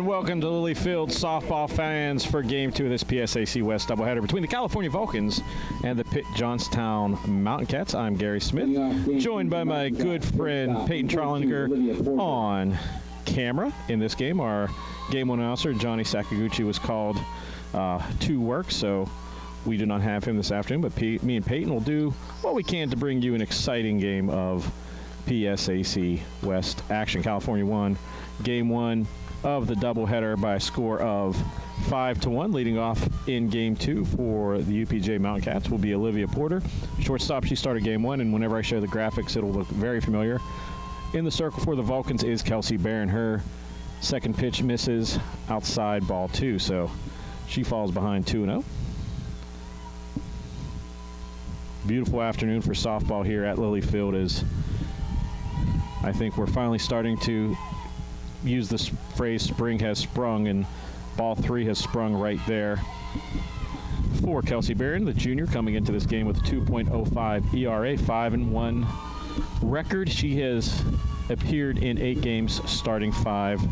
And welcome to Lilyfield softball fans for Game 2 of this PSAC-West doubleheader between the California Vulcans and the Pitt-Johnstown Mountain Cats. I'm Gary Smith, joined by my good friend Peyton Trollinger on camera. In this game, our Game 1 announcer, Johnny Sakaguchi, was called to work, so we do not have him this afternoon, but me and Peyton will do what we can to bring you an exciting game of PSAC-West action. California won Game 1 of the doubleheader by a score of 5-1. Leading off in Game 2 for the UPJ Mountain Cats will be Olivia Porter. Shortstop, she started Game 1, and whenever I show the graphics, it'll look very familiar. In the circle for the Vulcans is Kelsey Barron. Her second pitch misses outside ball 2, so she falls behind 2-0. Beautiful afternoon for softball here at Lilyfield, as I think we're finally starting to use this phrase, spring has sprung, and ball 3 has sprung right there for Kelsey Barron, the junior, coming into this game with a 2.05 ERA, 5-1 record. She has appeared in 8 games, starting 5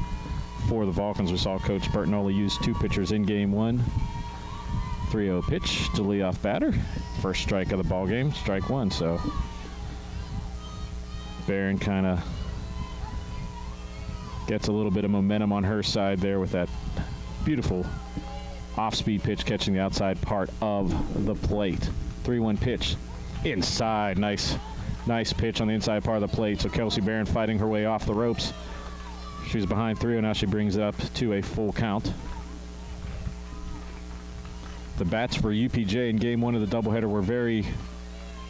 for the Vulcans. We saw Coach Bertinoli use 2 pitchers in Game 1. 3-0 pitch to leadoff batter. First strike of the ball game, strike 1. So Barron kind of gets a little bit of momentum on her side there with that beautiful off-speed pitch catching the outside part of the plate. 3-1 pitch inside. Nice pitch on the inside part of the plate. So Kelsey Barron fighting her way off the ropes. She's behind 3-0. Now she brings it up to a full count. The bats for UPJ in Game 1 of the doubleheader were very,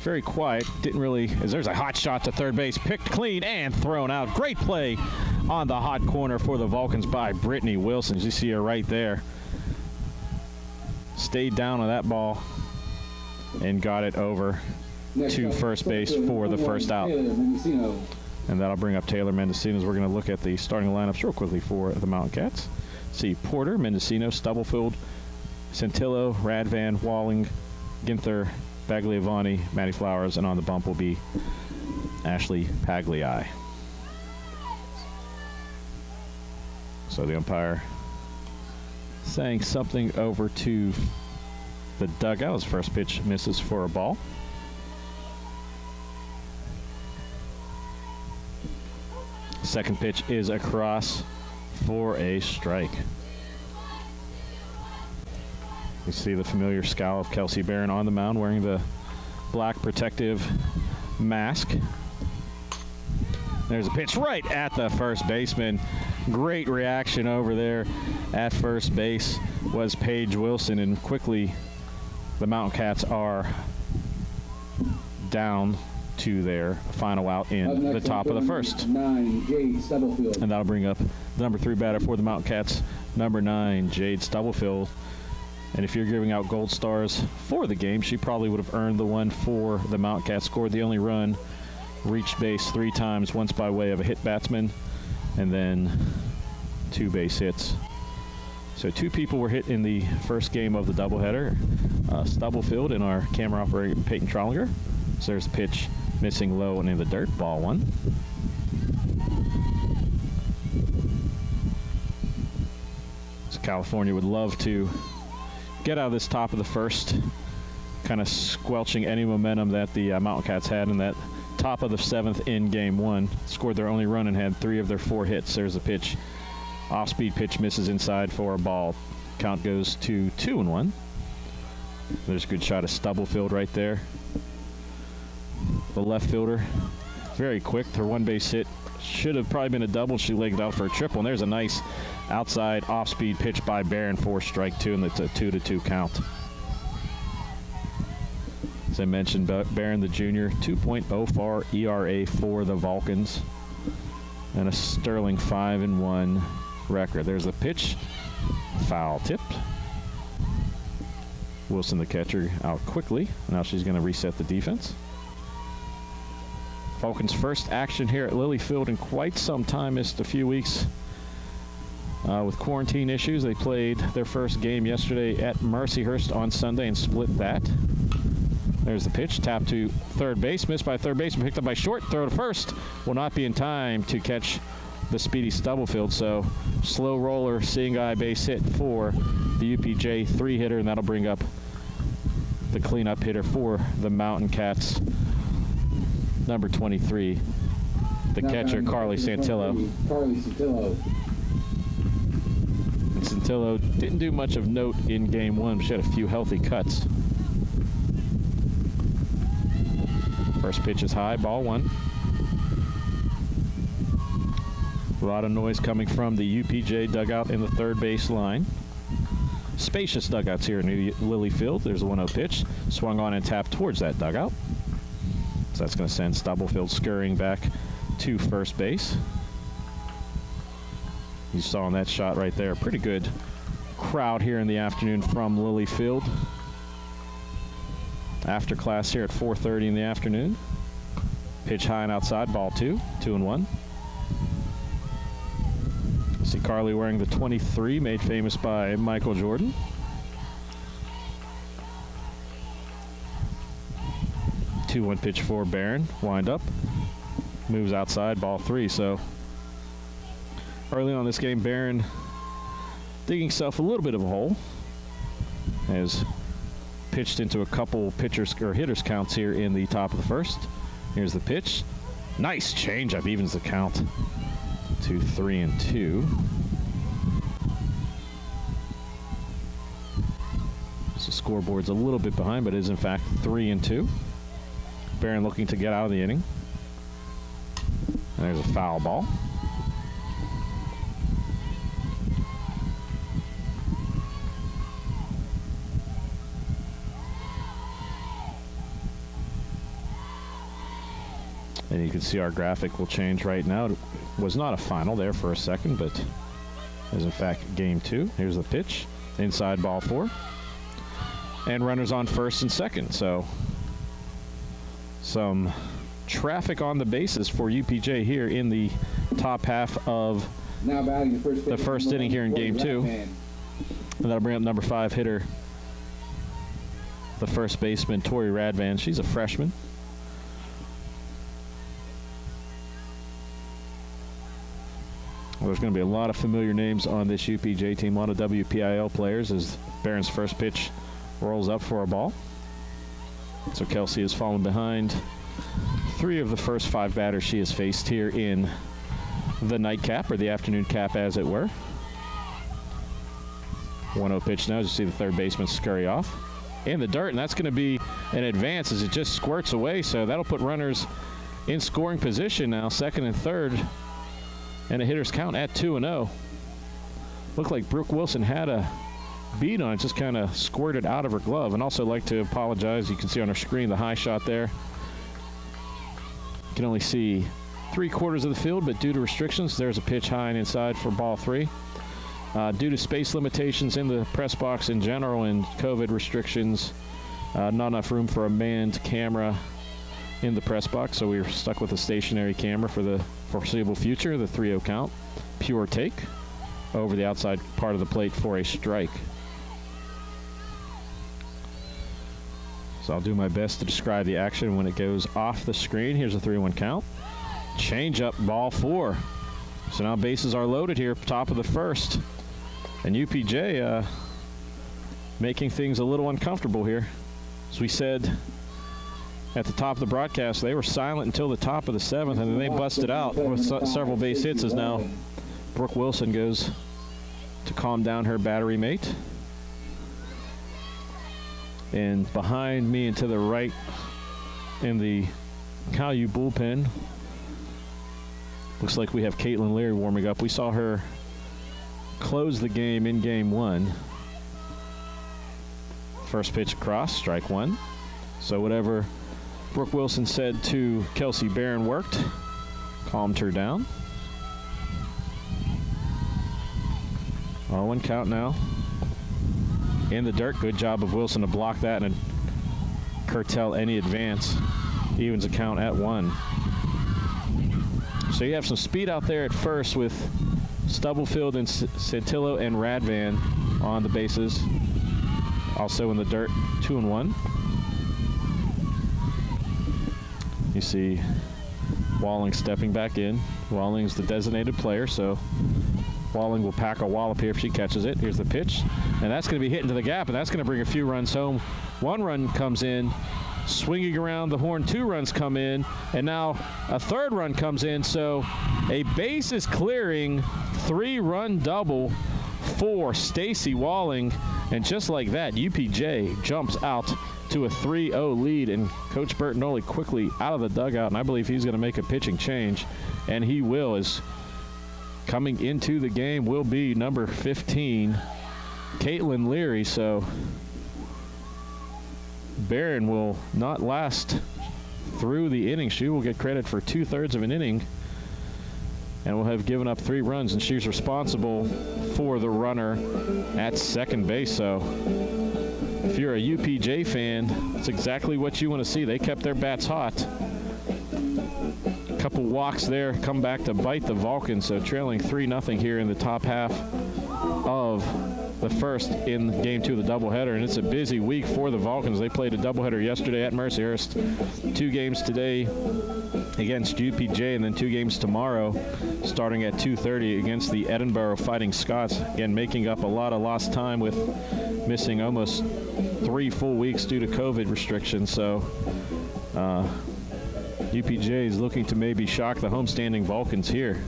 very quiet. Didn't really, as there's a hot shot to third base, picked clean and thrown out. Great play on the hot corner for the Vulcans by Brittany Wilson. You see her right there. Stayed down on that ball and got it over to first base for the first out. And that'll bring up Taylor Mendocino, as we're going to look at the starting lineups real quickly for the Mountain Cats. See Porter, Mendocino, Stubblefield, Santillo, Radvan, Walling, Ginther, Bagliavani, Maddie Flowers, and on the bump will be Ashley Pagliai. So the umpire saying something over to the dugout as first pitch misses for a ball. Second pitch is across for a strike. You see the familiar scowl of Kelsey Barron on the mound wearing the black protective mask. There's a pitch right at the first baseman. Great reaction over there at first base was Paige Wilson, and quickly the Mountain Cats are down to their final out in the top of the first. 9, Jade Stubblefield. And that'll bring up the number 3 batter for the Mountain Cats, number 9, Jade Stubblefield. And if you're giving out gold stars for the game, she probably would have earned the one for the Mountain Cats. Scored the only run, reached base 3 times, once by way of a hit batsman, and then 2 base hits. So 2 people were hit in the first game of the doubleheader. Stubblefield and our camera operator, Peyton Trollinger. So there's the pitch missing low and in the dirt, ball 1. So California would love to get out of this top of the first, kind of squelching any momentum that the Mountain Cats had in that top of the 7th in Game 1. Scored their only run and had 3 of their 4 hits. There's a pitch. Off-speed pitch misses inside for a ball. Count goes to 2-1. There's a good shot of Stubblefield right there. The left fielder, very quick. Her 1 base hit should have probably been a double. She legged out for a triple. And there's a nice outside off-speed pitch by Barron for strike 2, and it's a 2-2 count. As I mentioned, Barron the junior, 2.04 ERA for the Vulcans, and a sterling 5-1 record. There's a pitch, foul tipped. Wilson, the catcher, out quickly. Now she's going to reset the defense. Vulcans' first action here at Lilyfield in quite some time. Missed a few weeks with quarantine issues. They played their first game yesterday at Mercyhurst on Sunday and split that. There's the pitch, tap to third base, missed by third baseman, picked up by short, throw to first. Will not be in time to catch the speedy Stubblefield. So slow roller, seeing eye base hit for the UPJ 3-hitter, and that'll bring up the cleanup hitter for the Mountain Cats, number 23, the catcher, Carly Santillo. Carly Santillo. And Santillo didn't do much of note in game one, but she had a few healthy cuts. First pitch is high, ball one. A lot of noise coming from the UPJ dugout in the third base line. Spacious dugouts here in Lily Field. There's a 1-0 pitch. Swung on and tapped towards that dugout. So that's going to send Stubblefield scurrying back to first base. You saw in that shot right there. Pretty good crowd here in the afternoon from Lily Field. After class here at 4:30 in the afternoon. Pitch high and outside, ball 2, 2-1. See Carly wearing the 23, made famous by Michael Jordan. Two-one pitch for Barron, wind up, moves outside, ball 3. So early on this game, Barron digging himself a little bit of a hole, as pitched into a couple pitchers or hitters counts here in the top of the first. Here's the pitch, nice changeup, evens the count to 3-2. So scoreboard's a little bit behind, but is in fact 3-2. Barron looking to get out of the inning. And there's a foul ball. And you can see our graphic will change right now. It was not a final there for a second, but is in fact game 2. Here's the pitch, inside, ball 4. And runners on first and second. So some traffic on the bases for UPJ here in the top half of Now batting the first inning here in game 2. And that'll bring up number 5 hitter, the first baseman, Tori Radvan. She's a freshman. Well, there's going to be a lot of familiar names on this UPJ team, a lot of WPIL players, as Barron's first pitch rolls up for a ball. So Kelsey has fallen behind 3 of the first 5 batters she has faced here in the nightcap, or the afternoon cap as it were. 1-0 pitch now, as you see the third baseman scurry off in the dirt, and that's going to be an advance as it just squirts away. So that'll put runners in scoring position now, second and third, and a hitter's count at 2-0. Looked like Brooke Wilson had a beat on it, just kind of squirted out of her glove. And also like to apologize, you can see on our screen the high shot there. You can only see 3/4 of the field, but due to restrictions, there's a pitch high and inside for ball 3. Due to space limitations in the press box in general and COVID restrictions, not enough room for a manned camera in the press box, so we're stuck with a stationary camera for the foreseeable future. The 3-0 count, pure take over the outside part of the plate for a strike. So I'll do my best to describe the action when it goes off the screen. Here's a 3-1 count. Change up, ball 4. So now bases are loaded here, top of the first. And UPJ making things a little uncomfortable here. As we said at the top of the broadcast, they were silent until the top of the 7th, and then they busted out with several base hits, as now Brooke Wilson goes to calm down her battery mate. And behind me and to the right in the Cal U bullpen, looks like we have Caitlin Leary warming up. We saw her close the game in game 1. First pitch across, strike 1. So whatever Brooke Wilson said to Kelsey Barron worked, calmed her down. 0-1 count now. In the dirt, good job of Wilson to block that and curtail any advance. Evens the count at 1. So you have some speed out there at first with Stubblefield and Santillo and Radvan on the bases. Also in the dirt, 2-1. You see Walling stepping back in. Walling's the designated player, so Walling will pack a wallop here if she catches it. Here's the pitch, and that's going to be hit into the gap, and that's going to bring a few runs home. 1 run comes in, swinging around the horn. 2 runs come in, and now a 3rd run comes in. So a bases clearing 3-run double for Stacy Walling, and just like that, UPJ jumps out to a 3-0 lead, and Coach Bertinoli quickly out of the dugout, and I believe he's going to make a pitching change, and he will. As coming into the game will be number 15, Caitlin Leary. So Barron will not last through the inning. She will get credit for 2/3 of an inning and will have given up 3 runs, and she's responsible for the runner at second base. So if you're a UPJ fan, that's exactly what you want to see. They kept their bats hot. A couple walks there come back to bite the Vulcans, so trailing 3-0 here in the top half of the first in Game 2 of the doubleheader, and it's a busy week for the Vulcans. They played a doubleheader yesterday at Mercyhurst, 2 games today against UPJ, and then 2 games tomorrow starting at 2:30 against the Edinburgh Fighting Scots, again making up a lot of lost time with missing almost 3 full weeks due to COVID restrictions. So UPJ is looking to maybe shock the homestanding Vulcans here.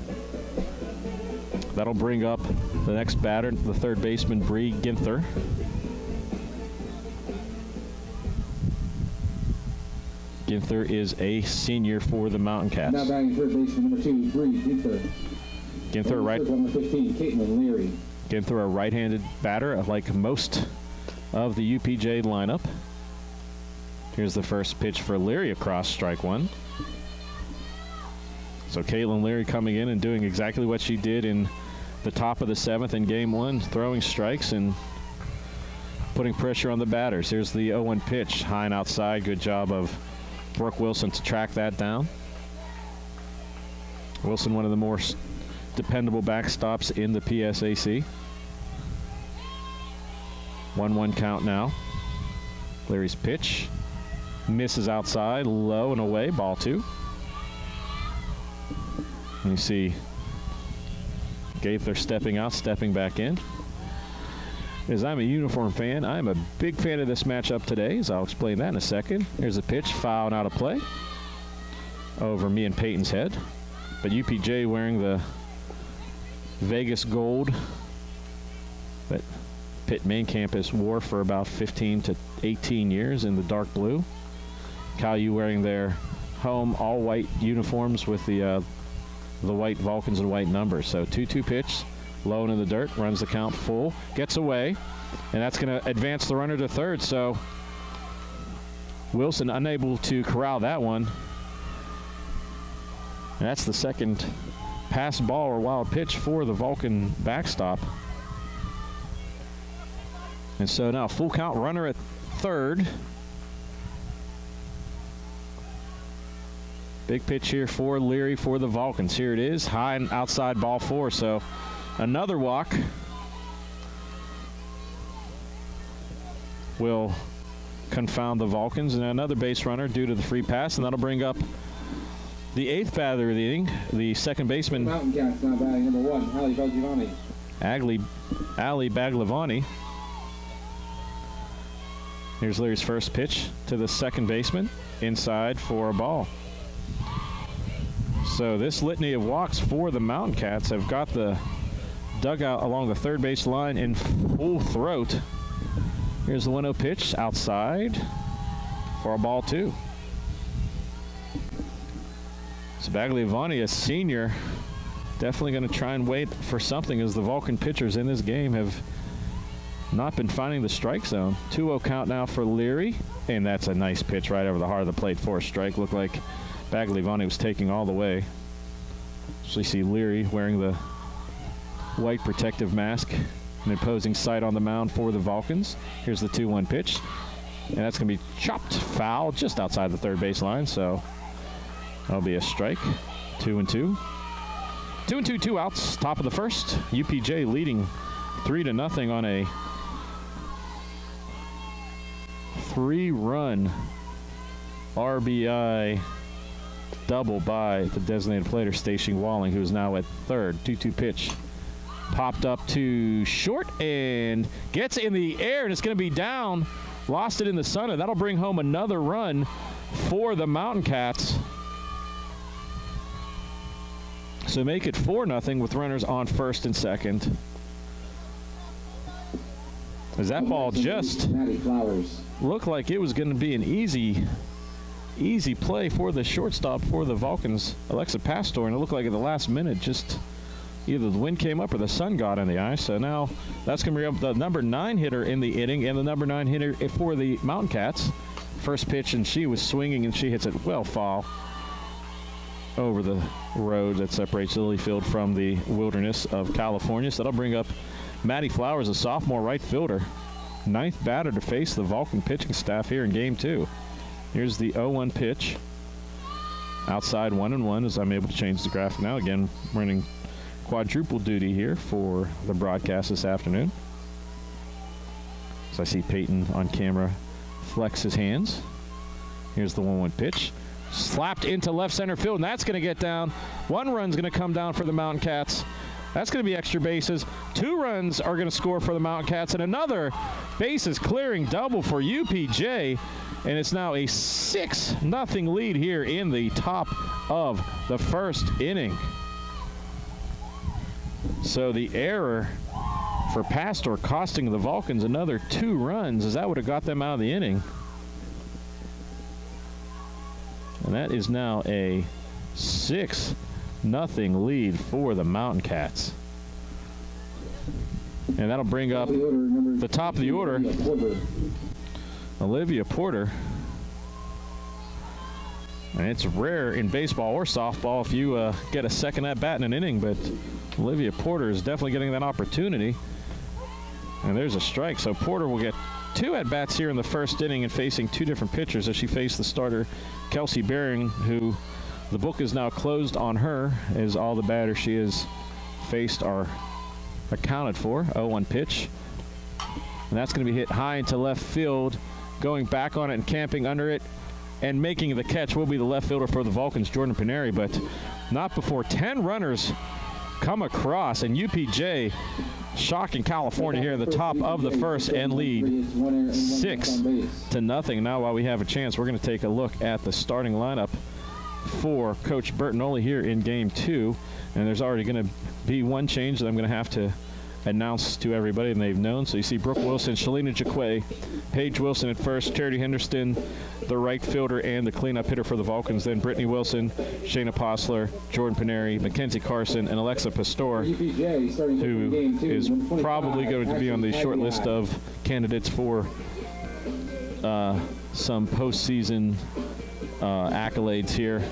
That'll bring up the next batter, the 3rd baseman, Bree Ginther. Ginther is a senior for the Mountain Cats. Now batting 3rd baseman number 2, Bree Ginther. Ginther, right. Number 15, Caitlin Leary. Ginther, a right-handed batter, like most of the UPJ lineup. Here's the first pitch for Leary, across, strike 1. So Caitlin Leary coming in and doing exactly what she did in the top of the 7th in Game 1, throwing strikes and putting pressure on the batters. Here's the 0-1 pitch, high and outside. Good job of Brooke Wilson to track that down. Wilson, one of the more dependable backstops in the PSAC. 1-1 count now. Leary's pitch misses outside, low and away, ball 2. And you see Gaither stepping out, stepping back in. As I'm a uniform fan, I'm a big fan of this matchup today, as I'll explain that in a second. Here's a pitch, foul and out of play over me and Peyton's head. But UPJ wearing the Vegas gold that Pitt main campus wore for about 15 to 18 years in the dark blue. Cal U wearing their home all-white uniforms with the white Vulcans and white numbers. So 2-2 pitch, low and in the dirt, runs the count full, gets away, and that's going to advance the runner to 3rd. So Wilson unable to corral that one. And that's the second pass ball or wild pitch for the Vulcan backstop. And so now full count, runner at 3rd. Big pitch here for Leary for the Vulcans. Here it is, high and outside, ball 4. So another walk will confound the Vulcans, and another base runner due to the free pass, and that'll bring up the 8th batter of the inning, the 2nd baseman. Mountain Cats now batting number 1, Ali Bagliavani. Ali Bagliavani. Here's Leary's first pitch to the 2nd baseman, inside for a ball. So this litany of walks for the Mountain Cats have got the dugout along the 3rd base line in full throat. Here's the 1-0 pitch, outside for a ball 2. So Bagliavani, a senior, definitely going to try and wait for something, as the Vulcan pitchers in this game have not been finding the strike zone. 2-0 count now for Leary, and that's a nice pitch right over the heart of the plate for a strike. Looked like Bagliavani was taking all the way. So you see Leary wearing the white protective mask, an imposing sight on the mound for the Vulcans. Here's the 2-1 pitch, and that's going to be chopped foul just outside the 3rd base line, so that'll be a strike. 2-2. 2-2, 2 outs, top of the 1st. UPJ leading 3-0 on a 3-run RBI double by the designated player, Stacey Walling, who is now at third. 2-2 pitch. Popped up to short and gets in the air, and it's going to be down. Lost it in the sun, and that'll bring home another run for the Mountain Cats. So make it 4-0 with runners on first and second. As that ball just looked like it was going to be an easy play for the shortstop for the Vulcans, Alexa Pastor, and it looked like at the last minute just either the wind came up or the sun got in the eye. So now that's going to bring up the number 9 hitter in the inning and the number 9 hitter for the Mountain Cats. First pitch, and she was swinging, and she hits it well foul over the road that separates Lilyfield from the wilderness of California. So that'll bring up Maddie Flowers, a sophomore right fielder. 9th batter to face the Vulcan pitching staff here in game 2. Here's the 0-1 pitch. Outside 1-1 as I'm able to change the graphic now. Again, running quadruple duty here for the broadcast this afternoon. So I see Peyton on camera flex his hands. Here's the 1-1 pitch. Slapped into left center field, and that's going to get down. 1 run's going to come down for the Mountain Cats. That's going to be extra bases. 2 runs are going to score for the Mountain Cats, and another bases clearing double for UPJ. And it's now a 6-0 lead here in the top of the first inning. So the error for Pastor costing the Vulcans another 2 runs, as that would have got them out of the inning. And that is now a 6-0 lead for the Mountain Cats. And that'll bring up the top of the order, Olivia Porter. And it's rare in baseball or softball if you get a second at bat in an inning, but Olivia Porter is definitely getting that opportunity. And there's a strike, so Porter will get 2 at-bats here in the first inning and facing 2 different pitchers as she faced the starter, Kelsey Baring, who the book is now closed on her, as all the batters she has faced are accounted for. 0-1 pitch. And that's going to be hit high into left field. Going back on it and camping under it and making the catch will be the left fielder for the Vulcans, Jordan Canary, but not before 10 runners come across, and UPJ shocking California here in the top of the first and lead 6-0. Now while we have a chance, we're going to take a look at the starting lineup for Coach Bertinoli here in game 2, and there's already going to be one change that I'm going to have to announce to everybody, and they've known. So you see Brooke Wilson, Shalina Jaquay, Paige Wilson at first, Charity Henderson, the right fielder and the cleanup hitter for the Vulcans, then Brittany Wilson, Shayna Posler, Jordan Paneri, Mackenzie Carson, and Alexa Pastor, who is probably going to be on the short list of candidates for some postseason accolades here.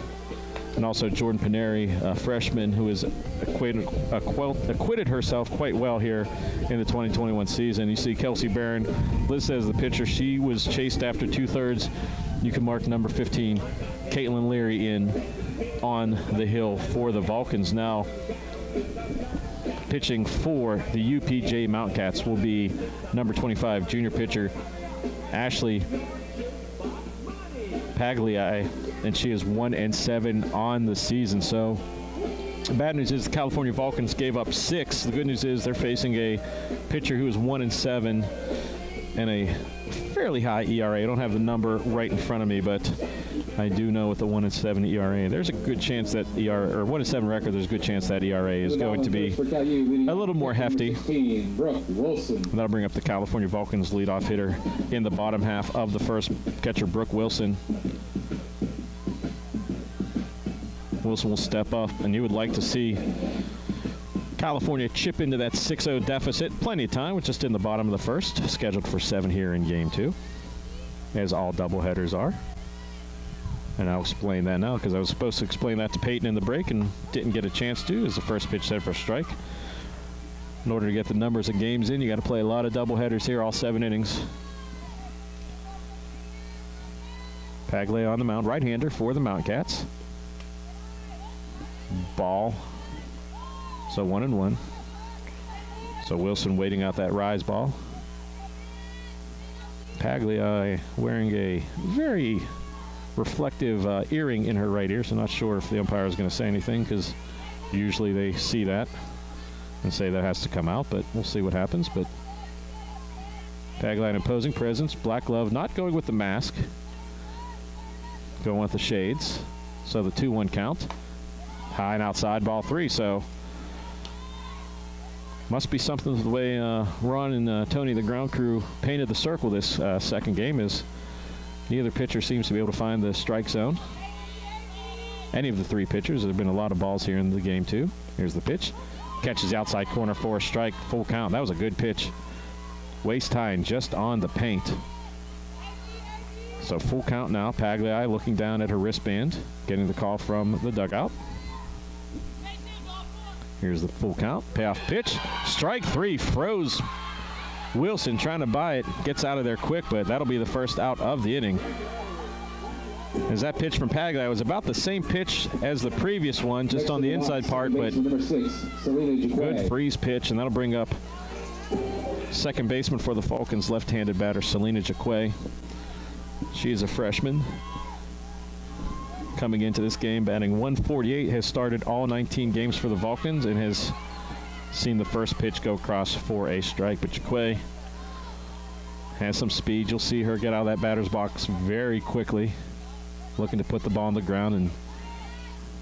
And also Jordan Paneri, a freshman who has acquitted herself quite well here in the 2021 season. You see Kelsey Barron listed as the pitcher. She was chased after 2/3. You can mark number 15, Caitlin Leary, in on the hill for the Vulcans. Now pitching for the UPJ Mountain Cats will be number 25, junior pitcher Ashley Pagliai, and she is 1-7 on the season. So the bad news is the California Vulcans gave up 6. The good news is they're facing a pitcher who is 1-7 and a fairly high ERA. I don't have the number right in front of me, but I do know with the 1-7 ERA, there's a good chance that or 1-7 record, there's a good chance that ERA is going to be a little more hefty. That'll bring up the California Vulcans leadoff hitter in the bottom half of the first, catcher Brooke Wilson. Wilson will step up, and you would like to see California chip into that 6-0 deficit. Plenty of time, with just in the bottom of the first, scheduled for 7 here in game 2, as all doubleheaders are. And I'll explain that now, because I was supposed to explain that to Peyton in the break and didn't get a chance to, as the first pitch set for a strike. In order to get the numbers of games in, you got to play a lot of doubleheaders here, all 7 innings. Pagley on the mound, right-hander for the Mountain Cats. Ball. So 1-1. So Wilson waiting out that rise ball. Pagliai wearing a very reflective earring in her right ear, so not sure if the umpire is going to say anything, because usually they see that and say that has to come out, but we'll see what happens. But tagline imposing presence, black glove, not going with the mask, going with the shades. So the 2-1 count, high and outside, ball 3. So must be something to the way Ron and Tony, the ground crew, painted the circle this second game, is neither pitcher seems to be able to find the strike zone. Any of the 3 pitchers. There have been a lot of balls here in the game too. Here's the pitch. Catches the outside corner for a strike, full count. That was a good pitch. Waist high and just on the paint. So full count now. Pagliai looking down at her wristband, getting the call from the dugout. Here's the full count. Payoff pitch. Strike 3. Froze. Wilson trying to buy it. Gets out of there quick, but that'll be the first out of the inning. As that pitch from Pagliai was about the same pitch as the previous one, just on the inside part, but good freeze pitch, and that'll bring up second baseman for the Vulcans, left-handed batter Selena Jaquay. She is a freshman coming into this game, batting 148, has started all 19 games for the Vulcans, and has seen the first pitch go across for a strike. But Jaquay has some speed. You'll see her get out of that batter's box very quickly, looking to put the ball on the ground and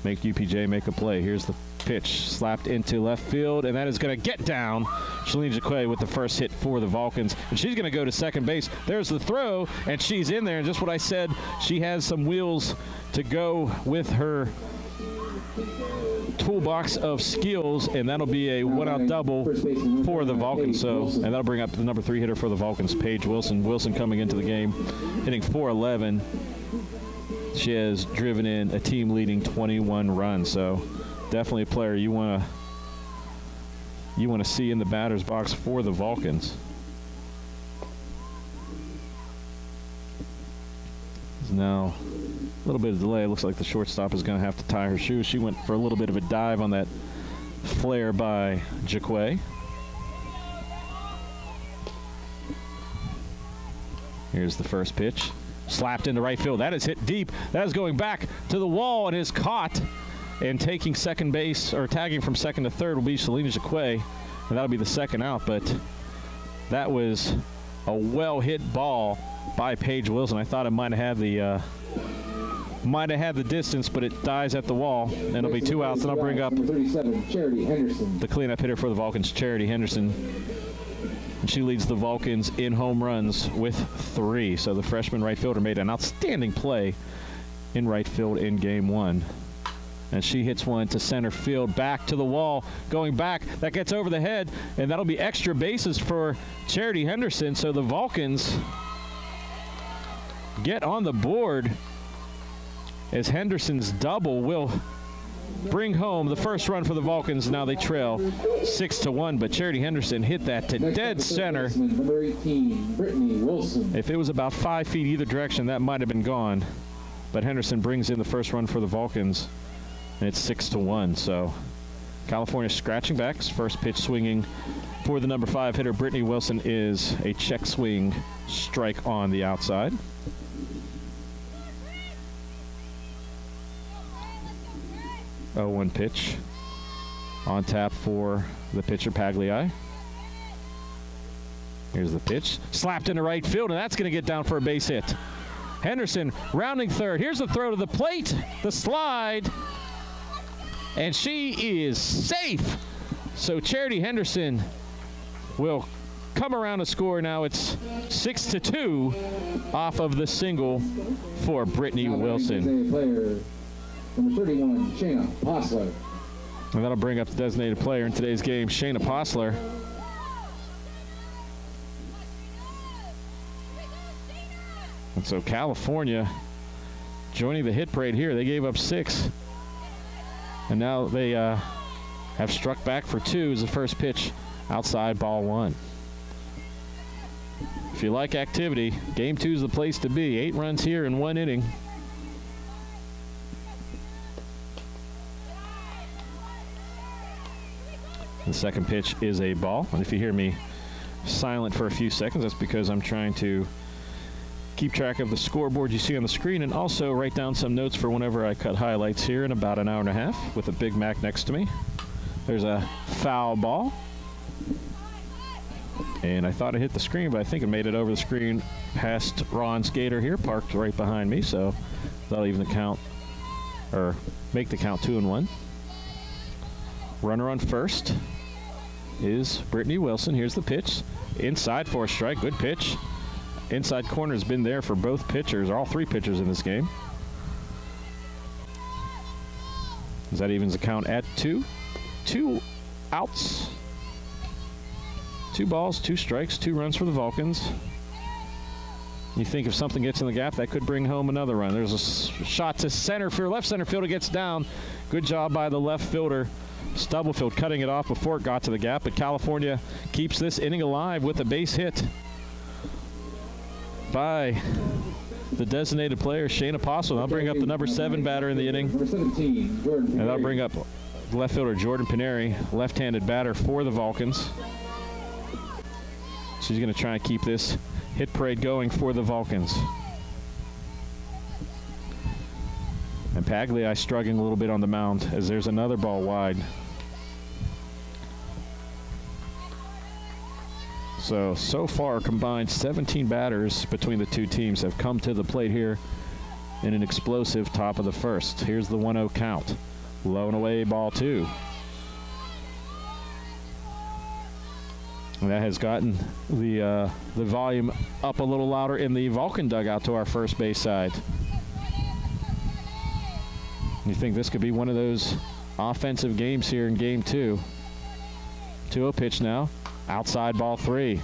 make UPJ make a play. Here's the pitch, slapped into left field, and that is going to get down. Shalene Jaquay with the first hit for the Vulcans, and she's going to go to second base. There's the throw, and she's in there, and just what I said, she has some wheels to go with her toolbox of skills, and that'll be a one-out double for the Vulcans. So, and that'll bring up the number 3 hitter for the Vulcans, Paige Wilson. Wilson coming into the game, hitting .411. She has driven in a team-leading 21 runs. So, definitely a player you want to see in the batter's box for the Vulcans. Now, a little bit of delay. It looks like the shortstop is going to have to tie her shoes. She went for a little bit of a dive on that flare by Jaquay. Here's the first pitch. Slapped into right field. That is hit deep. That is going back to the wall and is caught. And taking second base, or tagging from second to third, will be Selena Jaquay. And that'll be the second out. But that was a well-hit ball by Paige Wilson. I thought it might have had the distance, but it dies at the wall, and it'll be 2 outs. And I'll bring up the cleanup hitter for the Vulcans, Charity Henderson. And she leads the Vulcans in home runs with 3. So the freshman right fielder made an outstanding play in right field in game 1. And she hits one to center field, back to the wall, going back. That gets over the head, and that'll be extra bases for Charity Henderson. So the Vulcans get on the board, as Henderson's double will bring home the first run for the Vulcans. Now they trail 6-1, but Charity Henderson hit that to dead center. Number 18, Brittany Wilson. If it was about 5 feet either direction, that might have been gone. But Henderson brings in the first run for the Vulcans, and it's 6-1. So California scratching back. First pitch swinging for the number 5 hitter, Brittany Wilson, is a check swing strike on the outside. Oh, 1 pitch on tap for the pitcher, Pagliai. Here's the pitch, slapped into right field, and that's going to get down for a base hit. Henderson rounding third. Here's the throw to the plate, the slide, and she is safe. So Charity Henderson will come around to score. Now it's 6-2 off of the single for Brittany Wilson. Number 31, Shayna Posler. And that'll bring up the designated player in today's game, Shayna Posler. And so California joining the hit parade here. They gave up 6. And now they have struck back for 2 as the first pitch outside, ball 1. If you like activity, game 2 is the place to be. 8 runs here in 1 inning. The second pitch is a ball. And if you hear me silent for a few seconds, that's because I'm trying to keep track of the scoreboard you see on the screen, and also write down some notes for whenever I cut highlights here in about an hour and a half with a Big Mac next to me. There's a foul ball. And I thought it hit the screen, but I think it made it over the screen past Ron Skater here, parked right behind me, so that'll even the count, or make the count 2-1. Runner on first is Brittany Wilson. Here's the pitch. Inside for a strike. Good pitch. Inside corner has been there for both pitchers, all three pitchers in this game. As that evens the count at 2. 2 outs. 2 balls, 2 strikes, 2 runs for the Vulcans. You think if something gets in the gap, that could bring home another run. There's a shot to center field. Left center fielder gets down. Good job by the left fielder. Stubblefield cutting it off before it got to the gap, but California keeps this inning alive with a base hit by the designated player, Shane Apostle. I'll bring up the number 7 batter in the inning. Number 17, Jordan Canary. And I'll bring up left fielder Jordan Canary, left-handed batter for the Vulcans. She's going to try and keep this hit parade going for the Vulcans. And Pagliai struggling a little bit on the mound as there's another ball wide. So far, combined 17 batters between the two teams have come to the plate here in an explosive top of the first. Here's the 1-0 count. Low and away, ball 2. And that has gotten the volume up a little louder in the Vulcan dugout to our first base side. You think this could be one of those offensive games here in game 2. 2-0 pitch now. Outside ball 3.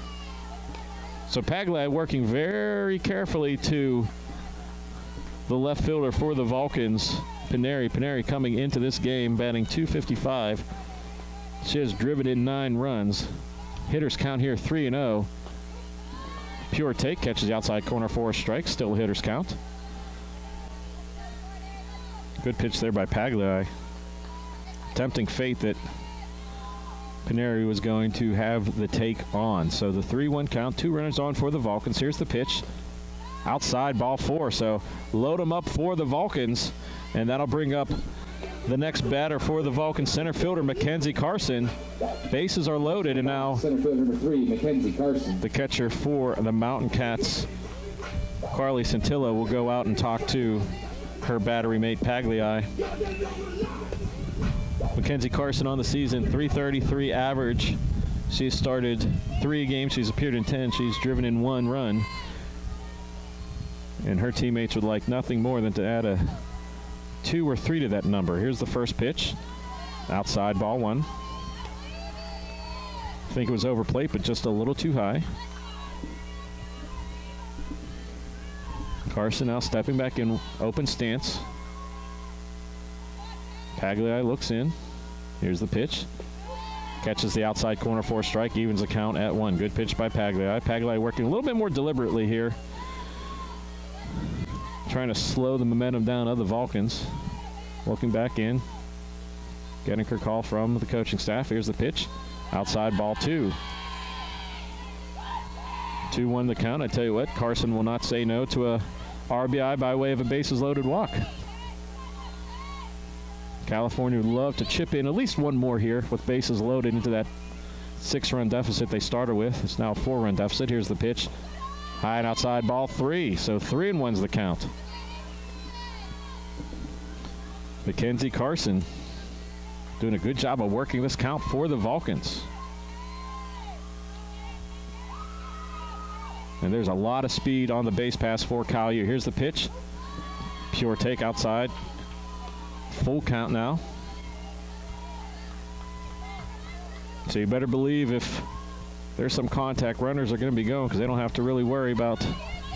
So Pagliai working very carefully to the left fielder for the Vulcans, Canary. Canary coming into this game batting .255. She has driven in 9 runs. Hitters count here 3-0. Pure take catches the outside corner for a strike. Still a hitter's count. Good pitch there by Pagliai. Tempting fate that Canary was going to have the take on. So the 3-1 count, 2 runners on for the Vulcans. Here's the pitch. Outside ball 4. So load them up for the Vulcans, and that'll bring up the next batter for the Vulcan, center fielder Mackenzie Carson. Bases are loaded, and now center fielder number 3, Mackenzie Carson. The catcher for the Mountain Cats, Carly Centilla, will go out and talk to her battery mate Pagliai. Mackenzie Carson on the season, .333 average. She's started 3 games. She's appeared in 10. She's driven in 1 run. And her teammates would like nothing more than to add a 2 or 3 to that number. Here's the first pitch. Outside ball 1. I think it was over plate, but just a little too high. Carson now stepping back in open stance. Pagliai looks in. Here's the pitch. Catches the outside corner for a strike, evens the count at 1. Good pitch by Pagliai. Pagliai working a little bit more deliberately here, trying to slow the momentum down of the Vulcans. Looking back in, getting her call from the coaching staff. Here's the pitch. Outside ball 2. 2-1 the count. I tell you what, Carson will not say no to a RBI by way of a bases loaded walk. California would love to chip in at least 1 more here with bases loaded into that 6-run deficit they started with. It's now a 4-run deficit. Here's the pitch. High and outside ball 3. So 3-1's the count. Mackenzie Carson doing a good job of working this count for the Vulcans. And there's a lot of speed on the base pass for Collier. Here's the pitch. Pure take outside. Full count now. So you better believe if there's some contact, runners are going to be going, because they don't have to really worry about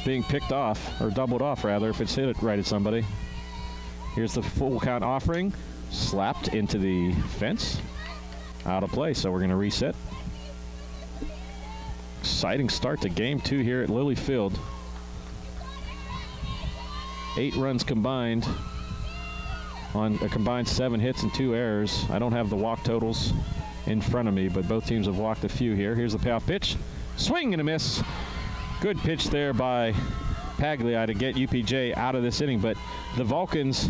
being picked off, or doubled off rather, if it's hit it right at somebody. Here's the full count offering. Slapped into the fence. Out of play, so we're going to reset. Exciting start to game 2 here at Lilly Field. 8 runs combined on a combined 7 hits and 2 errors. I don't have the walk totals in front of me, but both teams have walked a few here. Here's the payoff pitch. Swing and a miss. Good pitch there by Paglia to get UPJ out of this inning, but the Vulcans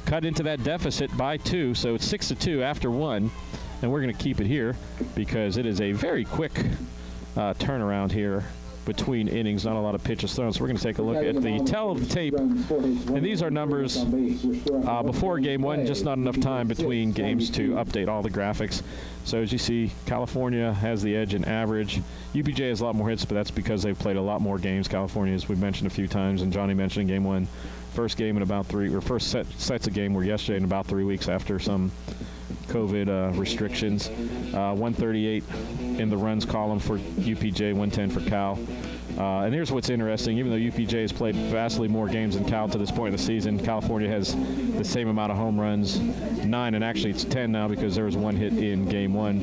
cut into that deficit by 2, so it's 6-2 after 1, and we're going to keep it here because it is a very quick turnaround here between innings. Not a lot of pitches thrown, so we're going to take a look at the tell of the tape, and these are numbers before game 1, just not enough time between games to update all the graphics. So as you see, California has the edge in average. UPJ has a lot more hits, but that's because they've played a lot more games. California, as we've mentioned a few times, and Johnny mentioned in game 1, first game in about first sets of game were yesterday in about 3 weeks after some COVID restrictions. 138 in the runs column for UPJ, 110 for Cal. And here's what's interesting. Even though UPJ has played vastly more games than Cal to this point in the season, California has the same amount of home runs, 9, and actually it's 10 now because there was 1 hit in game 1.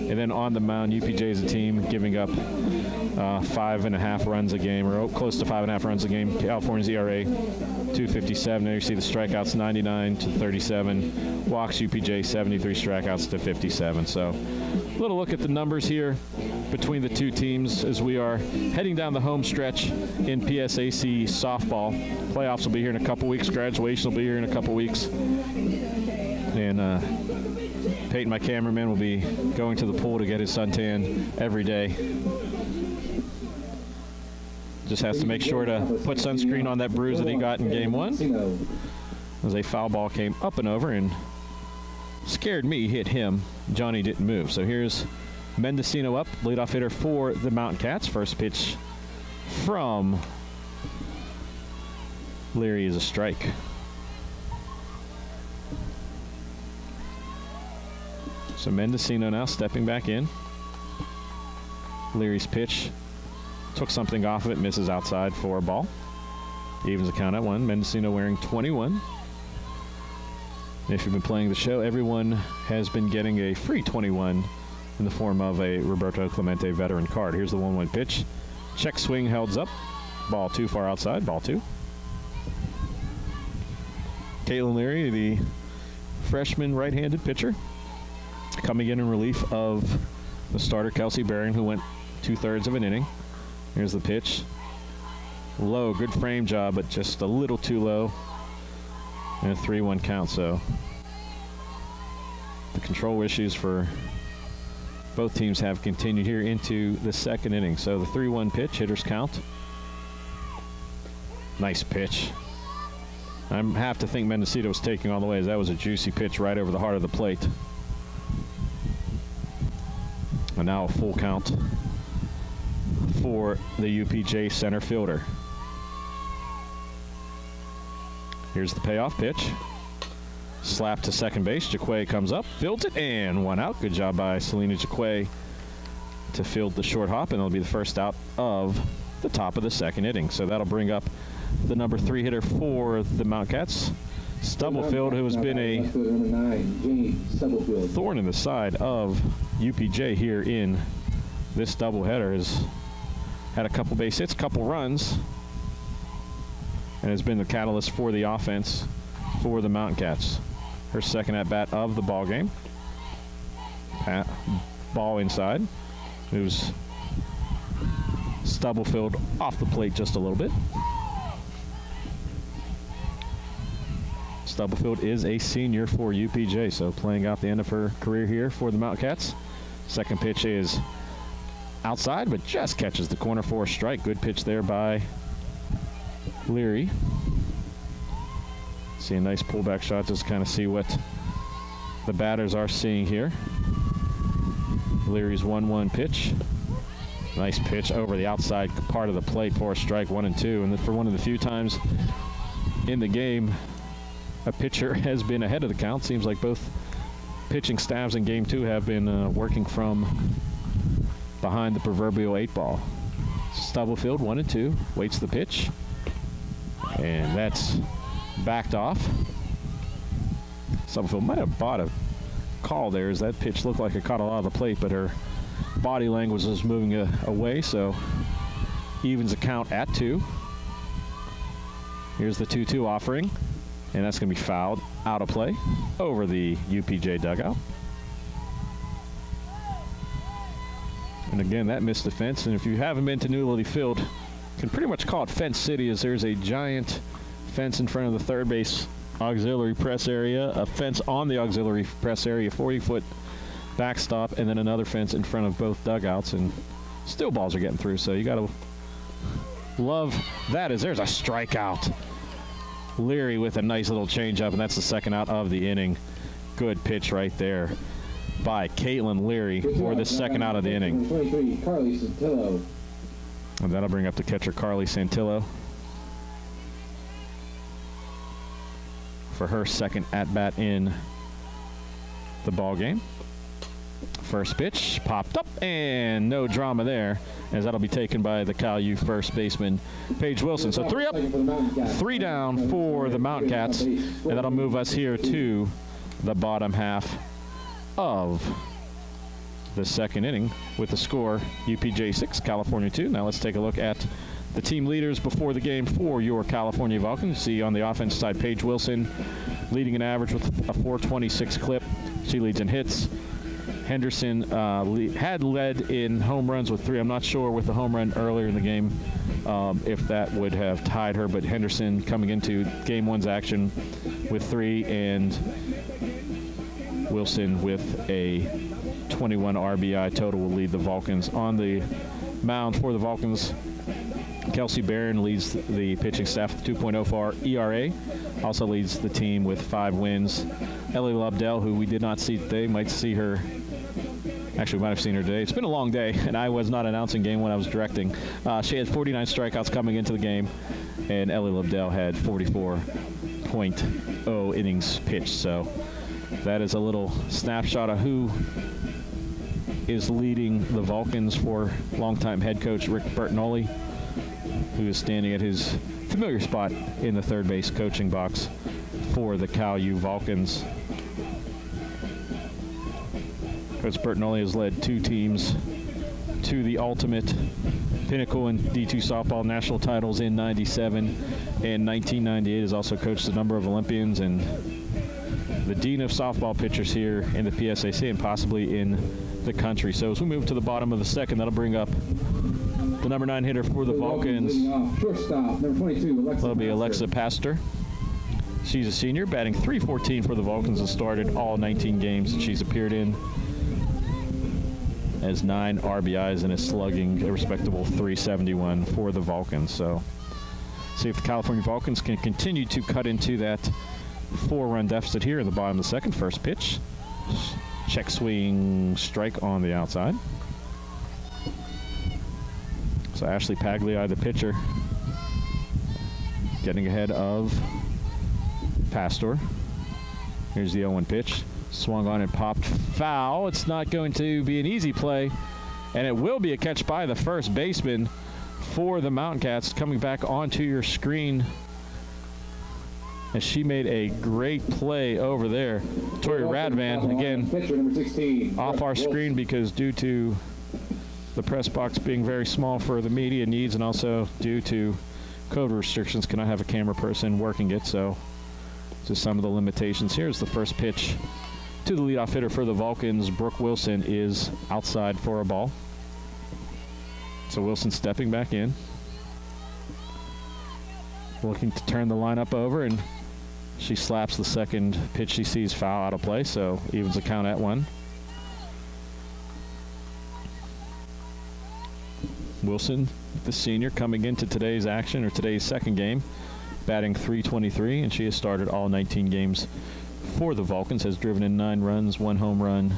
And then on the mound, UPJ is a team giving up 5.5 runs a game, or close to 5.5 runs a game. California's ERA 2.57. There you see the strikeouts 99 to 37. Walks UPJ 73 strikeouts to 57. So a little look at the numbers here between the two teams as we are heading down the home stretch in PSAC softball. Playoffs will be here in a couple weeks. Graduation will be here in a couple weeks. And Peyton, my cameraman, will be going to the pool to get his suntan every day. Just has to make sure to put sunscreen on that bruise that he got in game 1. As a foul ball came up and over and scared me, hit him. Johnny didn't move. So here's Mendocino up, leadoff hitter for the Mountain Cats. First pitch from Leary is a strike. So Mendocino now stepping back in. Leary's pitch took something off of it, misses outside for a ball. Evens the count at 1. Mendocino wearing 21. If you've been playing the show, everyone has been getting a free 21 in the form of a Roberto Clemente veteran card. Here's the 1-1 pitch. Check swing held up. Ball too far outside. Ball 2. Caitlin Leary, the freshman right-handed pitcher, coming in relief of the starter Kelsey Barron, who went 2/3 of an inning. Here's the pitch. Low, good frame job, but just a little too low. And a 3-1 count, so the control issues for both teams have continued here into the second inning. So the 3-1 pitch, hitter's count. Nice pitch. I have to think Mendocino was taking all the way, as that was a juicy pitch right over the heart of the plate. And now a full count for the UPJ center fielder. Here's the payoff pitch. Slap to second base. Jaquay comes up, fields it, and 1 out. Good job by Selena Jaquay to field the short hop, and it'll be the first out of the top of the second inning. So that'll bring up the number 3 hitter for the Mount Cats, Stubblefield, who has been a thorn in the side of UPJ here in this doubleheader. Has had a couple base hits, couple runs, and has been the catalyst for the offense for the Mountain Cats. Her second at bat of the ball game. Ball inside. Moves Stubblefield off the plate just a little bit. Stubblefield is a senior for UPJ, so playing out the end of her career here for the Mountain Cats. Second pitch is outside, but just catches the corner for a strike. Good pitch there by Leary. See a nice pullback shot, just kind of see what the batters are seeing here. Leary's 1-1 pitch. Nice pitch over the outside part of the plate for a strike, 1-2. And for one of the few times in the game a pitcher has been ahead of the count. Seems like both pitching staffs in game 2 have been working from behind the proverbial 8 ball. Stubblefield 1-2, waits the pitch, and that's backed off. Stubblefield might have bought a call there, as that pitch looked like it caught a lot of the plate, but her body language was moving away, so evens the count at 2. Here's the 2-2 offering, and that's going to be fouled out of play over the UPJ dugout. And again, that missed the fence. And if you haven't been to Newlity Field, Can pretty much call it Fence City, as there's a giant fence in front of the third base auxiliary press area, a fence on the auxiliary press area, 40-foot backstop, and then another fence in front of both dugouts, and still balls are getting through, so you got to love that. As there's a strikeout. Leary with a nice little changeup, and that's the second out of the inning. Good pitch right there by Caitlin Leary for the second out of the inning. 23, Carly Santillo. And that'll bring up the catcher Carly Santillo for her second at-bat in the ball game. First pitch popped up, and no drama there, as that'll be taken by the Cal U first baseman Paige Wilson. So 3 up, 3 down for the Mountain Cats, and that'll move us here to the bottom half of the second inning with the score UPJ 6, California 2. Now let's take a look at the team leaders before the game for your California Vulcans. See on the offense side, Paige Wilson leading an average with a .426 clip. She leads in hits. Henderson had led in home runs with 3. I'm not sure with the home run earlier in the game if that would have tied her, but Henderson coming into game 1's action with 3, and Wilson with a 21 RBI total will lead the Vulcans. On the mound for the Vulcans, Kelsey Barron leads the pitching staff with 2.04 ERA. Also leads the team with 5 wins. Ellie Lobdell, who we did not see today, might see her. Actually, we might have seen her today. It's been a long day, and I was not announcing game when I was directing. She had 49 strikeouts coming into the game, and Ellie Lobdell had 44.0 innings pitched. So that is a little snapshot of who is leading the Vulcans for longtime head coach Rick Bertinoli, who is standing at his familiar spot in the third base coaching box for the Cal U Vulcans. Coach Bertinoli has led 2 teams to the ultimate pinnacle in D2 softball national titles in '97 and 1998. Has also coached a number of Olympians and the dean of softball pitchers here in the PSAC and possibly in the country. So as we move to the bottom of the second, that'll bring up the number 9 hitter for the Vulcans. Shortstop, number 22, Alexa. That'll be Alexa Pastor. She's a senior, batting .314 for the Vulcans, and started all 19 games that she's appeared in. Has 9 RBIs and is slugging a respectable .371 for the Vulcans. So see if the California Vulcans can continue to cut into that 4-run deficit here in the bottom of the second. First pitch, check swing, strike on the outside. So Ashley Pagliai, the pitcher, getting ahead of Pastor. Here's the 0-1 pitch. Swung on and popped foul. It's not going to be an easy play, and it will be a catch by the first baseman for the Mountain Cats. Coming back onto your screen, as she made a great play over there. Tori Radvan, again, pitcher, number 16, off our screen because due to the press box being very small for the media needs, and also due to code restrictions, cannot have a camera person working it. So just some of the limitations. Here's the first pitch to the leadoff hitter for the Vulcans. Brooke Wilson is outside for a ball. So Wilson stepping back in, looking to turn the lineup over, and she slaps the second pitch she sees foul out of play, so evens the count at 1. Wilson, the senior, coming into today's action, or today's second game, batting .323, and she has started all 19 games for the Vulcans, has driven in 9 runs, 1 home run,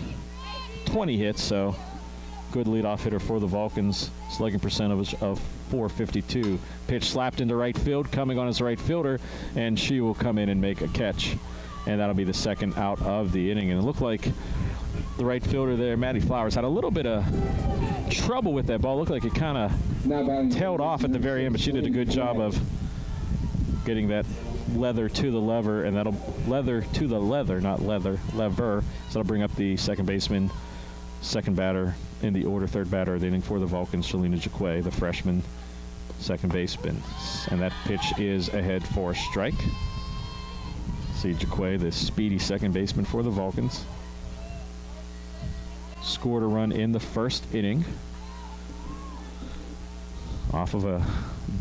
20 hits, so good leadoff hitter for the Vulcans. Slugging percentage of .452. Pitch slapped into right field, coming on as the right fielder, and she will come in and make a catch, and that'll be the second out of the inning. And it looked like the right fielder there, Maddie Flowers, had a little bit of trouble with that ball. Looked like it kind of tailed off at the very end, but she did a good job of getting that leather to the lever, and that'll leather to the leather, not leather, lever. So that'll bring up the second baseman, second batter in the order, third batter of the inning for the Vulcans, Shalina Jaquay, the freshman second baseman. And that pitch is ahead for a strike. See Jaquay, the speedy second baseman for the Vulcans. Scored a run in the first inning off of a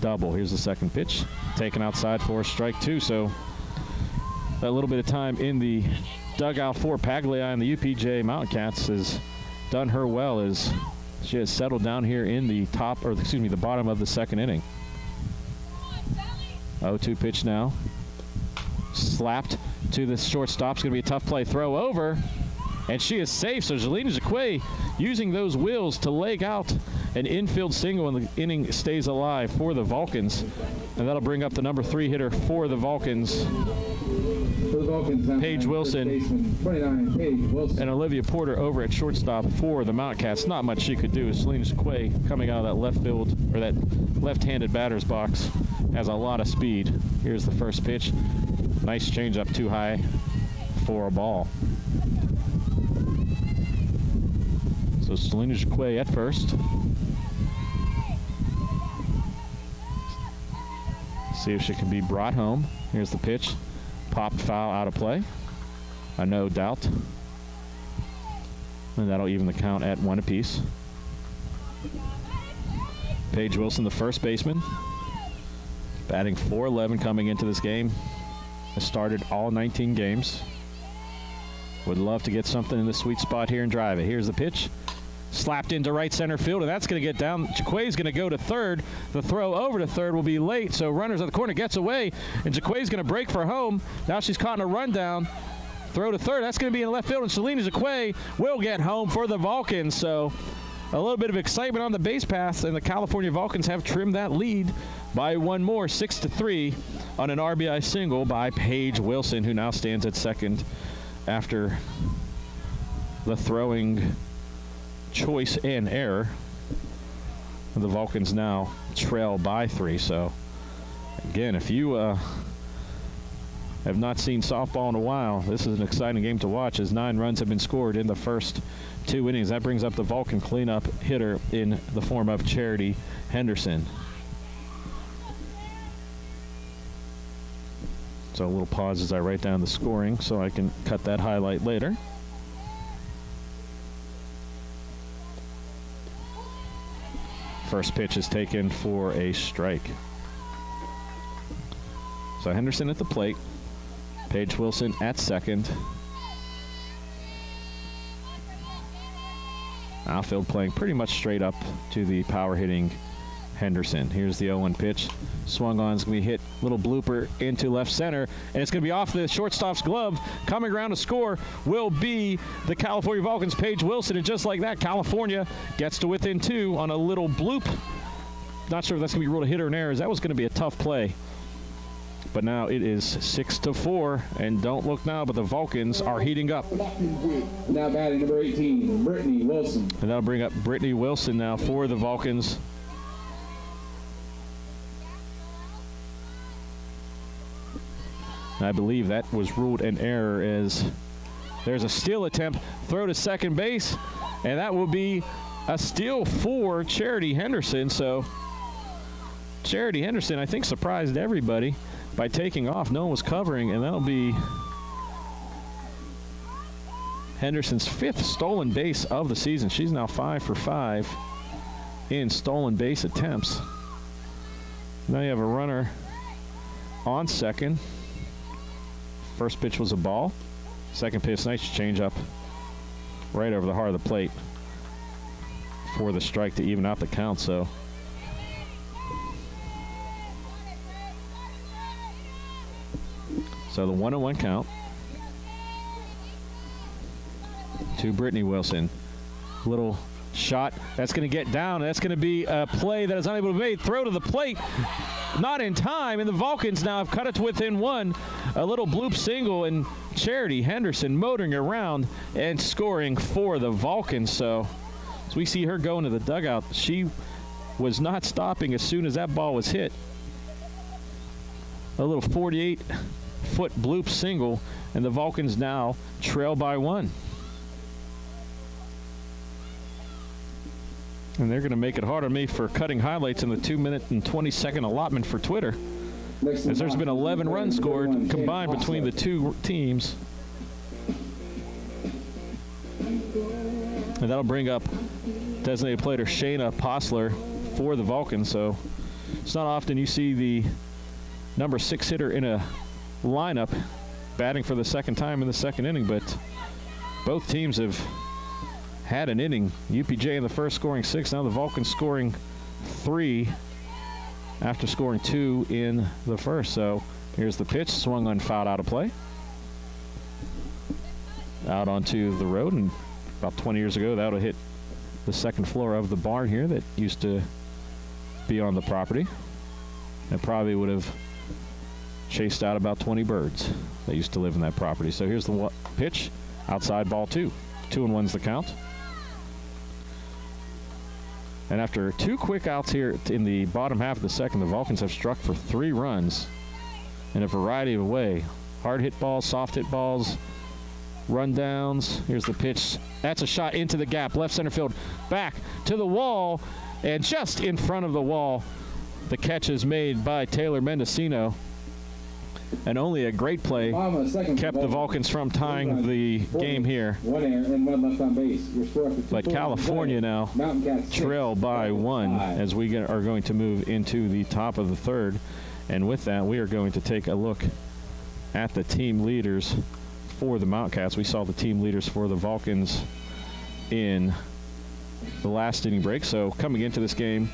double. Here's the second pitch. Taken outside for strike 2. So that little bit of time in the dugout for Paglia and the UPJ Mountain Cats has done her well as she has settled down here in the the bottom of the second inning. 0-2 pitch now. Slapped to the shortstop. It's going to be a tough play. Throw over. And she is safe. So Jelena Jaquay using those wheels to leg out an infield single, and the inning stays alive for the Vulcans. And that'll bring up the number 3 hitter for the Vulcans. Paige Wilson, 29, Paige Wilson, and Olivia Porter over at shortstop for the Mountain Cats. Not much she could do. Jelena Jaquay coming out of that left field, or that left-handed batter's box, has a lot of speed. Here's the first pitch. Nice changeup, too high for a ball. So Jelena Jaquay at first. See if she can be brought home. Here's the pitch. Popped foul, out of play. A no doubt. And that'll even the count at 1 apiece. Paige Wilson, the first baseman, batting .411 coming into this game. Has started all 19 games. Would love to get something in the sweet spot here and drive it. Here's the pitch. Slapped into right center field, and that's going to get down. Jaquay's going to go to third. The throw over to third will be late, so runners at the corner, gets away, and Jaquay's going to break for home. Now she's caught in a rundown. Throw to third. That's going to be in left field, and Jelena Jaquay will get home for the Vulcans. So a little bit of excitement on the base paths, and the California Vulcans have trimmed that lead by 1 more, 6-3, on an RBI single by Paige Wilson, who now stands at second after the throwing choice and error. The Vulcans now trail by 3. So again, if you have not seen softball in a while, this is an exciting game to watch, as 9 runs have been scored in the first 2 innings. That brings up the Vulcan cleanup hitter in the form of Charity Henderson. So a little pause as I write down the scoring so I can cut that highlight later. First pitch is taken for a strike. So Henderson at the plate. Paige Wilson at second. Outfield playing pretty much straight up to the power hitting Henderson. Here's the 0-1 pitch. Swung on, it's going to be hit, little blooper into left center, and it's going to be off the shortstop's glove. Coming around to score will be the California Vulcans, Paige Wilson, and just like that, California gets to within 2 on a little bloop. Not sure if that's going to be ruled a hit or an error, as that was going to be a tough play. But now it is 6-4, and don't look now, but the Vulcans are heating up. Now batting number 18, Brittany Wilson. And that'll bring up Brittany Wilson now for the Vulcans. I believe that was ruled an error, as there's a steal attempt, throw to second base, and that will be a steal for Charity Henderson. So Charity Henderson, I think, surprised everybody by taking off. No one was covering, and that'll be Henderson's 5th stolen base of the season. She's now 5 for 5 in stolen base attempts. Now you have a runner on second. First pitch was a ball. Second pitch, nice changeup right over the heart of the plate for the strike to even out the count. So the 1-1 count to Brittany Wilson. Little shot. That's going to get down. That's going to be a play that is unable to be made. Throw to the plate. Not in time, and the Vulcans now have cut it to within 1. A little bloop single, and Charity Henderson motoring around and scoring for the Vulcans. So as we see her go into the dugout, she was not stopping as soon as that ball was hit. A little 48-foot bloop single, and the Vulcans now trail by 1. And they're going to make it hard on me for cutting highlights in the 2-minute and 20-second allotment for Twitter, as there's been 11 runs scored combined between the 2 teams. And that'll bring up designated player Shayna Posler for the Vulcans. So It's not often you see the number 6 hitter in a lineup batting for the second time in the second inning, but both teams have had an inning. UPJ in the first scoring 6, now the Vulcans scoring 3 after scoring 2 in the first. So here's the pitch, swung unfouled out of play. Out onto the road, and about 20 years ago that would have hit the second floor of the barn here that used to be on the property. It probably would have chased out about 20 birds that used to live in that property. So here's the pitch, outside, ball 2. 2-1's the count. And after 2 quick outs here in the bottom half of the second, the Vulcans have struck for 3 runs in a variety of ways. Hard hit balls, soft hit balls, run downs. Here's the pitch. That's a shot into the gap, left center field, back to the wall, and just in front of the wall, the catch is made by Taylor Mendocino. And only a great play kept the Vulcans from tying the game here. 1 error and 1 left on base. But California now trail by 1 as we are going to move into the top of the third. And with that, we are going to take a look at the team leaders for the Mountain Cats. We saw the team leaders for the Vulcans in the last inning break. So coming into this game,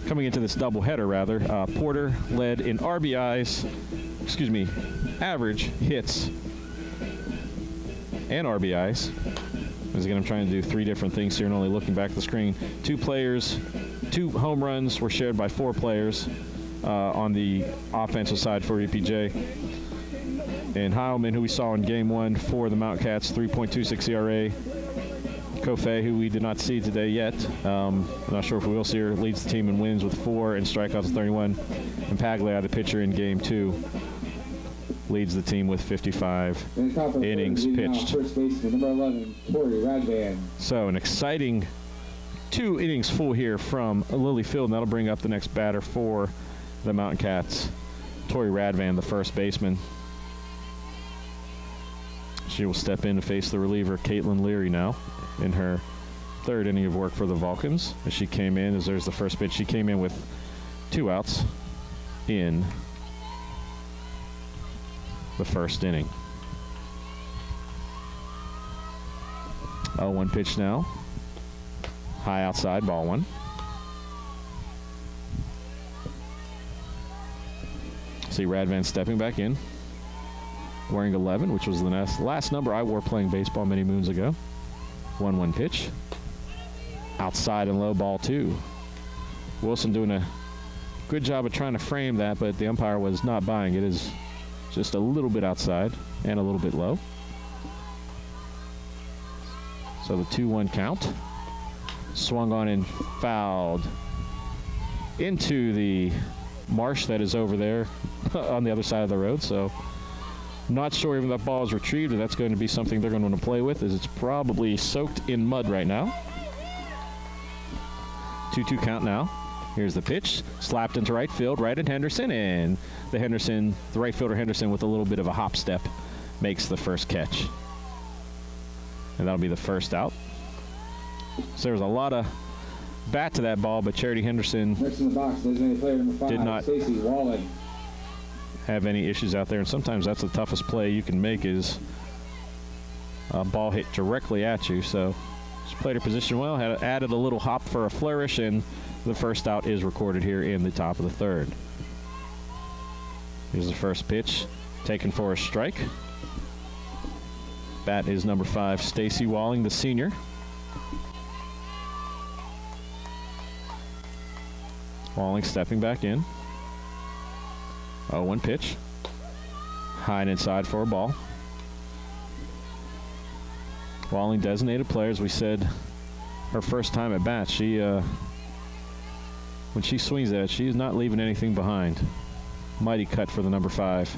coming into this doubleheader rather, Porter led in RBIs, average hits and RBIs. As again, I'm trying to do 3 different things here and only looking back at the screen. 2 players, 2 home runs were shared by 4 players on the offensive side for EPJ. And Heilman, who we saw in game 1 for the Mountain Cats, 3.26 ERA. Kofe, who we did not see today yet, I'm not sure if we will see her, leads the team in wins with 4 and strikeouts 31. And Paglia, the pitcher in game 2, leads the team with 55 innings pitched. First baseman, number 11, Tori Radvan. So an exciting 2 innings full here from Lily Field, and that'll bring up the next batter for the Mountain Cats, Tori Radvan, the first baseman. She will step in to face the reliever, Caitlin Leary, now in her 3rd inning of work for the Vulcans. As she came in, as there's the first pitch, she came in with 2 outs in the first inning. 0-1 pitch now. High outside, ball 1. See Radvan stepping back in, wearing 11, which was the last number I wore playing baseball many moons ago. 1-1 pitch. Outside and low, ball 2. Wilson doing a good job of trying to frame that, but the umpire was not buying it. It is just a little bit outside and a little bit low. So the 2-1 count. Swung on and fouled into the marsh that is over there on the other side of the road. So not sure even that ball is retrieved, but that's going to be something they're going to want to play with, as it's probably soaked in mud right now. 2-2 count now. Here's the pitch, slapped into right field, right at Henderson, and the right fielder Henderson, with a little bit of a hop step, makes the first catch. And that'll be the first out. So there was a lot of bat to that ball, but Charity Henderson Next in the box, designated player number 5, did not Stacey Walling. have any issues out there, and sometimes that's the toughest play you can make, is a ball hit directly at you. So she played her position well, added a little hop for a flourish, and the first out is recorded here in the top of the third. Here's the first pitch, taken for a strike. Bat is number 5, Stacey Walling, the senior. Walling stepping back in. 0-1 pitch. High and inside for a ball. Walling, designated player, as we said, her first time at bat. She, when she swings that, she's not leaving anything behind. Mighty cut for the number 5.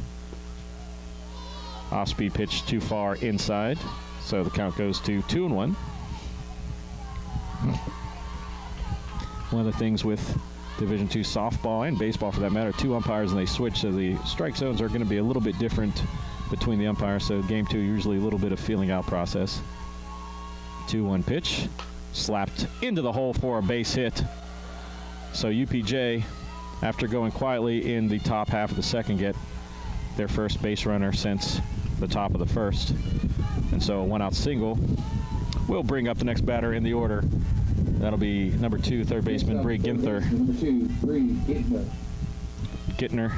Off-speed pitch too far inside, so the count goes to 2-1. One of the things with Division II softball and baseball, for that matter, 2 umpires and they switch, so the strike zones are going to be a little bit different between the umpires. So game 2, usually a little bit of feeling out process. 2-1 pitch, slapped into the hole for a base hit. So UPJ, after going quietly in the top half of the second, get their first base runner since the top of the first. And so a one-out single will bring up the next batter in the order. That'll be number 2, third baseman Bree Ginther. Number 2, Bree Ginther. Gittner.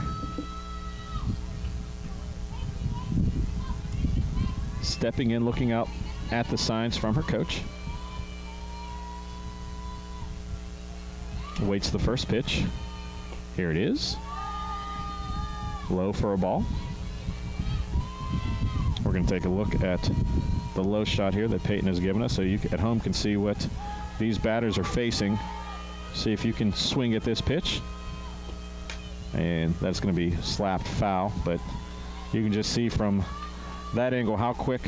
Stepping in, looking out at the signs from her coach. Waits the first pitch. Here it is. Low for a ball. We're going to take a look at the low shot here that Peyton has given us, so you at home can see what these batters are facing. See if you can swing at this pitch. And that's going to be slapped foul, but you can just see from that angle how quick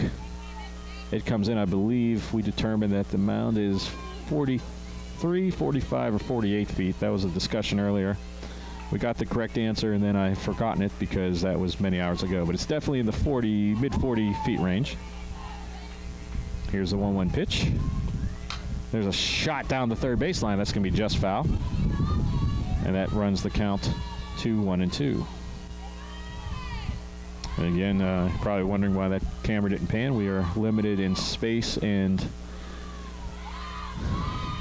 it comes in. I believe we determined that the mound is 43, 45, or 48 feet. That was a discussion earlier. We got the correct answer, and then I've forgotten it because that was many hours ago. But it's definitely in the mid-40 feet range. Here's the 1-1 pitch. There's a shot down the third baseline. That's going to be just foul. And that runs the count to 1-2. And again, probably wondering why that camera didn't pan. We are limited in space and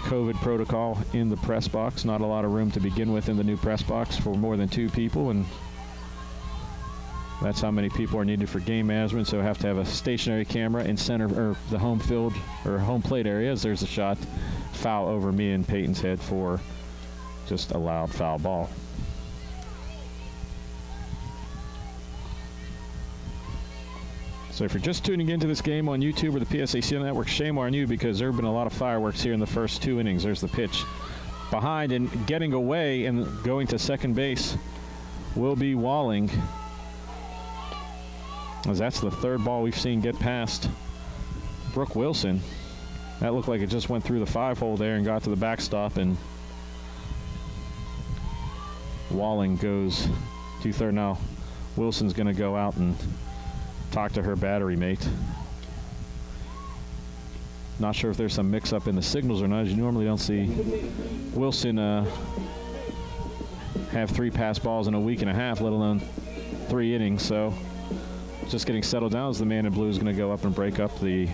COVID protocol in the press box. Not a lot of room to begin with in the new press box for more than 2 people, and that's how many people are needed for game management. So have to have a stationary camera in center or the home field or home plate areas. There's a shot, foul over me and Peyton's head for just a loud foul ball. So if you're just tuning into this game on YouTube or the PSAC Network, shame on you, because there have been a lot of fireworks here in the first 2 innings. There's the pitch. Behind and getting away and going to second base will be Walling, as that's the 3rd ball we've seen get past Brooke Wilson. That looked like it just went through the 5-hole there and got to the backstop, and Walling goes to third. Now Wilson's going to go out and talk to her battery mate. Not sure if there's some mix-up in the signals or not. As you normally don't see Wilson have 3 pass balls in a week and a half, let alone 3 innings. So just getting settled down as the man in blue is going to go up and break up the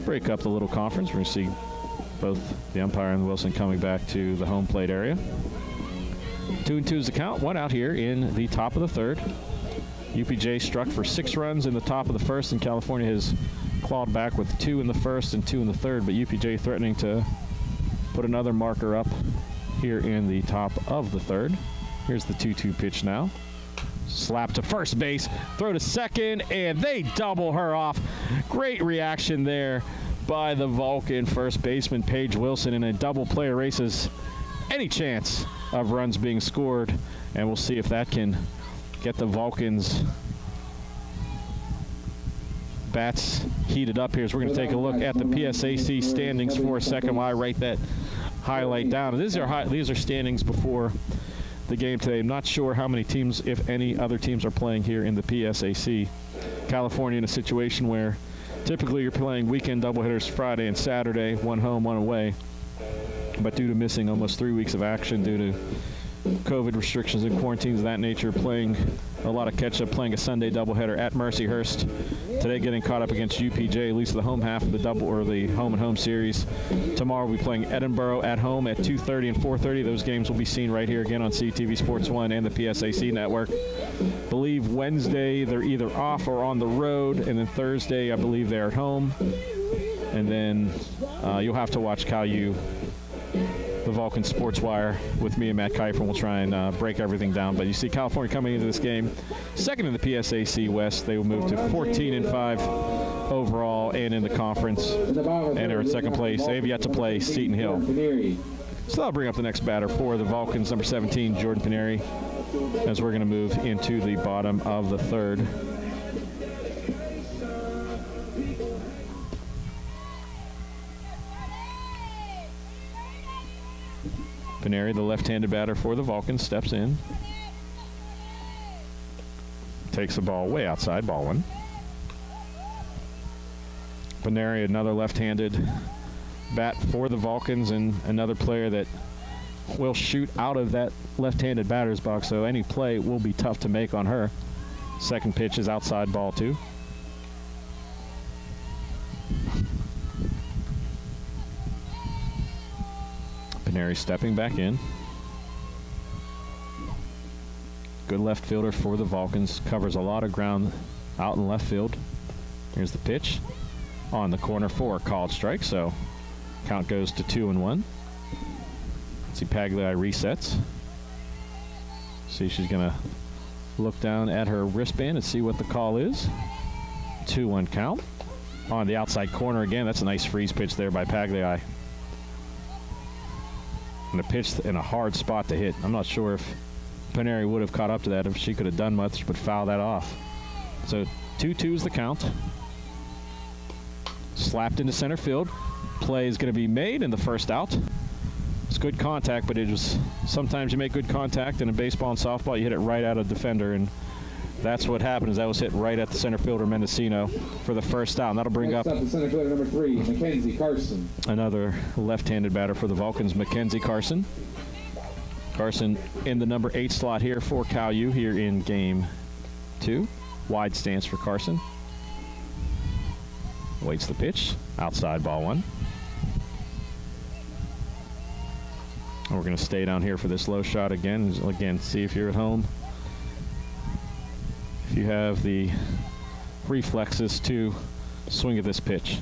little conference. We're going to see both the umpire and Wilson coming back to the home plate area. 2-2 is the count. 1 out here in the top of the 3rd. UPJ struck for 6 runs in the top of the 1st, and California has clawed back with 2 in the 1st and 2 in the 3rd, but UPJ threatening to put another marker up here in the top of the 3rd. Here's the 2-2 pitch now. Slap to first base, throw to second, and they double her off. Great reaction there by the Vulcan first baseman, Paige Wilson, in a double play erases any chance of runs being scored, and we'll see if that can get the Vulcans bats heated up here. So we're going to take a look at the PSAC standings for a second while I write that highlight down. And these are standings before the game today. I'm not sure how many teams, if any, other teams are playing here in the PSAC. California in a situation where typically you're playing weekend doubleheaders Friday and Saturday, 1 home, 1 away. But due to missing almost 3 weeks of action due to COVID restrictions and quarantines of that nature, playing a lot of catch-up, playing a Sunday doubleheader at Mercyhurst. Today getting caught up against UPJ, at least the home half of the double or the home-and-home series. Tomorrow we'll be playing Edinburgh at home at 2:30 and 4:30. Those games will be seen right here again on CTV Sports 1 and the PSAC Network. I believe Wednesday they're either off or on the road, and then Thursday I believe they're at home. And then you'll have to watch Caillou, the Vulcan Sports Wire, with me and Matt Kiefer. We'll try and break everything down. But you see California coming into this game second in the PSAC-West. They will move to 14-5 overall and in the conference. And they're in second place. They have yet to play Seton Hill. So that'll bring up the next batter for the Vulcans, number 17, Jordan Canary, as we're going to move into the bottom of the 3rd. Canary, the left-handed batter for the Vulcans, steps in. Takes the ball way outside, ball 1. Canary, another left-handed bat for the Vulcans, and another player that will shoot out of that left-handed batter's box, so any play will be tough to make on her. Second pitch is outside, ball 2. Canary stepping back in. Good left fielder for the Vulcans. Covers a lot of ground out in left field. Here's the pitch. On the corner for a called strike, so count goes to 2-1. See Pagliai resets. See, she's going to look down at her wristband and see what the call is. 2-1 count. On the outside corner again. That's a nice freeze pitch there by Pagliai. And a pitch in a hard spot to hit. I'm not sure if Canary would have caught up to that, if she could have done much, but foul that off. So 2-2 is the count. Slapped into center field. Play is going to be made in the first out. It's good contact, but it was sometimes you make good contact in a baseball and softball, you hit it right at a defender, and that's what happened. Is that was hit right at the center fielder Mendocino for the first out. And that'll bring up the center fielder number 3, Mackenzie Carson. Another left-handed batter for the Vulcans, Mackenzie Carson. Carson in the number 8 slot here for Cal U here in game 2. Wide stance for Carson. Waits the pitch. Outside, ball 1. And we're going to stay down here for this low shot again. Again, see if you're at home. If you have the reflexes to swing at this pitch.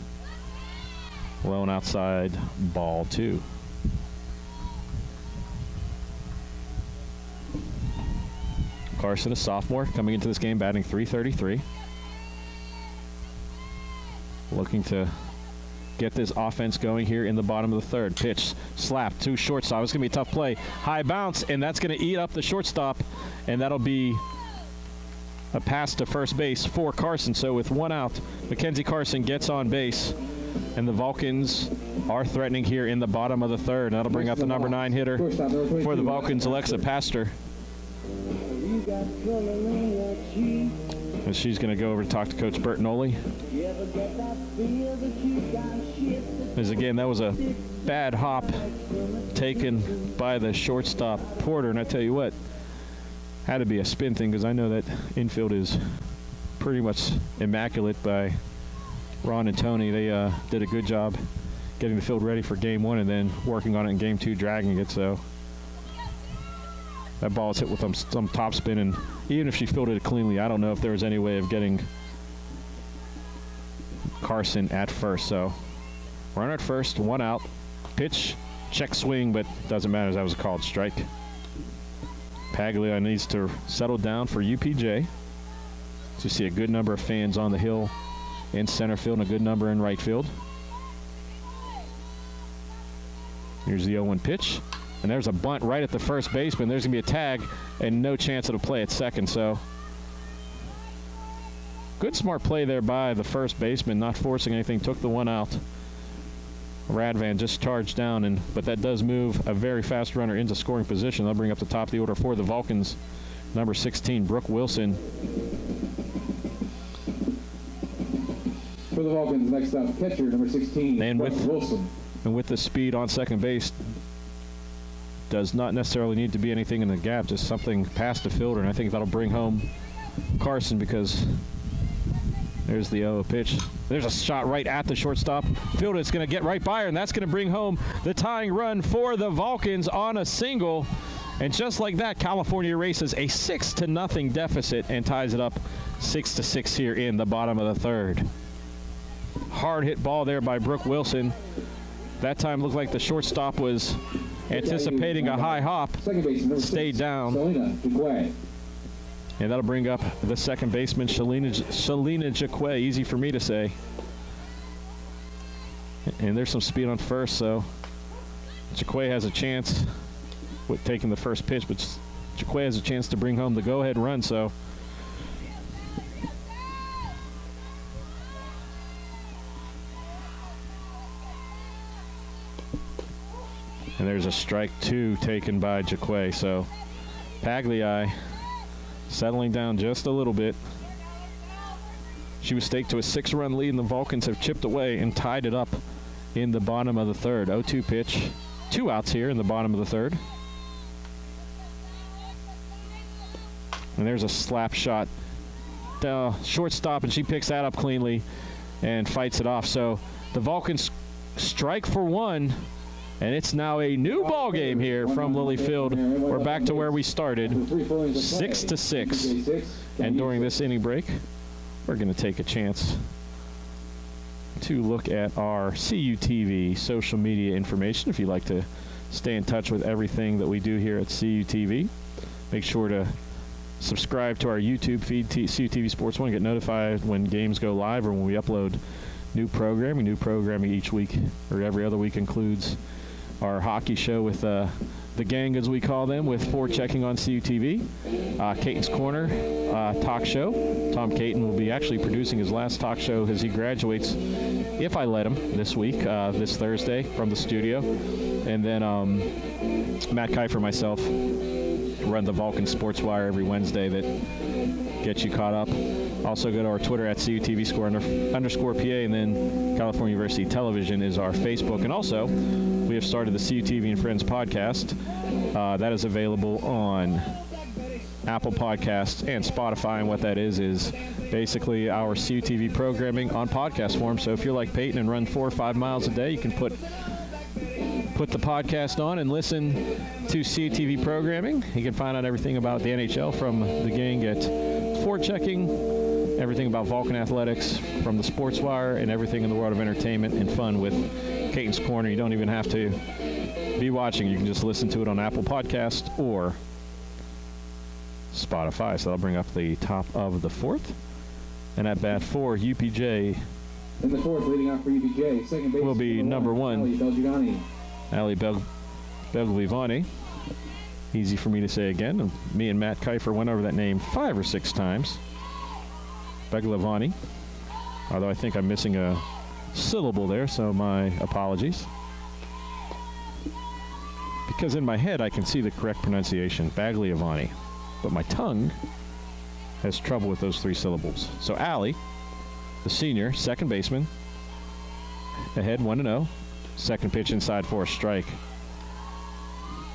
Low and outside, ball 2. Carson, a sophomore, coming into this game batting .333. Looking to get this offense going here in the bottom of the third. Pitch, slap to shortstop. It's going to be a tough play. High bounce, and that's going to eat up the shortstop, and that'll be a pass to first base for Carson. So with 1 out, Mackenzie Carson gets on base, and the Vulcans are threatening here in the bottom of the third. And that'll bring up the number 9 hitter for the Vulcans, Alexa Pastor. And she's going to go over to talk to Coach Bertinoli. As again, that was a bad hop taken by the shortstop Porter, and I tell you what, had to be a spin thing, because I know that infield is pretty much immaculate by Ron and Tony. They did a good job getting the field ready for game 1 and then working on it in game 2, dragging it. So that ball is hit with some top spin, and even if she fielded it cleanly, I don't know if there was any way of getting Carson at first. So runner at first, 1 out. Pitch, check swing, but doesn't matter, as that was a called strike. Pagliai needs to settle down for UPJ. So you see a good number of fans on the hill in center field and a good number in right field. Here's the 0-1 pitch. And there's a bunt right at the first baseman. There's going to be a tag and no chance it'll play at second. So good smart play there by the first baseman, not forcing anything, took the 1 out. Radvan just charged down, but that does move a very fast runner into scoring position. They'll bring up the top of the order for the Vulcans, number 16, Brooke Wilson. For the Vulcans, next up, catcher, number 16, and Brooke Wilson. And with the speed on second base, does not necessarily need to be anything in the gap, just something past the fielder, and I think that'll bring home Carson, because there's the 0 pitch. There's a shot right at the shortstop. Fielder is going to get right by her, and that's going to bring home the tying run for the Vulcans on a single. And just like that, California erases a 6-0 deficit and ties it up 6-6 here in the bottom of the third. Hard hit ball there by Brooke Wilson. That time looked like the shortstop was anticipating a high hop. Stayed down. And that'll bring up the second baseman, Shalina Jaquet. Easy for me to say. And there's some speed on first, so Jaquet has a chance with taking the first pitch, but Jaquet has a chance to bring home the go-ahead run, so. And there's a strike 2 taken by Jaquet, so Pagliai settling down just a little bit. She was staked to a 6-run lead, and the Vulcans have chipped away and tied it up in the bottom of the third. 0-2 pitch. 2 outs here in the bottom of the third. And there's a slap shot. Shortstop, and she picks that up cleanly and fights it off. So the Vulcans strike for one, and it's now a new ball game here from Lilyfield. We're back to where we started, 6-6. And during this inning break, we're going to take a chance to look at our CUTV social media information. If you'd like to stay in touch with everything that we do here at CUTV, make sure to subscribe to our YouTube feed, CUTV Sports 1, get notified when games go live or when we upload new programming. New programming each week or every other week includes our hockey show with the gang, as we call them, with forechecking on CUTV. Caton's Corner talk show. Tom Caton will be actually producing his last talk show as he graduates, if I let him, this week, this Thursday from the studio. And then Matt Kiefer, myself, run the Vulcan Sports Wire every Wednesday that gets you caught up. Also go to our Twitter at CUTV_PA, and then California University Television is our Facebook. And also, we have started the CUTV and Friends podcast. That is available on Apple Podcasts and Spotify. And what that is basically our CUTV programming on podcast form. So if you're like Peyton and run 4 or 5 miles a day, you can put the podcast on and listen to CUTV programming. You can find out everything about the NHL from the gang at forechecking, everything about Vulcan athletics from the Sports Wire, and everything in the world of entertainment and fun with Caton's Corner. You don't even have to be watching. You can just listen to it on Apple Podcast or Spotify. So that'll bring up the top of the fourth. And at bat for UPJ, in the fourth, leading off for UPJ, second base will be number 1, Ali Belgivani. Easy for me to say again. Me and Matt Kiefer went over that name 5 or 6 times. Belgivani. Although I think I'm missing a syllable there, so my apologies. Because in my head I can see the correct pronunciation, Bagliavani. But my tongue has trouble with those 3 syllables. So Ali, the senior, second baseman, ahead 1-0. Second pitch inside for a strike.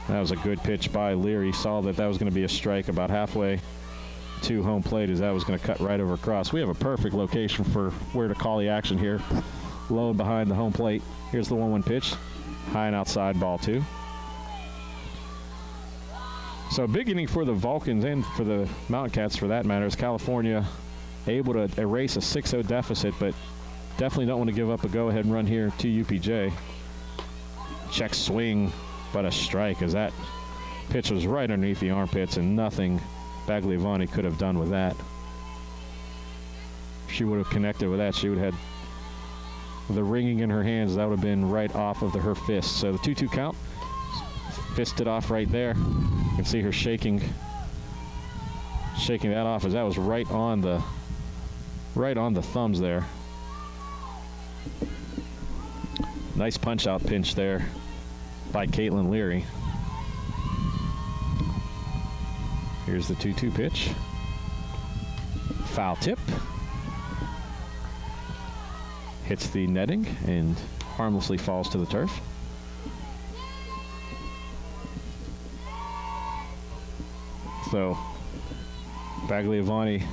That was a good pitch by Leary. Saw that was going to be a strike about halfway to home plate, as that was going to cut right over across. We have a perfect location for where to call the action here. Low and behind the home plate. Here's the 1-1 pitch. High and outside, ball 2. So a big inning for the Vulcans and for the Mountain Cats for that matter, as California able to erase a 6-0 deficit, but definitely don't want to give up a go-ahead run here to UPJ. Check swing, but a strike, as that pitch was right underneath the armpits, and nothing Bagliavani could have done with that. If she would have connected with that, she would have had the ringing in her hands. That would have been right off of her fist. So the 2-2 count, fisted off right there. You can see her shaking that off, as that was right on the thumbs there. Nice punch-out pinch there by Caitlin Leary. Here's the 2-2 pitch. Foul tip. Hits the netting and harmlessly falls to the turf. So Bagliavani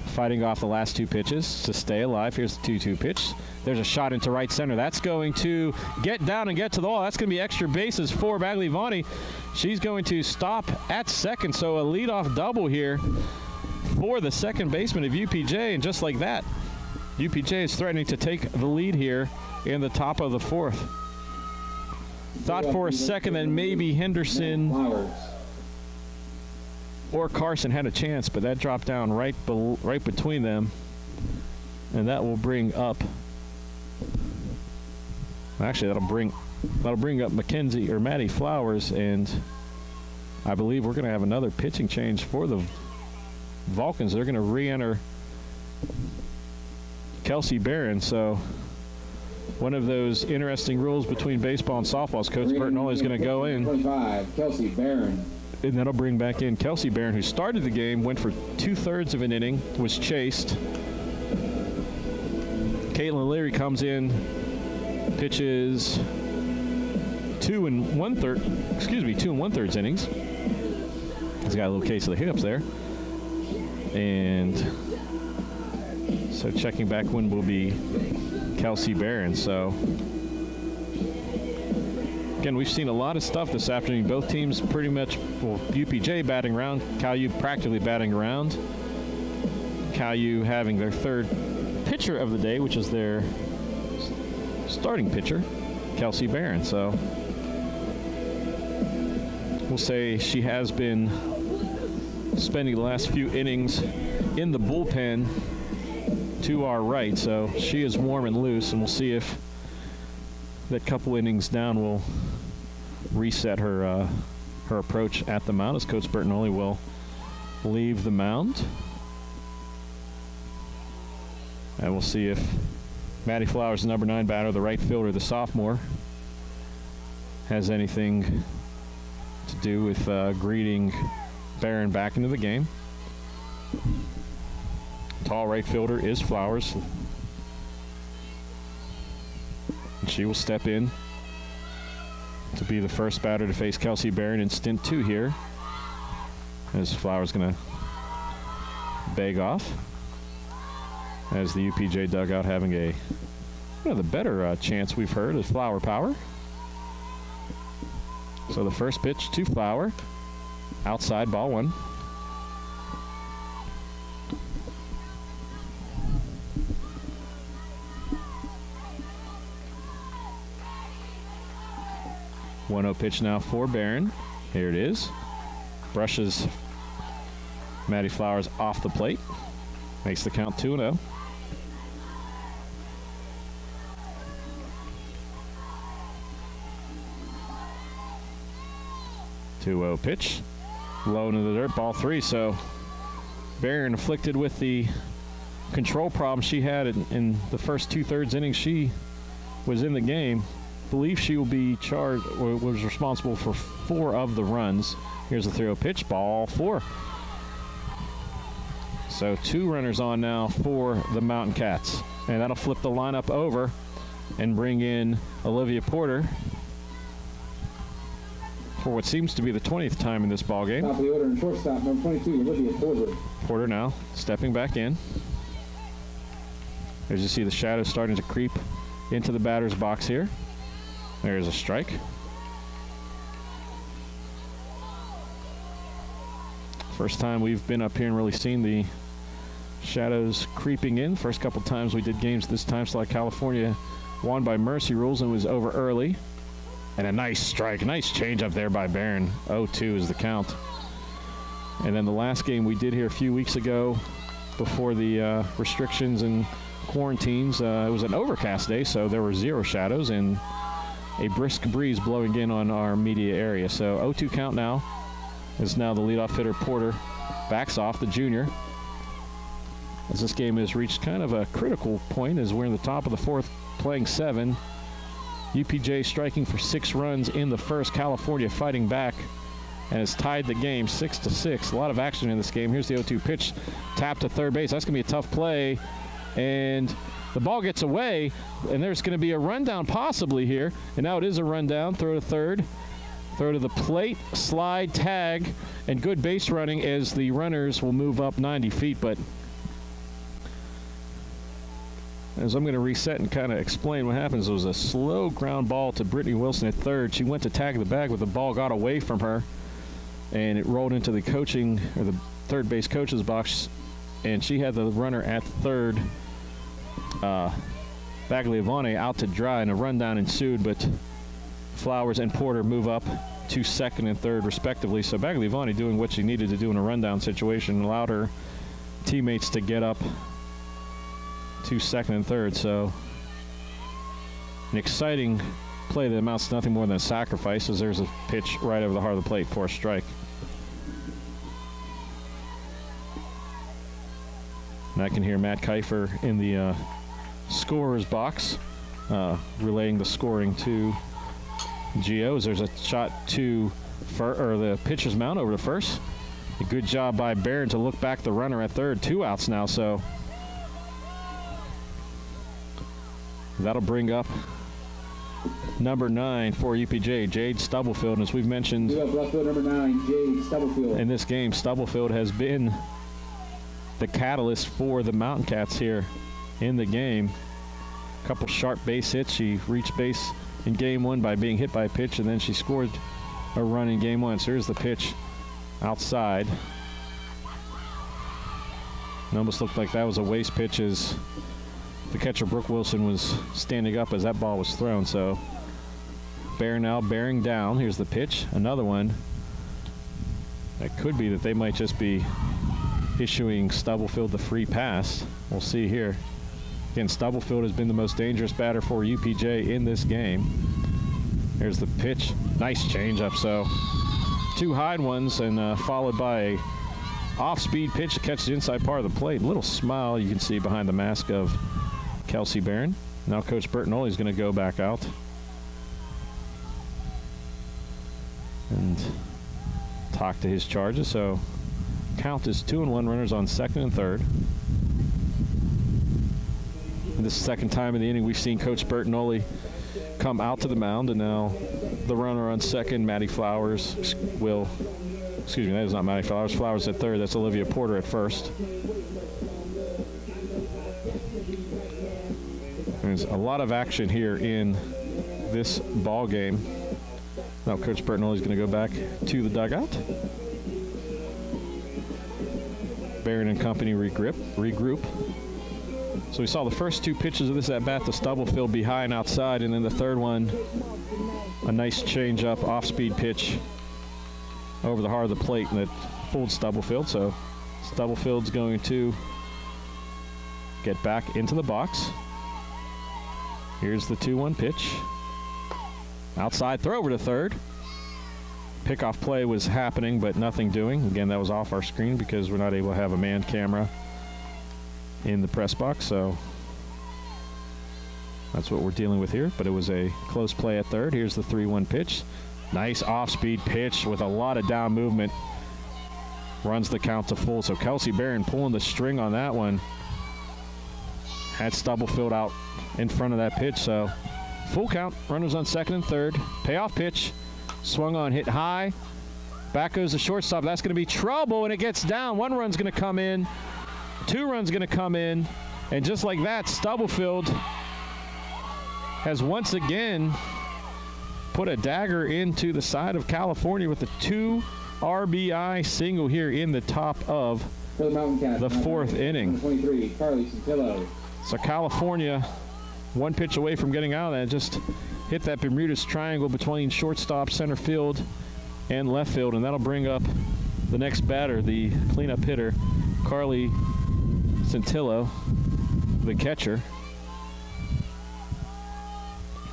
fighting off the last 2 pitches to stay alive. Here's the 2-2 pitch. There's a shot into right center. That's going to get down and get to the wall. That's going to be extra bases for Bagliavani. She's going to stop at second. So a leadoff double here for the second baseman of UPJ. And just like that, UPJ is threatening to take the lead here in the top of the fourth. Thought for a second that maybe Henderson or Carson had a chance, but that dropped down right between them, and that will bring up. Actually, that'll bring up Mackenzie or Maddie Flowers, and I believe we're going to have another pitching change for the Vulcans. They're going to re-enter Kelsey Barron. So one of those interesting rules between baseball and softball is Coach Bertinelli is going to go in. 25, Kelsey Barron. And that'll bring back in Kelsey Barron, who started the game, went for 2/3 of an inning, was chased. Caitlin Leary comes in, pitches 2 1/3 innings. He's got a little case of the hiccups there. And so checking back when will be Kelsey Barron. So again, we've seen a lot of stuff this afternoon. Both teams pretty much, well, UPJ batting around, Cal U practically batting around. Cal U having their third pitcher of the day, which is their starting pitcher, Kelsey Barron. So we'll say she has been spending the last few innings in the bullpen to our right. So she is warm and loose, and we'll see if that couple innings down will reset her her approach at the mound, as Coach Bertonoli will leave the mound. And we'll see if Maddie Flowers, the number 9 batter, the right fielder, the sophomore, has anything to do with greeting Barron back into the game. Tall right fielder is Flowers. And she will step in to be the first batter to face Kelsey Barron in stint 2 here, as Flowers going to beg off, as the UPJ dugout having one of the better chants we've heard is Flower Power. So the first pitch to Flower, outside, ball 1. One-0 pitch now for Barron. Here it is. Brushes Maddie Flowers off the plate. Makes the count 2-0. Two-0 pitch. Low into the dirt, ball 3. So Barron afflicted with the control problem she had in the first 2/3 innings she was in the game. Believe she will be charged, or was responsible for 4 of the runs. Here's the 3-0 pitch, ball 4. So 2 runners on now for the Mountain Cats. And that'll flip the lineup over and bring in Olivia Porter for what seems to be the 20th time in this ball game. Top of the order and shortstop, number 22, Olivia Porter. Porter now stepping back in. As you see, the shadows starting to creep into the batter's box here. There's a strike. First time we've been up here and really seen the shadows creeping in. First couple times we did games this time, Select California won by mercy rules and was over early. And a nice strike, nice change up there by Barron. 0-2 is the count. And then the last game we did here a few weeks ago before the restrictions and quarantines, it was an overcast day, so there were 0 shadows and a brisk breeze blowing in on our media area. So 0-2 count now. As now the leadoff hitter Porter backs off, the junior. As this game has reached kind of a critical point as we're in the top of the 4th, playing 7. UPJ striking for 6 runs in the first. California fighting back and has tied the game 6-6. A lot of action in this game. Here's the 0-2 pitch, tap to third base. That's going to be a tough play. And the ball gets away, and there's going to be a rundown possibly here. And now it is a rundown. Throw to third. Throw to the plate, slide, tag, and good base running as the runners will move up 90 feet. But as I'm going to reset and kind of explain what happens, it was a slow ground ball to Brittany Wilson at third. She went to tag the bag, but the ball got away from her, and it rolled into the coaching, or the third base coach's box, and she had the runner at third, Bagliavone, out to dry, and a rundown ensued, but Flowers and Porter move up to second and third respectively. So Bagliavone doing what she needed to do in a rundown situation, allowed her teammates to get up to second and third. So an exciting play that amounts to nothing more than a sacrifice, as there's a pitch right over the heart of the plate for a strike. And I can hear Matt Kiefer in the scorer's box relaying the scoring to Geos. There's a shot to the pitcher's mound over to first. A good job by Barron to look back the runner at third. 2 outs now, so that'll bring up number 9 for UPJ, Jade Stubblefield. And as we've mentioned, left field number 9, Jade Stubblefield. In this game, Stubblefield has been the catalyst for the Mountain Cats here in the game. A couple sharp base hits. She reached base in game 1 by being hit by a pitch, and then she scored a run in game 1. So here's the pitch outside. It almost looked like that was a waste pitch as the catcher, Brooke Wilson, was standing up as that ball was thrown. So Bear now bearing down. Here's the pitch. Another one. That could be that they might just be issuing Stubblefield the free pass. We'll see here. Again, Stubblefield has been the most dangerous batter for UPJ in this game. Here's the pitch. Nice changeup. So 2 high ones and followed by a off-speed pitch to catch the inside part of the plate. A little smile you can see behind the mask of Kelsey Barron. Now Coach Bertinoli is going to go back out and talk to his charges. So count is 2-1, runners on second and third. And this is the second time in the inning we've seen Coach Bertinoli come out to the mound, and now the runner on second, Maddie Flowers, will, excuse me, that is not Maddie Flowers. Flowers at third. That's Olivia Porter at first. There's a lot of action here in this ball game. Now Coach Bertinoli is going to go back to the dugout. Barron and company regroup. So we saw the first 2 pitches of this at bat to Stubblefield behind outside, and then the third one, a nice change-up off-speed pitch over the heart of the plate, and it fooled Stubblefield. So Stubblefield's going to get back into the box. Here's the 2-1 pitch. Outside throw over to third. Pickoff play was happening, but nothing doing. Again, that was off our screen because we're not able to have a man camera in the press box, so that's what we're dealing with here. But it was a close play at third. Here's the 3-1 pitch. Nice off-speed pitch with a lot of down movement. Runs the count to full. So Kelsey Barron pulling the string on that one. Had Stubblefield out in front of that pitch, so full count. Runners on second and third. Payoff pitch. Swung on, hit high. Back goes the shortstop. That's going to be trouble, and it gets down. 1 run's going to come in. 2 runs going to come in. And just like that, Stubblefield has once again put a dagger into the side of California with a 2 RBI single here in the top of the 4th inning. 23, Carly Santillo. So California 1 pitch away from getting out of that. Just hit that Bermuda's triangle between shortstop, center field, and left field, and that'll bring up the next batter, the cleanup hitter, Carly Santillo, the catcher.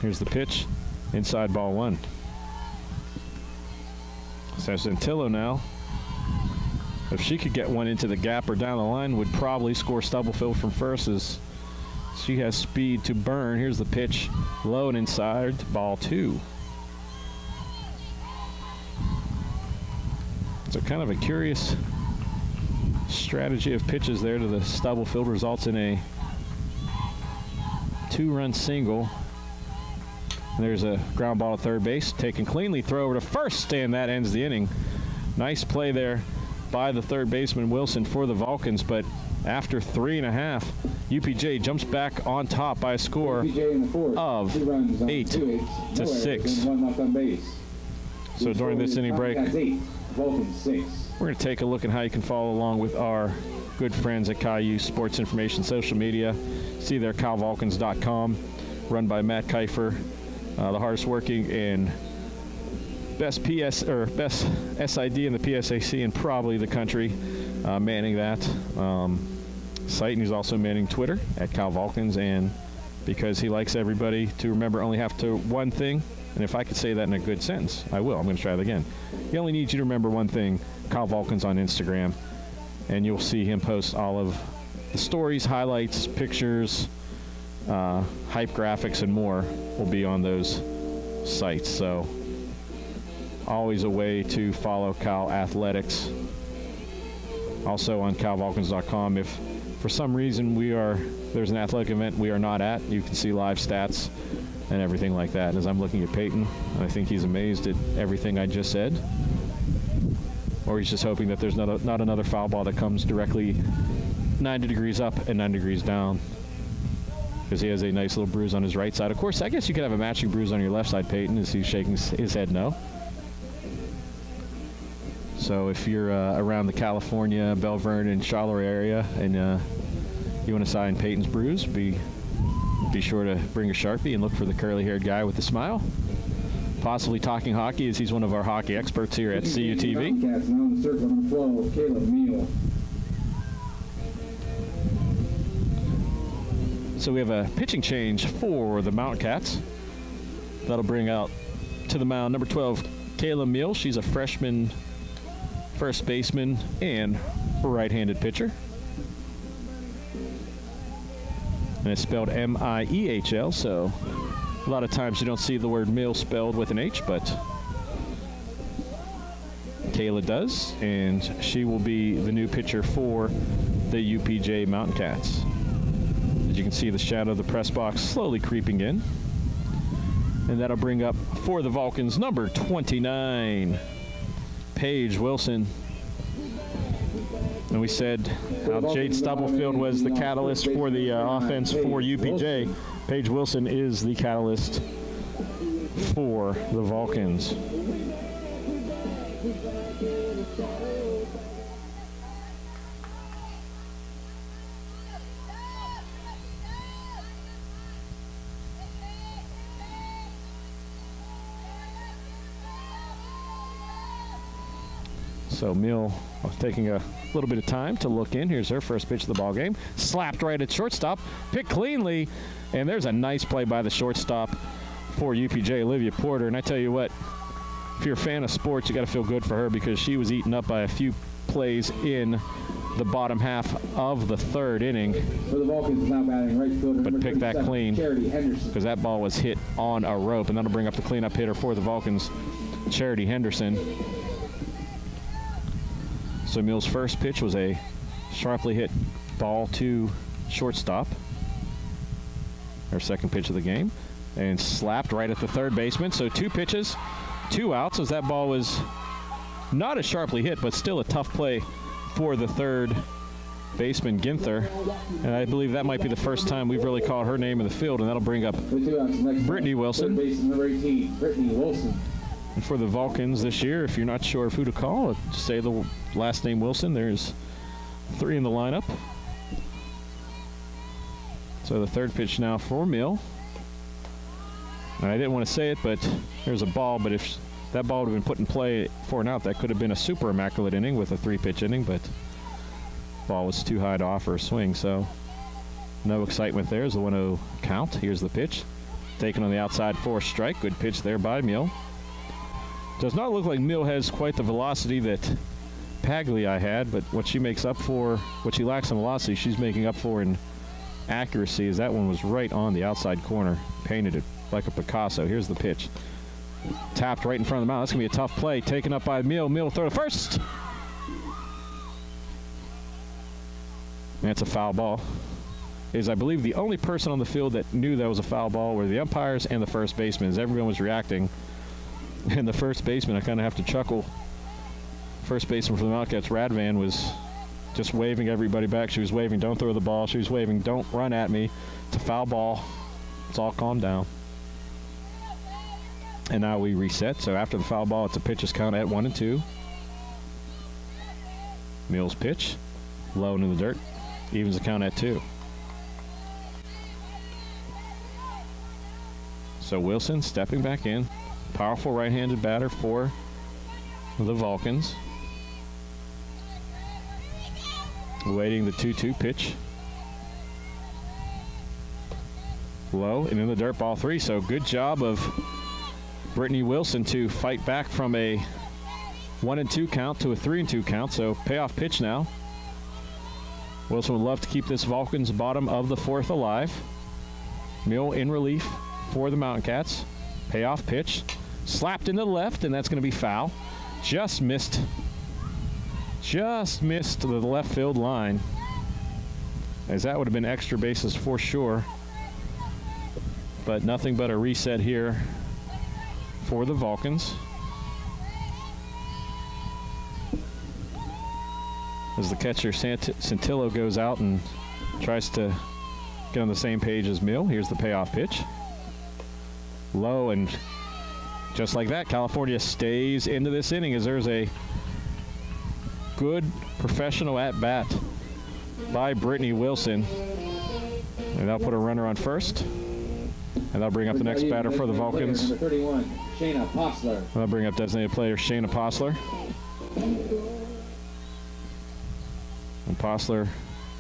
Here's the pitch, inside ball 1. So Santillo now, if she could get one into the gap or down the line, would probably score Stubblefield from first, as she has speed to burn. Here's the pitch, low and inside, ball 2. So kind of a curious strategy of pitches there to the Stubblefield, results in a 2-run single. And there's a ground ball to third base, taken cleanly, throw over to first, and that ends the inning. Nice play there by the third baseman Wilson for the Vulcans, but after 3.5, UPJ jumps back on top by a score of 8-6. 1 left on base. So during this inning break, Vulcan 6. we're going to take a look at how you can follow along with our good friends at Caillou Sports Information social media. See there, CalVulcans.com, run by Matt Kiefer, the hardest working and best SID in the PSAC and probably the country, manning that site. And he's also manning Twitter at Cal Vulcans, and because he likes everybody to remember only have to one thing, and if I could say that in a good sentence, I will. I'm going to try that again. He only needs you to remember one thing, Cal Vulcans on Instagram, and you'll see him post all of the stories, highlights, pictures, hype graphics, and more will be on those sites. So always a way to follow Cal Athletics. Also on CalVulcans.com. If for some reason there's an athletic event we are not at, you can see live stats and everything like that. As I'm looking at Peyton, I think he's amazed at everything I just said. Or he's just hoping that there's not another foul ball that comes directly 90 degrees up and 90 degrees down. Because he has a nice little bruise on his right side. Of course, I guess you could have a matching bruise on your left side, Peyton, as he's shaking his head no. So if you're around the California, Belle Vernon, Charleroi area, and you want to sign Peyton's bruise, be sure to bring a Sharpie and look for the curly-haired guy with the smile. Possibly talking hockey, as he's one of our hockey experts here at CUTV. Cats now in the circle on the flow with Caleb Meal. So we have a pitching change for the Mountain Cats. That'll bring out to the mound number 12, Kayla Meal. She's a freshman first baseman and right-handed pitcher. And it's spelled M-I-E-H-L, so a lot of times you don't see the word Meal spelled with an H, but Kayla does, and she will be the new pitcher for the UPJ Mountain Cats. As you can see, the shadow of the press box slowly creeping in. And that'll bring up for the Vulcans number 29, Paige Wilson. And we said how Jade Stubblefield was the catalyst for the offense for UPJ. Paige Wilson is the catalyst for the Vulcans. So Mill taking a little bit of time to look in. Here's her first pitch of the ball game. Slapped right at shortstop. Picked cleanly. And there's a nice play by the shortstop for UPJ, Olivia Porter. And I tell you what, if you're a fan of sports, you got to feel good for her, because she was eaten up by a few plays in the bottom half of the third inning. For the Vulcans now batting right fielder, but picked that clean, because that ball was hit on a rope. And that'll bring up the cleanup hitter for the Vulcans, Charity Henderson. So Mill's first pitch was a sharply hit ball to shortstop. Her second pitch of the game. And slapped right at the third baseman. So 2 pitches, 2 outs, as that ball was not as sharply hit, but still a tough play for the third baseman, Ginther. And I believe that might be the first time we've really called her name in the field, and that'll bring up Brittany Wilson. Third baseman number 18, Brittany Wilson. And for the Vulcans this year, if you're not sure of who to call, just say the last name Wilson. There's 3 in the lineup. So the third pitch now for Mill. And I didn't want to say it, but there's a ball. But if that ball would have been put in play for an out, that could have been a super immaculate inning with a 3-pitch inning. But the ball was too high to offer a swing. So no excitement there. It's a 1-0 count. Here's the pitch. Taken on the outside for a strike. Good pitch there by Mill. Does not look like Mill has quite the velocity that Paglia had, but what she makes up for, what she lacks in velocity, she's making up for in accuracy, as that one was right on the outside corner. Painted it like a Picasso. Here's the pitch. Tapped right in front of the mound. That's going to be a tough play. Taken up by Mill. Mill throw to first. That's a foul ball. Is, I believe, the only person on the field that knew that was a foul ball were the umpires and the first baseman, as everyone was reacting. And the first baseman, I kind of have to chuckle. First baseman for the Wildcats, Radvan, was just waving everybody back. She was waving, don't throw the ball. She was waving, don't run at me. It's a foul ball. It's all calmed down. And now we reset. So after the foul ball, it's a pitcher's count at 1-2. Mills pitch, low into the dirt, evens the count at 2. So Wilson stepping back in. Powerful right-handed batter for the Vulcans. Awaiting the 2-2 pitch. Low and in the dirt, ball 3. So good job of Brittany Wilson to fight back from a 1-2 count to a 3-2 count. So payoff pitch now. Wilson would love to keep this Vulcans bottom of the 4th alive. Mill in relief for the Mountain Cats. Payoff pitch. Slapped into the left, and that's going to be foul. Just missed the left field line, as that would have been extra bases for sure. but nothing but a reset here for the Vulcans. As the catcher Santillo goes out and tries to get on the same page as Mill. Here's the payoff pitch. Low, and just like that, California stays into this inning as there's a good professional at-bat by Brittany Wilson. And they'll put a runner on first. And they'll bring up the next batter for the Vulcans. Number 31, Shayna Postler. And they'll bring up designated player Shayna Postler. And Postler,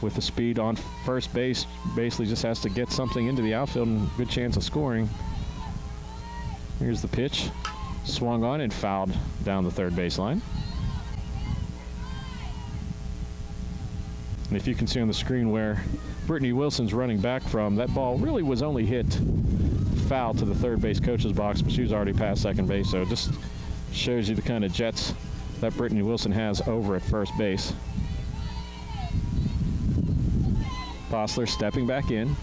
with the speed on first base, basically just has to get something into the outfield and good chance of scoring. Here's the pitch. Swung on and fouled down the third baseline. And if you can see on the screen where Brittany Wilson's running back from, that ball really was only hit foul to the third base coach's box, but she was already past second base. So it just shows you the kind of jets that Brittany Wilson has over at first base. Postler stepping back in.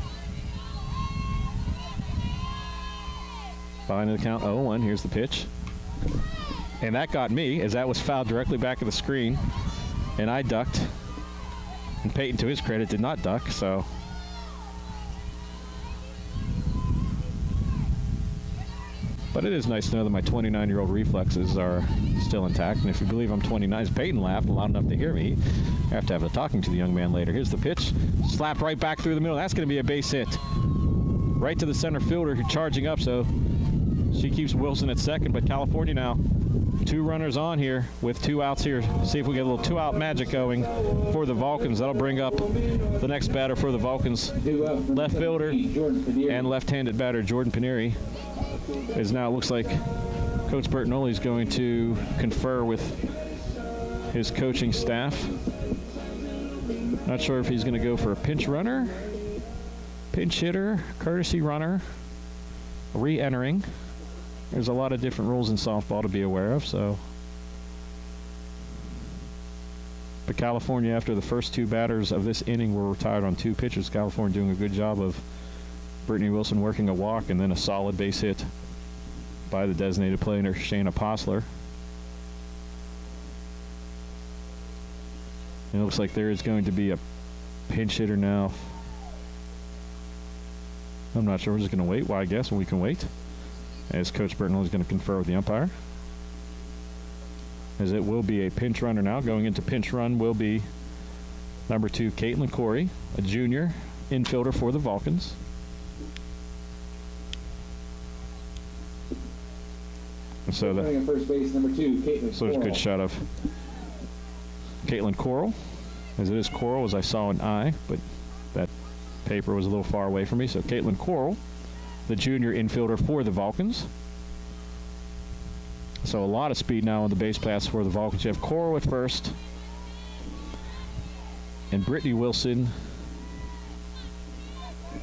Behind the count 0-1. Here's the pitch. And that got me, as that was fouled directly back of the screen. And I ducked. And Peyton, to his credit, did not duck, so. But it is nice to know that my 29-year-old reflexes are still intact. And if you believe I'm 29, Peyton laughed loud enough to hear me. I have to have a talking to the young man later. Here's the pitch. Slapped right back through the middle. That's going to be a base hit. Right to the center fielder who's charging up, so she keeps Wilson at second. But California now, 2 runners on here with 2 outs here. See if we get a little 2-out magic going for the Vulcans. That'll bring up the next batter for the Vulcans. Left fielder and left-handed batter Jordan Canary. Is now, it looks like Coach Bertinoli is going to confer with his coaching staff. Not sure if he's going to go for a pinch runner, pinch hitter, courtesy runner, re-entering. There's a lot of different rules in softball to be aware of, so. But California, after the first 2 batters of this inning were retired on 2 pitches, California doing a good job of Brittany Wilson working a walk and then a solid base hit by the designated player Shayna Postler. And it looks like there is going to be a pinch hitter now. I'm not sure. We're just going to wait. Well, I guess we can wait. As Coach Bertinoli is going to confer with the umpire. As it will be a pinch runner now. Going into pinch run will be number 2, Caitlin Corey, a junior infielder for the Vulcans. So first base, number 2, Caitlin. So there's a good shot of Caitlin Coral, as it is Coral, as I saw an I, but that paper was a little far away from me. So Caitlin Coral, the junior infielder for the Vulcans. So a lot of speed now on the base paths for the Vulcans. You have Coral at first, and Brittany Wilson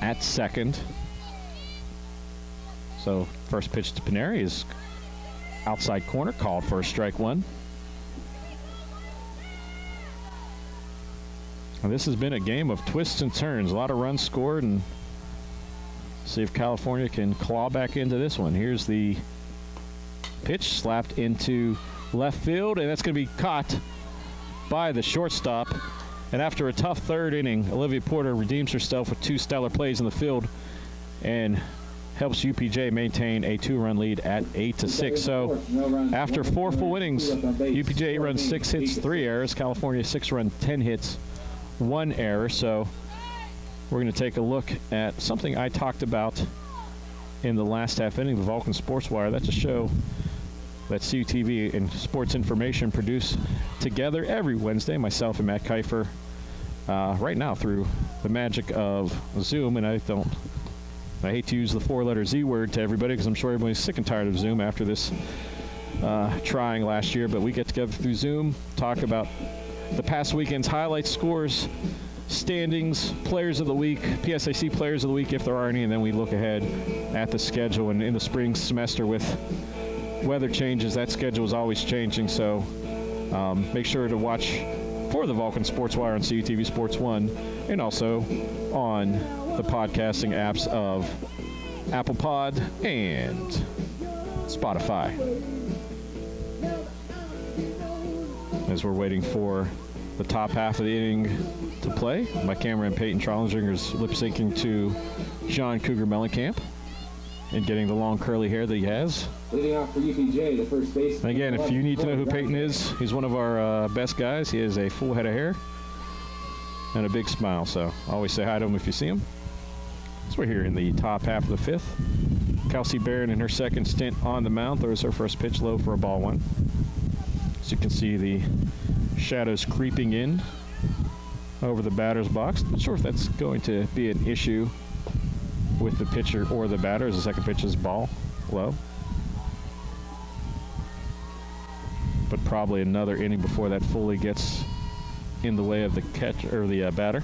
at second. So first pitch to Canary is outside corner, called for a strike 1. And this has been a game of twists and turns. A lot of runs scored, and see if California can claw back into this one. Here's the pitch, slapped into left field, and that's going to be caught by the shortstop. And after a tough third inning, Olivia Porter redeems herself with 2 stellar plays in the field and helps UPJ maintain a 2-run lead at 8-6. So after 4 full innings, UPJ runs 6 hits, 3 errors. California 6 run, 10 hits, 1 error. So we're going to take a look at something I talked about in the last half inning, the Vulcan Sports Wire. That's a show that CUTV and Sports Information produce together every Wednesday, myself and Matt Kiefer, right now through the magic of Zoom. And I hate to use the 4-letter Z word to everybody because I'm sure everybody's sick and tired of Zoom after this trying last year. But we get together through Zoom, talk about the past weekend's highlights, scores, standings, players of the week, PSAC players of the week if there are any, and then we look ahead at the schedule. And in the spring semester with weather changes, that schedule is always changing. So make sure to watch for the Vulcan Sports Wire on CUTV Sports 1 and also on the podcasting apps of Apple Pod, and Spotify. As we're waiting for the top half of the inning to play, my cameraman Peyton Trollinger is lip syncing to John Cougar Mellencamp and getting the long curly hair that he has. Leading off for UPJ, the first base. And again, if you need to know who Peyton is, he's one of our best guys. He has a full head of hair and a big smile, so always say hi to him if you see him. So we're here in the top half of the fifth. Kelsey Barron in her second stint on the mound throws her first pitch low for a ball one. As you can see, the shadows creeping in over the batter's box. Not sure if that's going to be an issue with the pitcher or the batter, as the second pitch is ball low. But probably another inning before that fully gets in the way of the catcher or the batter.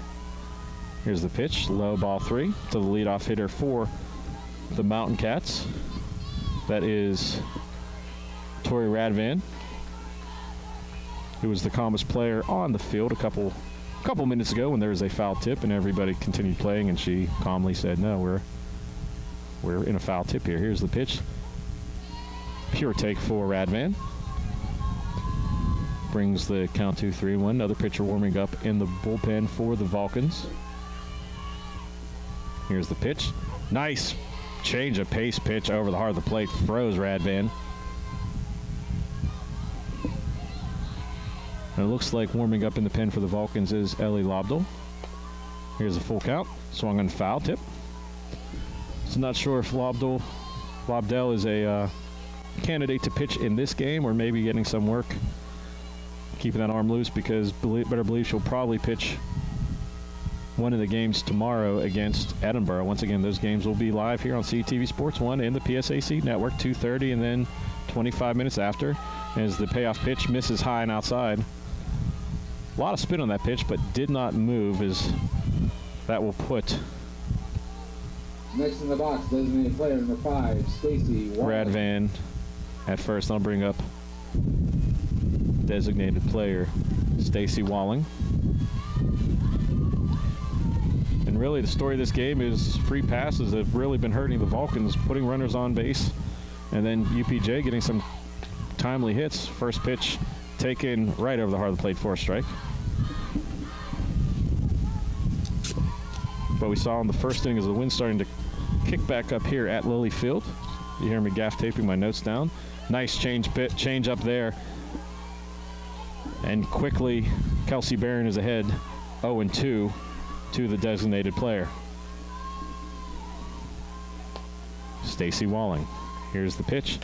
Here's the pitch, low, ball three to the leadoff hitter for the Mountain Cats. That is Tori Radvan, who was the calmest player on the field a couple minutes ago when there was a foul tip and everybody continued playing, and she calmly said, "No, we're in a foul tip here." Here's the pitch. Pure take for Radvan. Brings the count 2-3-1. Another pitcher warming up in the bullpen for the Vulcans. Here's the pitch. Nice change of pace pitch over the heart of the plate. Froze Radvan. And it looks like warming up in the pen for the Vulcans is Ellie Lobdell. Here's a full count. Swung on foul tip. So not sure if Lobdell is a candidate to pitch in this game or maybe getting some work keeping that arm loose, because better believe she'll probably pitch one of the games tomorrow against Edinburgh. Once again, those games will be live here on CTV Sports 1 and the PSAC Network, 2:30 and then 25 minutes after, as the payoff pitch misses high and outside. A lot of spin on that pitch, but did not move, as that will put next in the box, designated player number 5, Stacy Radvan at first. I'll bring up designated player Stacy Walling. And really the story of this game is free passes have really been hurting the Vulcans, putting runners on base, and then UPJ getting some timely hits. First pitch taken right over the heart of the plate for a strike. But we saw in the first inning as the wind starting to kick back up here at Lilly Field. You hear me gaff taping my notes down. Nice change up there. And quickly, Kelsey Barron is ahead 0-2 to the designated player. Stacy Walling. Here's the pitch.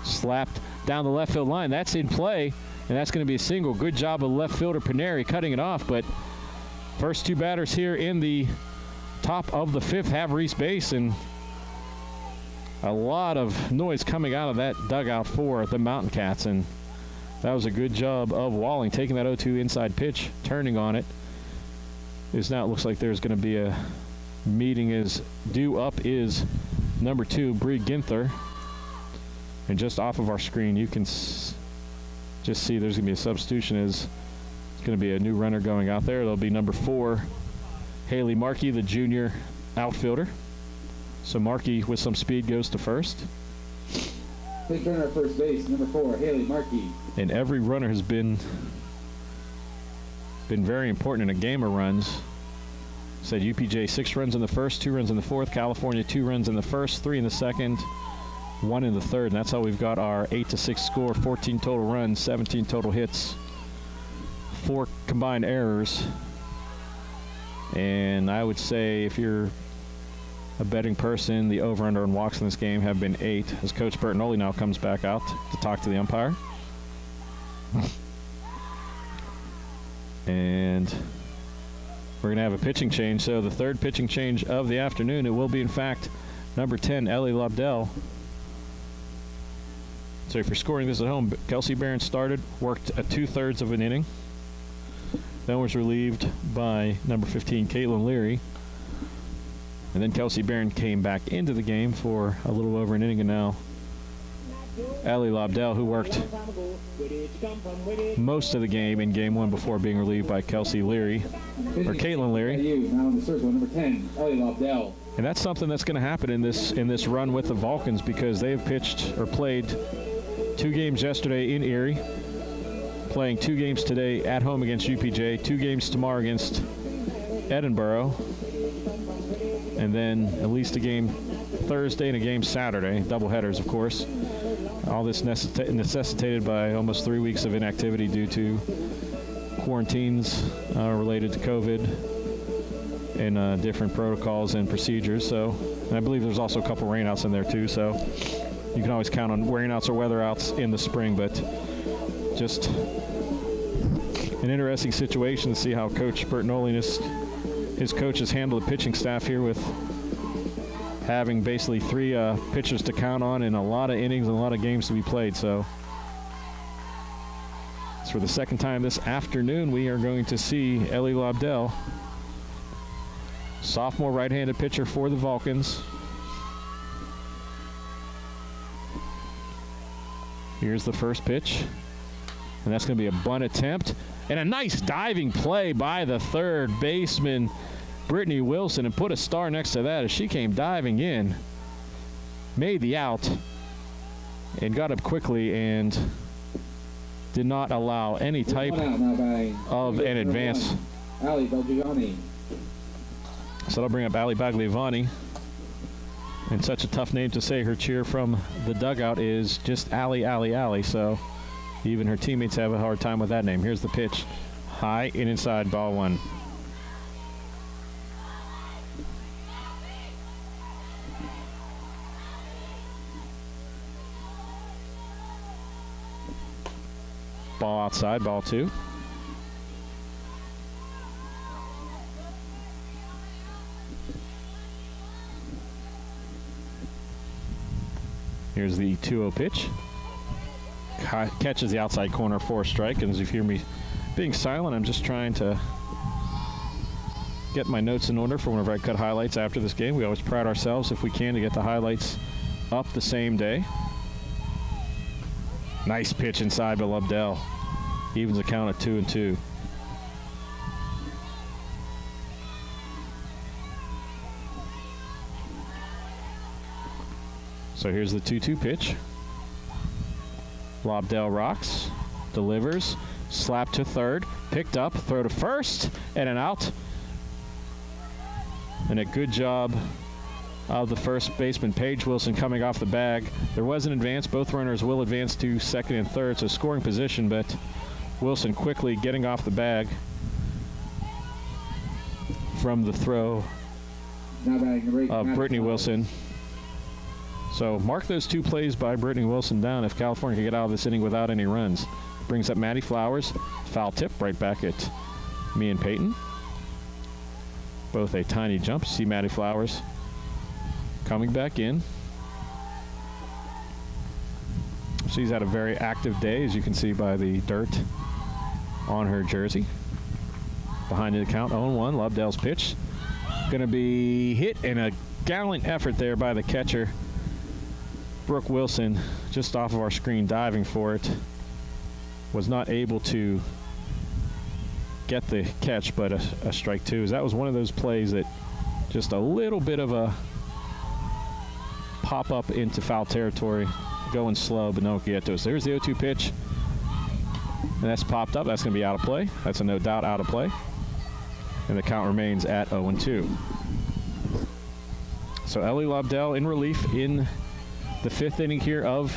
Slapped down the left field line. That's in play, and that's going to be a single. Good job of left fielder Canary cutting it off, but first two batters here in the top of the fifth have reached base, and a lot of noise coming out of that dugout for the Mountain Cats, and that was a good job of Walling taking that 0-2 inside pitch, turning on it. Now it looks like there's going to be a meeting. Is due up is number 2, Bree Ginther. And just off of our screen, you can just see there's going to be a substitution. It's going to be a new runner going out there. It'll be number 4, Haley Markey, the junior outfielder. So Markey, with some speed, goes to first. Big runner at first base, number 4, Haley Markey. And every runner has been very important in a game of runs. Said UPJ 6 runs in the first, 2 runs in the fourth. California 2 runs in the first, 3 in the second, 1 in the third. And that's how we've got our 8-6 score, 14 total runs, 17 total hits, 4 combined errors. And I would say if you're a betting person, the over-under on walks in this game have been 8, as Coach Bertinoli now comes back out to talk to the umpire. And we're going to have a pitching change. So the third pitching change of the afternoon, it will be, in fact, number 10, Ellie Lobdell. So if you're scoring this at home, Kelsey Barron started, worked a 2/3 of an inning, then was relieved by number 15, Caitlin Leary. And then Kelsey Barron came back into the game for a little over an inning, and now Ellie Lobdell, who worked most of the game in game 1 before being relieved by Kelsey Leary, or Caitlin Leary. Now in the circle, number 10, Ellie Lobdell. And that's something that's going to happen in this run with the Vulcans, because they have pitched or played 2 games yesterday in Erie, playing 2 games today at home against UPJ, 2 games tomorrow against Edinburgh, and then at least a game Thursday and a game Saturday, doubleheaders, of course. All this necessitated by almost 3 weeks of inactivity due to quarantines related to COVID and different protocols and procedures. So, and I believe there's also a couple rainouts in there too. So you can always count on rainouts or weather outs in the spring, but just an interesting situation to see how Coach Bertinoli and his coaches handle the pitching staff here, with having basically 3 pitchers to count on and a lot of innings and a lot of games to be played. So for the second time this afternoon, we are going to see Ellie Lobdell, sophomore right-handed pitcher for the Vulcans. Here's the first pitch, and that's going to be a bunt attempt, and a nice diving play by the third baseman, Brittany Wilson, and put a star next to that as she came diving in, made the out, and got up quickly and did not allow any type of an advance. Ali Belgiani. So that'll bring up Ali Bagliavani. And such a tough name to say. Her cheer from the dugout is just Ali, Ali, Ali. So even her teammates have a hard time with that name. Here's the pitch. High and inside, ball 1. Ball outside, ball 2. Here's the 2-0 pitch. Catches the outside corner for a strike. And as you hear me being silent, I'm just trying to get my notes in order for whenever I cut highlights after this game. We always pride ourselves, if we can, to get the highlights up the same day. Nice pitch inside by Lobdell. Evens the count at 2-2. So here's the 2-2 pitch. Lobdell rocks, delivers, slap to third, picked up, throw to first, and an out. And a good job of the first baseman, Paige Wilson, coming off the bag. There was an advance. Both runners will advance to second and third, so scoring position, but Wilson quickly getting off the bag from the throw of Brittany Wilson. So mark those 2 plays by Brittany Wilson down if California can get out of this inning without any runs. Brings up Maddie Flowers. Foul tip right back at me and Peyton. Both a tiny jump. See Maddie Flowers coming back in. She's had a very active day, as you can see by the dirt on her jersey. Behind the count, 0-1. Lobdell's pitch. Going to be hit, and a gallant effort there by the catcher, Brooke Wilson, just off of our screen, diving for it. Was not able to get the catch, but a strike 2. That was one of those plays that just a little bit of a pop up into foul territory, going slow, but no one can get to us. There's the 0-2 pitch, and that's popped up. That's going to be out of play. That's a no doubt out of play, and the count remains at 0-2. So Ellie Lobdell in relief in the 5th inning here of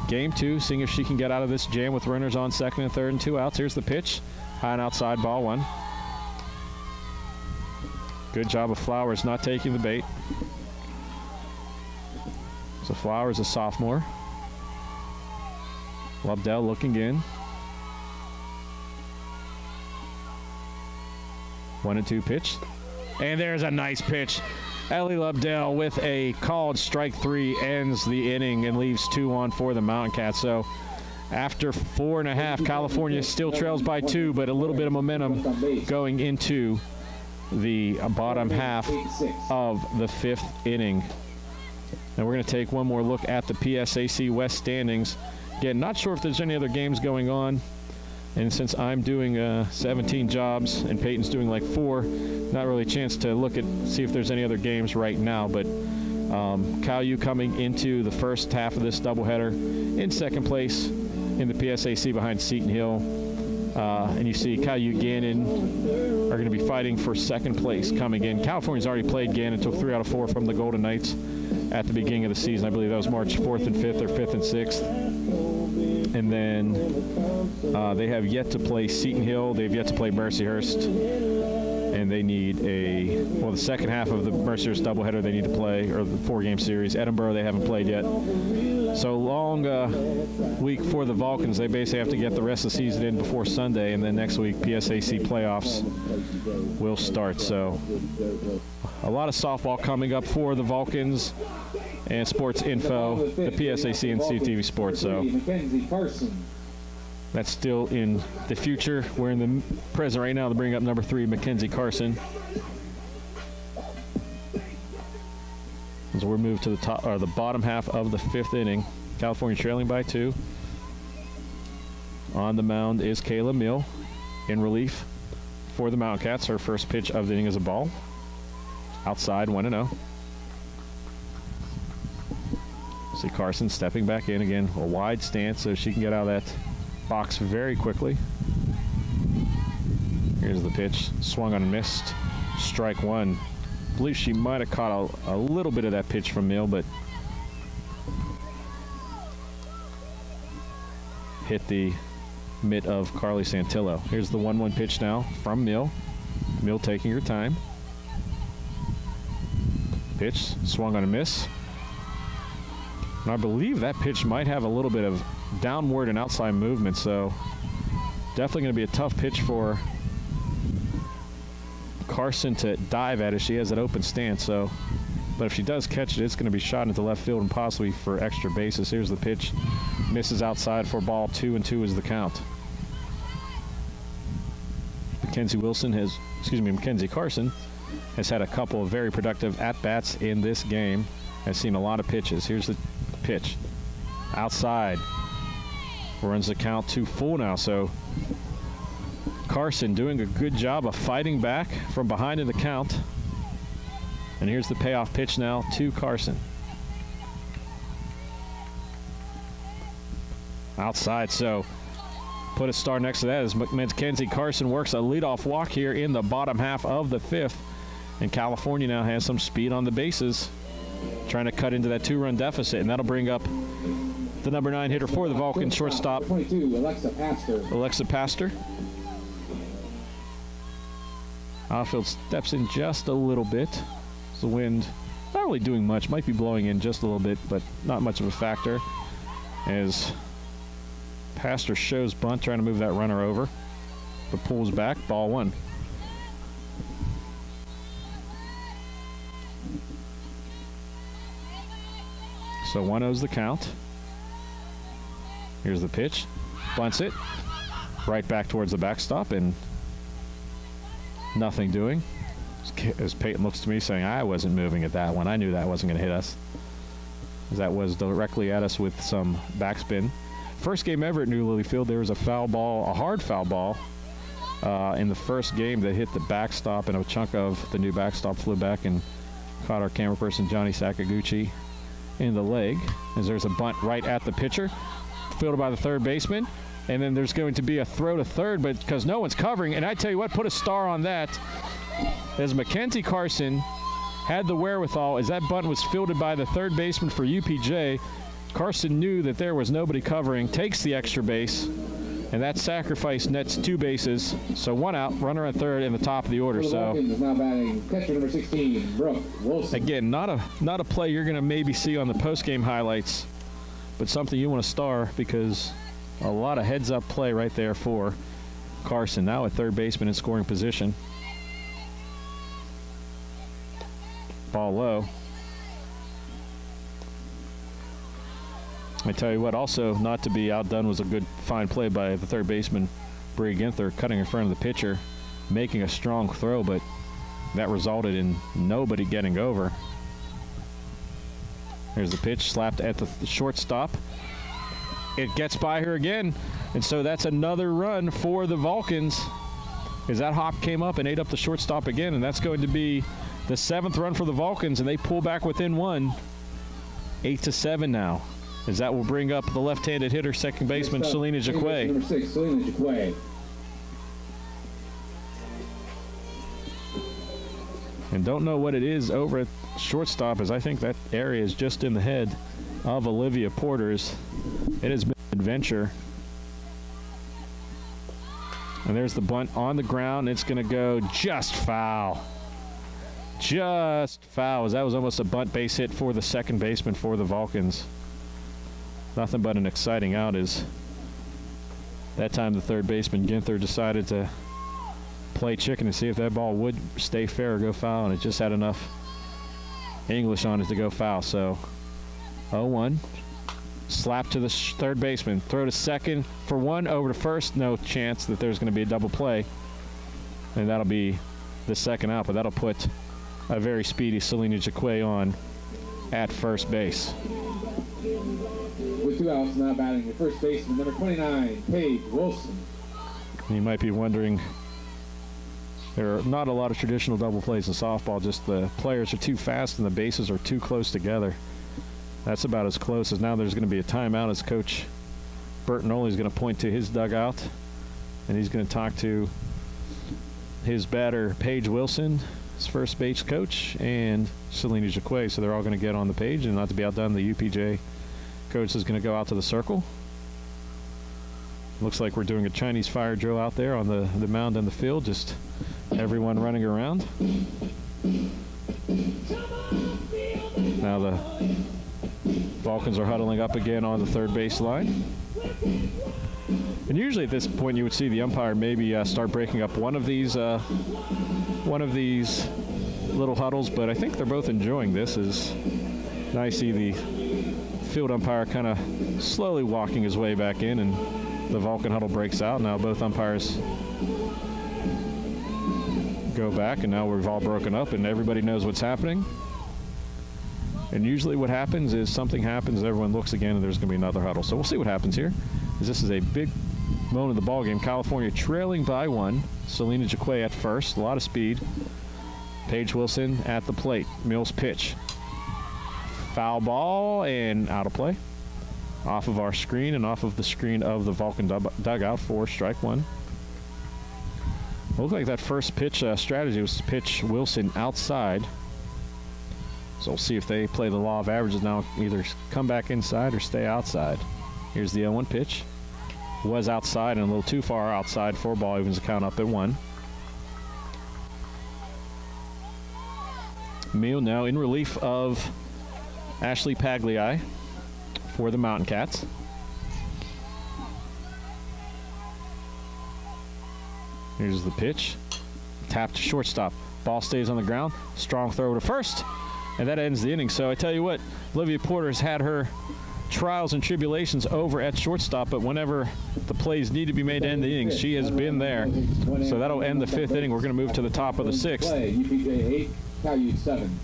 game 2, seeing if she can get out of this jam with runners on second and third and 2 outs. Here's the pitch, high and outside, ball 1. Good job of Flowers not taking the bait. So Flowers, a sophomore. Lobdell looking in. 1-2 pitch. And there's a nice pitch. Ellie Lobdell with a called strike 3 ends the inning and leaves 2 on for the Mountain Cats. So after 4.5, California still trails by 2, but a little bit of momentum going into the bottom half of the 5th inning. Now we're going to take one more look at the PSAC-West standings. Again, not sure if there's any other games going on And since I'm doing 17 jobs and Peyton's doing like 4, not really a chance to look at, see if there's any other games right now, but Cal U coming into the first half of this doubleheader in second place in the PSAC behind Seton Hill. And you see Cal U Gannon are going to be fighting for second place coming in. California's already played Gannon, took 3 out of 4 from the Golden Knights at the beginning of the season. I believe that was March 4th and 5th or 5th and 6th. And then they have yet to play Seton Hill. They've yet to play Mercyhurst. And they need the second half of the Mercyhurst doubleheader they need to play, or the 4-game series. Edinburgh they haven't played yet. So long week for the Vulcans. They basically have to get the rest of the season in before Sunday, and then next week PSAC playoffs will start. So a lot of softball coming up for the Vulcans. And sports info, the PSAC and CTV Sports. So that's still in the future. We're in the present right now to bring up number 3, Mackenzie Carson. As we move to the top, or the bottom half of the 5th inning. California trailing by 2. On the mound is Kayla Mill in relief for the Mountain Cats. Her first pitch of the inning is a ball. Outside, 1-0. See Carson stepping back in again, a wide stance so she can get out of that box very quickly. Here's the pitch, swung on and missed, strike 1. I believe she might have caught a little bit of that pitch from Mill, but hit the mitt of Carly Santillo. Here's the 1-1 pitch now from Mill. Mill taking her time. Pitch, swung on a miss. And I believe that pitch might have a little bit of downward and outside movement, so definitely going to be a tough pitch for Carson to dive at as she has that open stance. So, but if she does catch it, it's going to be shot into left field and possibly for extra bases. Here's the pitch, misses outside for ball 2-2 is the count. Mackenzie Carson has had a couple of very productive at-bats in this game. Has seen a lot of pitches. Here's the pitch. Outside. Runs the count to full now. So Carson doing a good job of fighting back from behind in the count. And here's the payoff pitch now to Carson. Outside. So put a star next to that as Mackenzie Carson works a leadoff walk here in the bottom half of the 5th. And California now has some speed on the bases, trying to cut into that 2-run deficit, and that'll bring up the number 9 hitter for the Vulcan, shortstop 22, Alexa Pastor. Outfield steps in just a little bit. The wind not really doing much, might be blowing in just a little bit, but not much of a factor. As Pastor shows bunt, trying to move that runner over, but pulls back, ball 1. So 1-0's the count. Here's the pitch. Bunts it. Right back towards the backstop and nothing doing. As Peyton looks to me saying, I wasn't moving at that one. I knew that wasn't going to hit us. That was directly at us with some backspin. First game ever at New Lilyfield, there was a foul ball, a hard foul ball in the first game that hit the backstop, and a chunk of the new backstop flew back and caught our camera person, Johnny Sakaguchi, in the leg, as there's a bunt right at the pitcher, fielded by the third baseman, and then there's going to be a throw to third, but because no one's covering, and I tell you what, put a star on that, as Mackenzie Carson had the wherewithal, as that bunt was fielded by the third baseman for UPJ. Carson knew that there was nobody covering, takes the extra base, and that sacrifice nets 2 bases. So 1 out, runner at third in the top of the order. So now batting catcher number 16, Brooke Wilson. Again, not a play you're going to maybe see on the post-game highlights, but something you want to star because a lot of heads-up play right there for Carson. Now at third baseman in scoring position. Ball low. I tell you what, also not to be outdone was a good fine play by the third baseman, Bree Ginther, cutting in front of the pitcher, making a strong throw, but that resulted in nobody getting over. Here's the pitch, slapped at the shortstop. It gets by her again. And so that's another run for the Vulcans, as that hop came up and ate up the shortstop again, and that's going to be the 7th run for the Vulcans, and they pull back within 1. 8-7 now, as that will bring up the left-handed hitter, second baseman Selena Jacquet. Number 6, Selena Jacquet. And don't know what it is over at shortstop, as I think that area is just in the head of Olivia Porter's. It has been an adventure. And there's the bunt on the ground. It's going to go just foul. Just foul, as that was almost a bunt base hit for the second baseman for the Vulcans. Nothing but an exciting out, as that time the third baseman Ginther decided to play chicken to see if that ball would stay fair or go foul, and it just had enough English on it to go foul. So 0-1. Slap to the third baseman. Throw to second for 1, over to first. No chance that there's going to be a double play. And that'll be the second out, but that'll put a very speedy Selena Jacquet on at first base. With 2 outs, now batting the first baseman, number 29, Paige Wilson. You might be wondering, there are not a lot of traditional double plays in softball, just the players are too fast and the bases are too close together. That's about as close as now there's going to be a timeout, as Coach Bertinoli is going to point to his dugout, and he's going to talk to his batter, Paige Wilson, his first base coach, and Selena Jacquet. So they're all going to get on the page, and not to be outdone, the UPJ coach is going to go out to the circle. Looks like we're doing a Chinese fire drill out there on the mound and the field, just everyone running around. Now the Vulcans are huddling up again on the third base line. And usually at this point you would see the umpire maybe start breaking up one of these little huddles, but I think they're both enjoying this. As now I see the field umpire kind of slowly walking his way back in, and the Vulcan huddle breaks out. Now both umpires go back, and now we've all broken up and everybody knows what's happening. And usually what happens is something happens, everyone looks again, and there's going to be another huddle. So we'll see what happens here, as this is a big moment of the ball game. California trailing by 1. Selena Jacquet at first, a lot of speed. Paige Wilson at the plate. Mills pitch. Foul ball and out of play. Off of our screen and off of the screen of the Vulcan dugout for strike 1. Looked like that first pitch strategy was to pitch Wilson outside. So we'll see if they play the law of averages now, either come back inside or stay outside. Here's the 0-1 pitch. Was outside and a little too far outside for ball, evens the count up at 1. Meal now in relief of Ashley Pagliai for the Mountain Cats. Here's the pitch. Tap to shortstop. Ball stays on the ground. Strong throw to first. And that ends the inning. So I tell you what, Olivia Porter's had her trials and tribulations over at shortstop, but whenever the plays need to be made to end the innings, she has been there. So that'll end the 5th inning. We're going to move to the top of the 6th. UPJ 8, Caillou 7.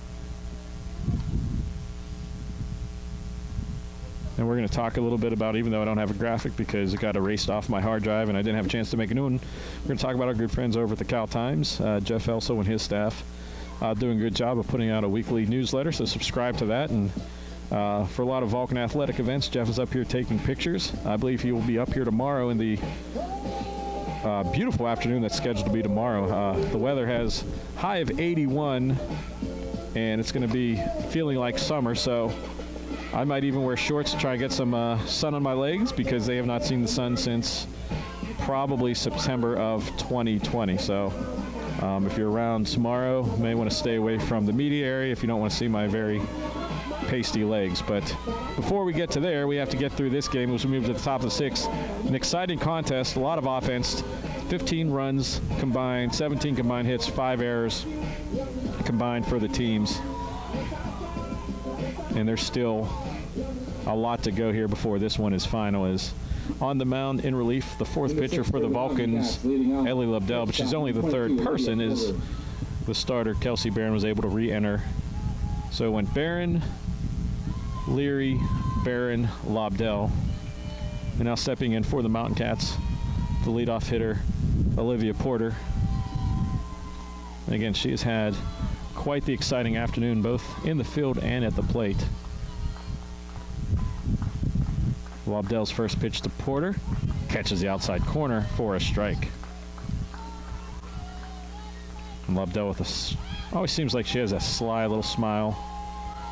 And we're going to talk a little bit about, even though I don't have a graphic because it got erased off my hard drive and I didn't have a chance to make a new one, we're going to talk about our good friends over at the Cal Times. Jeff Elso and his staff doing a good job of putting out a weekly newsletter, so subscribe to that. And for a lot of Vulcan athletic events, Jeff is up here taking pictures. I believe he will be up here tomorrow in the beautiful afternoon that's scheduled to be tomorrow. The weather has high of 81, and it's going to be feeling like summer, so I might even wear shorts to try and get some sun on my legs, because they have not seen the sun since probably September of 2020. So if you're around tomorrow, you may want to stay away from the media area if you don't want to see my very pasty legs. But before we get to there, we have to get through this game as we move to the top of the 6th. An exciting contest, a lot of offense, 15 runs combined, 17 combined hits, 5 errors combined for the teams. And there's still a lot to go here before this one is final. Is on the mound in relief, the 4th pitcher for the Vulcans, Ellie Lobdell, but she's only the 3rd person, is the starter. Kelsey Barron was able to re-enter. So it went Barron, Leary, Barron, Lobdell. And now stepping in for the Mountain Cats, the leadoff hitter, Olivia Porter. And again, she has had quite the exciting afternoon, both in the field and at the plate. Lobdell's first pitch to Porter. Catches the outside corner for a strike. And Lobdell with always seems like she has a sly little smile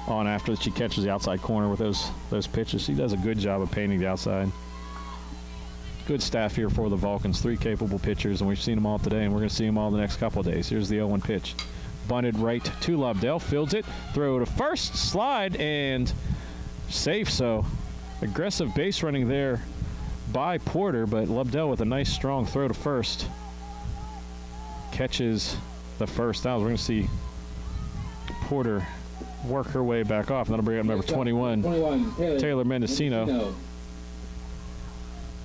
on after she catches the outside corner with those pitches. She does a good job of painting the outside. Good staff here for the Vulcans. 3 capable pitchers, and we've seen them all today, and we're going to see them all the next couple of days. Here's the 0-1 pitch. Bunted right to Lobdell. Fields it. Throw to first. Slide and safe. So aggressive base running there by Porter, but Lobdell with a nice strong throw to first. Catches the first out. We're going to see Porter work her way back off. And that'll bring up number 21 Taylor Mendocino.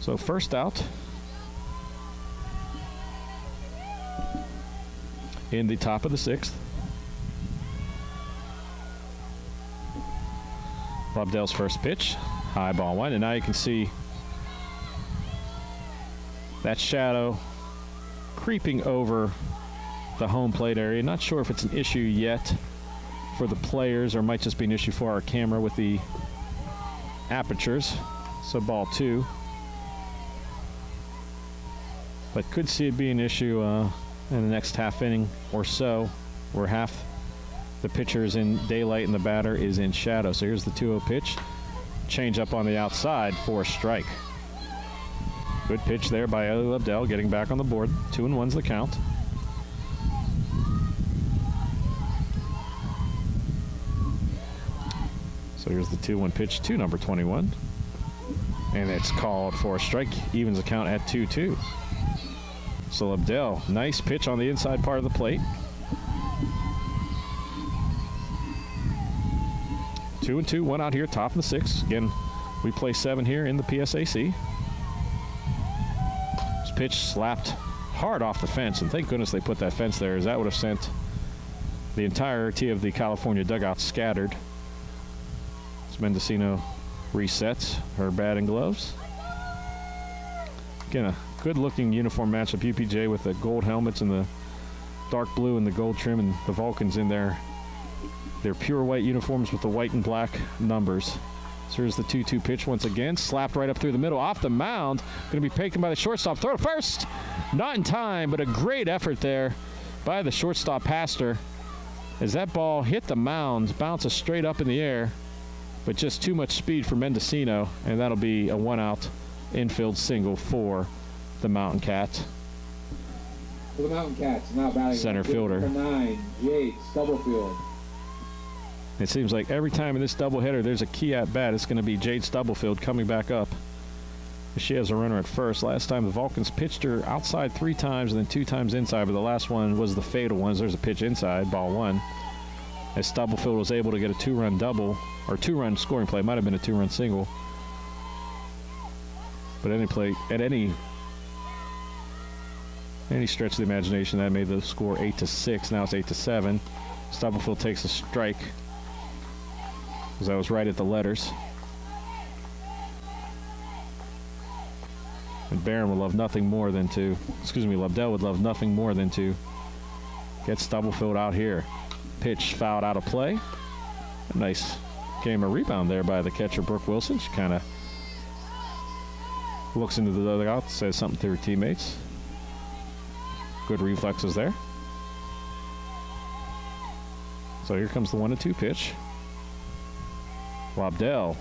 So first out in the top of the 6th. Lobdell's first pitch, high ball 1, and now you can see that shadow creeping over the home plate area. Not sure if it's an issue yet for the players, or might just be an issue for our camera with the apertures. So ball 2. But could see it be an issue in the next half inning or so, where half the pitcher is in daylight and the batter is in shadow. So here's the 2-0 pitch. Change up on the outside for a strike. Good pitch there by Ellie Lobdell, getting back on the board. 2-1's the count. So here's the 2-1 pitch to number 21. And it's called for a strike. Evens the count at 2-2. So Lobdell, nice pitch on the inside part of the plate. 2-2, 1 out here, top of the 6th. Again, we play 7 here in the PSAC. This pitch slapped hard off the fence, and thank goodness they put that fence there, as that would have sent the entirety of the California dugout scattered. As Mendocino resets her batting gloves. Again, a good-looking uniform matchup. UPJ with the gold helmets and the dark blue and the gold trim, and the Vulcans in their pure white uniforms with the white and black numbers. So here's the 2-2 pitch once again. Slapped right up through the middle, off the mound. Going to be taken by the shortstop. Throw to first. Not in time, but a great effort there by the shortstop Pastor, as that ball hit the mound, bounces straight up in the air, but just too much speed for Mendocino, and that'll be a 1-out infield single for the Mountain Cats. For the Mountain Cats, now batting center fielder. Number 9, Jade Stubblefield. It seems like every time in this doubleheader there's a key at bat, it's going to be Jade Stubblefield coming back up. She has a runner at first. Last time the Vulcans pitched her outside 3 times and then 2 times inside, but the last one was the fatal one. There's a pitch inside, ball 1. As Stubblefield was able to get a 2-run double, or 2-run scoring play. It might have been a 2-run single. But any play, at any stretch of the imagination, that made the score 8-6. Now it's 8-7. Stubblefield takes a strike, because I was right at the letters. And Barron would love nothing more than to, Lobdell would love nothing more than to get Stubblefield out here. Pitch fouled out of play. A nice game of rebound there by the catcher, Brooke Wilson. She kind of looks into the dugout, says something to her teammates. Good reflexes there. So here comes the 1-2 pitch. Lobdell,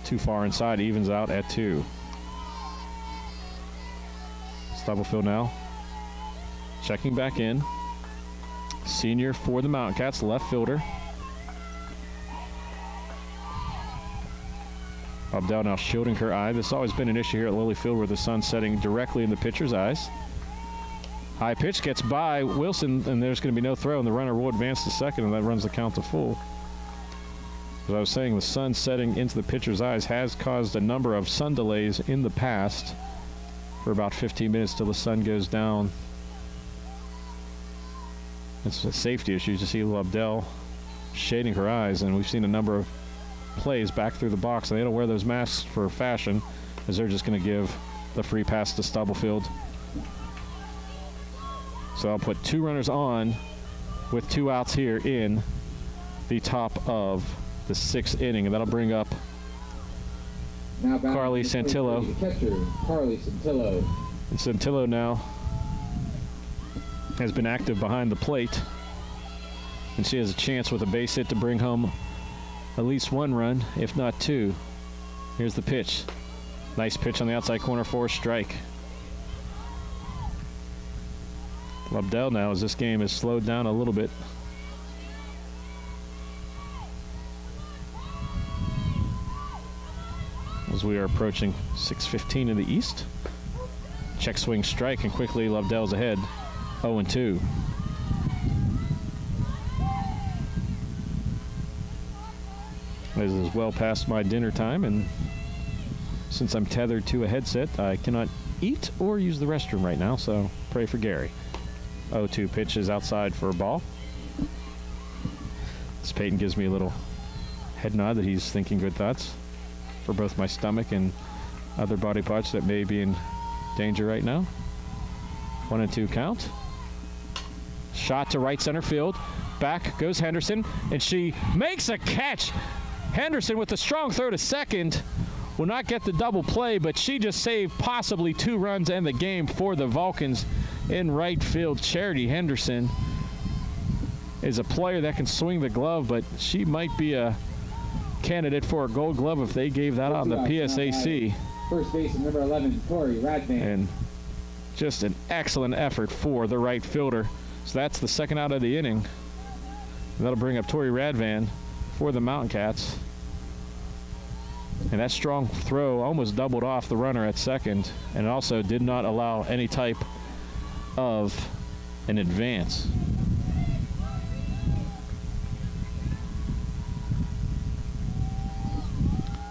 too far inside, evens out at 2. Stubblefield now checking back in. Senior for the Mountain Cats, left fielder. Lobdell now shielding her eye. This has always been an issue here at Lilly Field, where the sun's setting directly in the pitcher's eyes. High pitch gets by Wilson, and there's going to be no throw, and the runner will advance to second, and that runs the count to full. As I was saying, the sun setting into the pitcher's eyes has caused a number of sun delays in the past for about 15 minutes till the sun goes down. It's a safety issue to see Lobdell shading her eyes, and we've seen a number of plays back through the box. And they don't wear those masks for fashion, as they're just going to give the free pass to Stubblefield. So I'll put 2 runners on with 2 outs here in the top of the 6th inning, and that'll bring up Carly Santillo. Catcher, Carly Santillo. And Santillo now has been active behind the plate, and she has a chance with a base hit to bring home at least 1 run, if not 2. Here's the pitch. Nice pitch on the outside corner for a strike. Lobdell now, as this game has slowed down a little bit. As we are approaching 6:15 in the East. Check swing strike, and quickly Lobdell's ahead, 0-2. This is well past my dinner time, and since I'm tethered to a headset, I cannot eat or use the restroom right now, so pray for Gary. 0-2 pitch is outside for a ball. This Peyton gives me a little head nod that he's thinking good thoughts for both my stomach and other body parts that may be in danger right now. 1-2 count. Shot to right center field. Back goes Henderson, and she makes a catch. Henderson with a strong throw to second. Will not get the double play, but she just saved possibly 2 runs and the game for the Vulcans in right field. Charity Henderson is a player that can swing the glove, but she might be a candidate for a Gold Glove if they gave that on the PSAC. First baseman number 11, Tori Radvan. And just an excellent effort for the right fielder. So that's the 2nd out of the inning. And that'll bring up Tori Radvan for the Mountain Cats. And that strong throw almost doubled off the runner at second, and it also did not allow any type of an advance.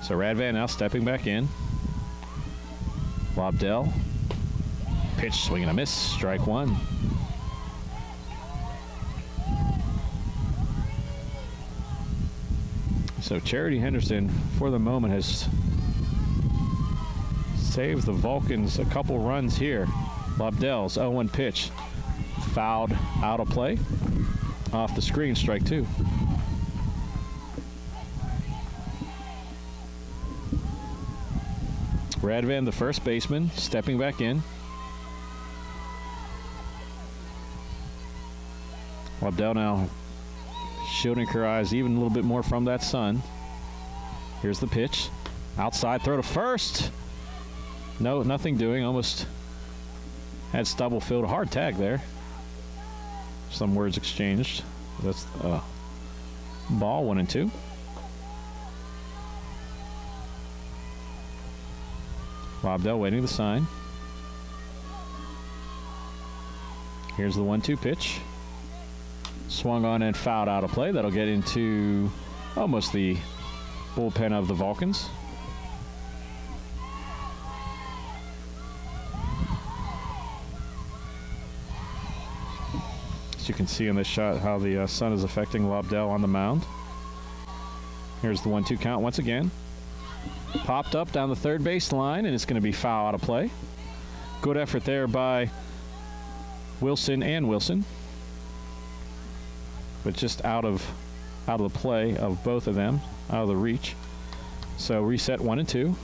So Radvan now stepping back in. Lobdell. Pitch, swing and a miss. Strike 1. So Charity Henderson, for the moment, has saved the Vulcans a couple runs here. Lobdell's 0-1 pitch. Fouled out of play. Off the screen, strike 2. Radvan, the first baseman, stepping back in. Lobdell now shielding her eyes even a little bit more from that sun. Here's the pitch. Outside throw to first. No, nothing doing. Almost had Stubblefield. A hard tag there. Some words exchanged. That's ball 1-2. Lobdell waiting the sign. Here's the 1-2 pitch. Swung on and fouled out of play. That'll get into almost the bullpen of the Vulcans. As you can see in this shot how the sun is affecting Lobdell on the mound. Here's the 1-2 count once again. Popped up down the third base line, and it's going to be foul out of play. Good effort there by Wilson and Wilson, but just out of the play of both of them, out of the reach. So reset 1-2,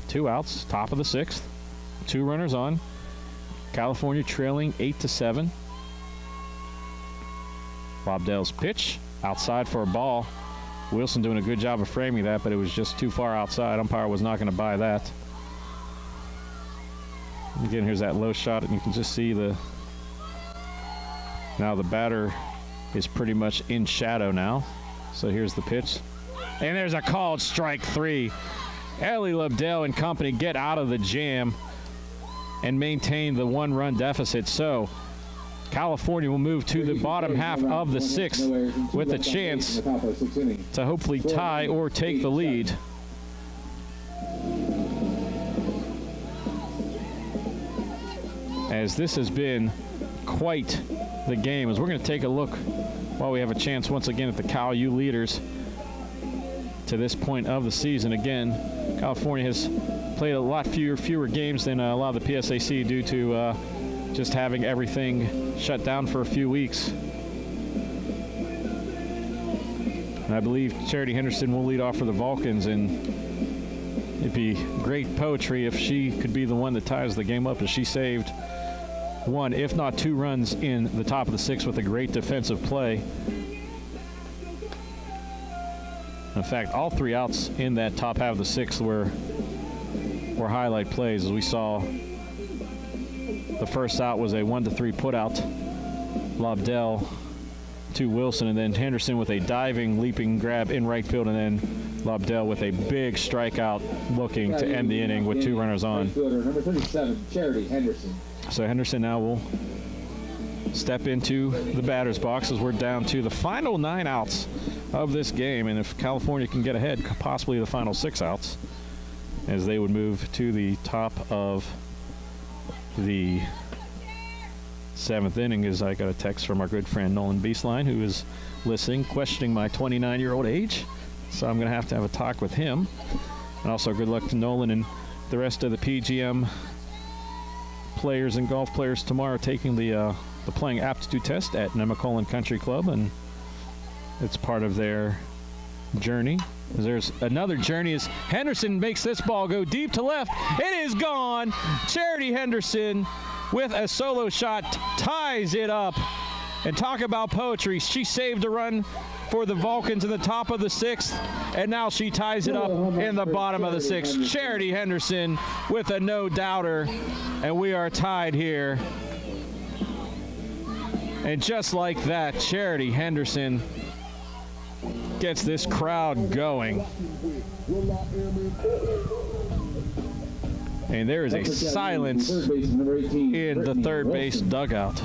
2 outs, top of the 6th, 2 runners on. California trailing 8-7. Lobdell's pitch outside for a ball. Wilson doing a good job of framing that, but it was just too far outside. Umpire was not going to buy that. Again, here's that low shot, and you can just see now the batter is pretty much in shadow now. So here's the pitch. And there's a called strike 3. Ellie Lobdell and company get out of the jam and maintain the 1-run deficit. So California will move to the bottom half of the 6th with a chance to hopefully tie or take the lead. As this has been quite the game, as we're going to take a look while we have a chance once again at the Cal U leaders to this point of the season. Again, California has played a lot fewer games than a lot of the PSAC due to just having everything shut down for a few weeks. And I believe Charity Henderson will lead off for the Vulcans, and it'd be great poetry if she could be the one that ties the game up, as she saved one, if not two runs in the top of the sixth with a great defensive play. In fact, all three outs in that top half of the sixth were highlight plays, as we saw. The first out was a 1-3 putout. Lobdell to Wilson, and then Henderson with a diving, leaping grab in right field, and then Lobdell with a big strikeout looking to end the inning with two runners on. Right fielder, number 37, Charity Henderson. So Henderson now will step into the batter's box as we're down to the final 9 outs of this game, and if California can get ahead, possibly the final 6 outs, as they would move to the top of the 7th inning. As I got a text from our good friend Nolan Beastline, who is listening, questioning my 29-year-old age. So I'm going to have a talk with him. And also good luck to Nolan and the rest of the PGM players and golf players tomorrow taking the playing aptitude test at Nemacolin Country Club, and it's part of their journey. There's another journey as Henderson makes this ball go deep to left. It is gone. Charity Henderson with a solo shot ties it up. And talk about poetry. She saved a run for the Vulcans in the top of the 6th, and now she ties it up in the bottom of the 6th. Charity Henderson with a no-doubter, and we are tied here. And just like that, Charity Henderson gets this crowd going. And there is a silence in the third base dugout.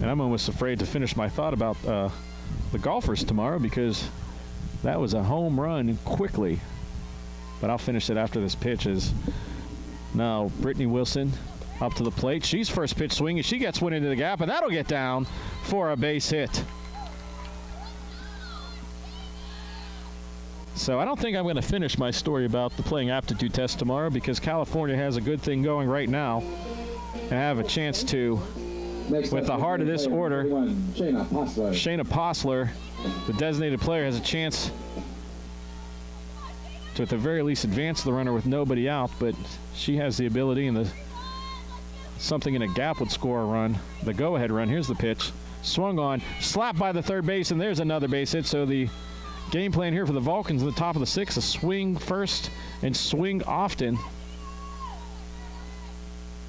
And I'm almost afraid to finish my thought about the golfers tomorrow, because that was a home run quickly. But I'll finish it after this pitch. Is now Brittany Wilson up to the plate. She's first pitch swinging. She gets one into the gap, and that'll get down for a base hit. So I don't think I'm going to finish my story about the playing aptitude test tomorrow, because California has a good thing going right now, and I have a chance to, with the heart of this order, Shayna Posler, the designated player, has a chance to at the very least advance the runner with nobody out, but she has the ability, and something in a gap would score a run. The go-ahead run. Here's the pitch. Swung on, slapped by the third base, and there's another base hit. So the game plan here for the Vulcans in the top of the 6th, a swing first and swing often.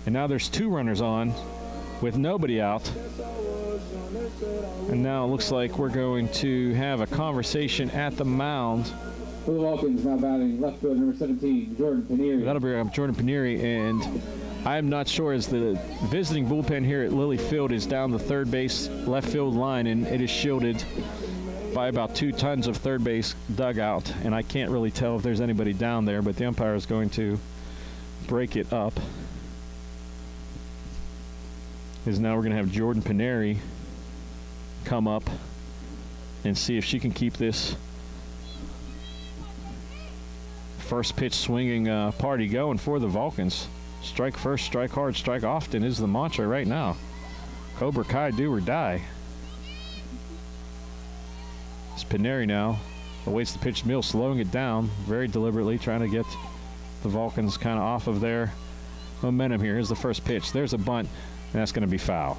And now there's 2 runners on with nobody out. And now it looks like we're going to have a conversation at the mound. For the Vulcans, now batting left field, number 17, Jordan Canary. That'll be Jordan Canary, and I'm not sure, as the visiting bullpen here at Lilly Field is down the third base left field line, and it is shielded by about 2 tons of third base dugout, and I can't really tell if there's anybody down there, but the umpire is going to break it up. Is now we're going to have Jordan Canary come up and see if she can keep this first pitch swinging party going for the Vulcans. Strike first, strike hard, strike often is the mantra right now. Cobra Kai, do or die. It's Canary now awaits the pitch mill, slowing it down very deliberately, trying to get the Vulcans kind of off of their momentum here. Here's the first pitch. There's a bunt, and that's going to be foul.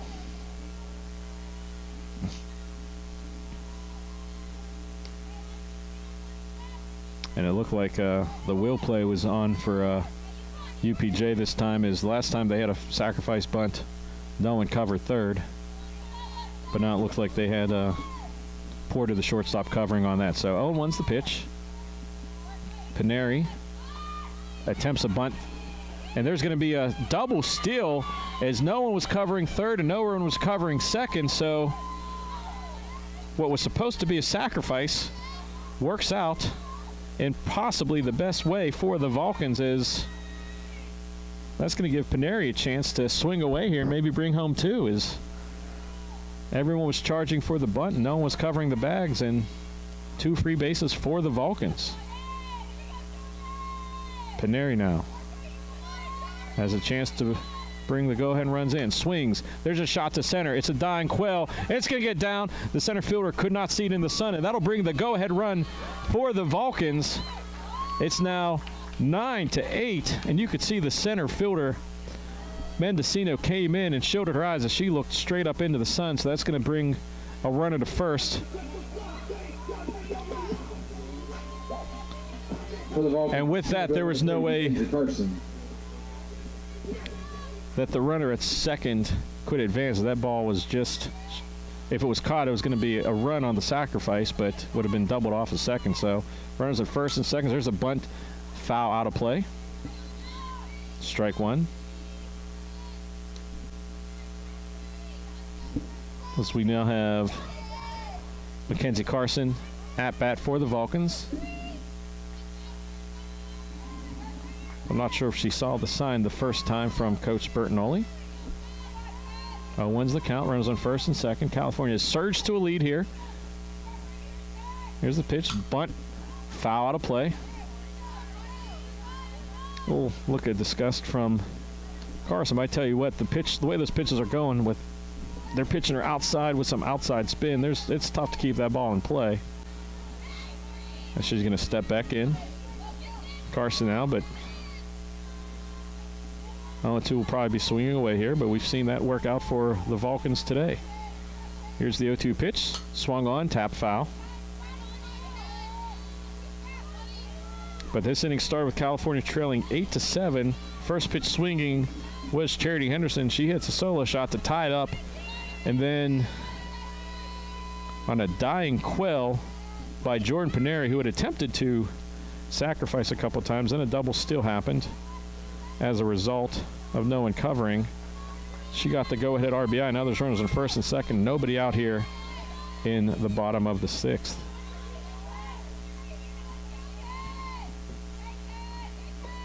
And it looked like the wheel play was on for UPJ this time, as last time they had a sacrifice bunt. No one covered third. But now it looks like they had Porter, the shortstop, covering on that. So 0-1's the pitch. Canary attempts a bunt. And there's going to be a double steal, as no one was covering third and no one was covering second. So what was supposed to be a sacrifice works out in possibly the best way for the Vulcans, is that's going to give Canary a chance to swing away here and maybe bring home 2. Is Everyone was charging for the bunt. No one was covering the bags, and 2 free bases for the Vulcans. Canary now has a chance to bring the go-ahead runs in. Swings. There's a shot to center. It's a dying quail. It's going to get down. The center fielder could not see it in the sun, and that'll bring the go-ahead run for the Vulcans. It's now 9-8, and you could see the center fielder, Mendocino, came in and shielded her eyes as she looked straight up into the sun, so that's going to bring a runner to first. And with that, there was no way that the runner at second could advance. That ball was just, if it was caught, it was going to be a run on the sacrifice, but would have been doubled off at second. So runners at first and second. There's a bunt, foul, out of play. Strike one. As we now have Mackenzie Carson at bat for the Vulcans. I'm not sure if she saw the sign the first time from Coach Bertinoli. Wins the count, runs on first and second. California has surged to a lead here. Here's the pitch, bunt, foul, out of play. Oh, look at disgust from Carson. I tell you what, the way those pitches are going, with they're pitching her outside with some outside spin. It's tough to keep that ball in play. And she's going to step back in. Carson now, but 0-2 will probably be swinging away here, but we've seen that work out for the Vulcans today. Here's the 0-2 pitch. Swung on, tap, foul. But this inning started with California trailing 8-7. First pitch swinging was Charity Henderson. She hits a solo shot to tie it up. And then on a dying quail by Jordan Canary, who had attempted to sacrifice a couple times, then a double steal happened. As a result of no one covering, she got the go-ahead RBI. Now there's runners on first and second. Nobody out here in the bottom of the sixth.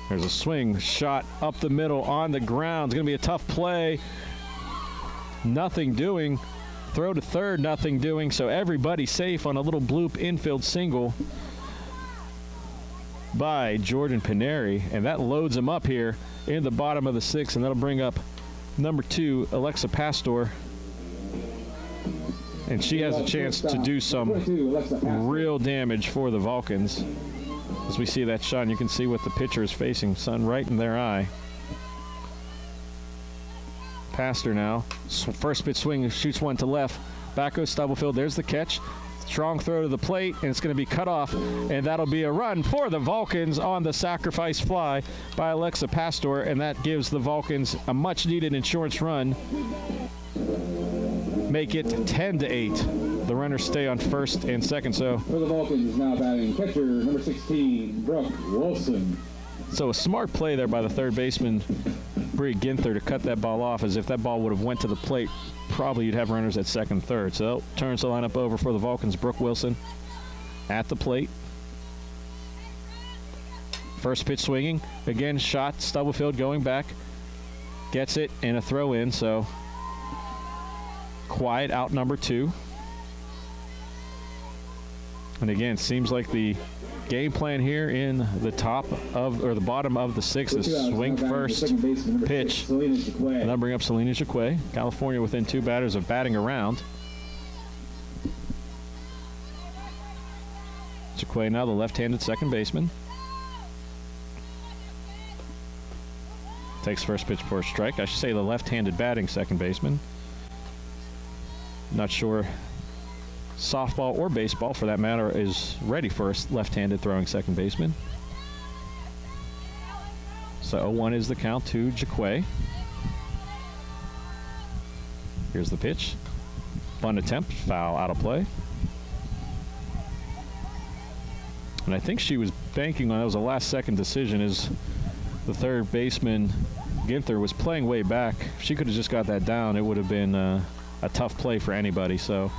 There's a swing, shot up the middle on the ground. It's going to be a tough play. Nothing doing. Throw to third, nothing doing. So everybody safe on a little bloop infield single by Jordan Canary, and that loads him up here in the bottom of the sixth, and that'll bring up number 2, Alexa Pastor, and she has a chance to do some real damage for the Vulcans. As we see that shot, and you can see what the pitcher is facing, sun right in their eye. Pastor now, first pitch swing, shoots one to left, back goes Stubblefield. There's the catch. Strong throw to the plate, and it's going to be cut off, and that'll be a run for the Vulcans on the sacrifice fly by Alexa Pastor, and that gives the Vulcans a much-needed insurance run. Make it 10-8. The runners stay on first and second. So for the Vulcans now batting catcher number 16, Brooke Wilson. So a smart play there by the third baseman, Bree Ginther, to cut that ball off, as if that ball would have went to the plate, probably you'd have runners at second, third. So turns the lineup over for the Vulcans. Brooke Wilson at the plate. First pitch swinging. Again, shot. Stubblefield going back. Gets it, and a throw in. So quiet out number 2. And again, seems like the game plan here in the top of, or the bottom of the sixth, is swing first, pitch, and that'll bring up Selena Jaquay. California within 2 batters of batting around. Jaquay now the left-handed second baseman. Takes first pitch for a strike. I should say the left-handed batting second baseman. Not sure softball or baseball, for that matter, is ready for a left-handed throwing second baseman. So 0-1 is the count to Jaquay. Here's the pitch. Bunt attempt, foul, out of play. And I think she was banking on, that was a last-second decision, as the third baseman, Ginther, was playing way back. If she could have just got that down, it would have been a tough play for anybody. So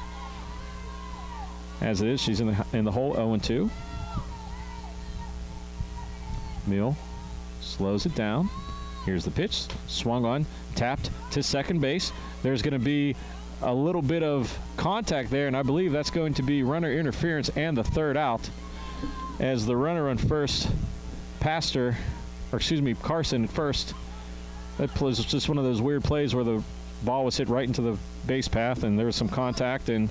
as it is, she's in the hole, 0-2. Meal slows it down. Here's the pitch. Swung on, tapped to second base. There's going to be a little bit of contact there, and I believe that's going to be runner interference and the third out, as the runner on first, Carson at first. That was just one of those weird plays where the ball was hit right into the base path, and there was some contact, and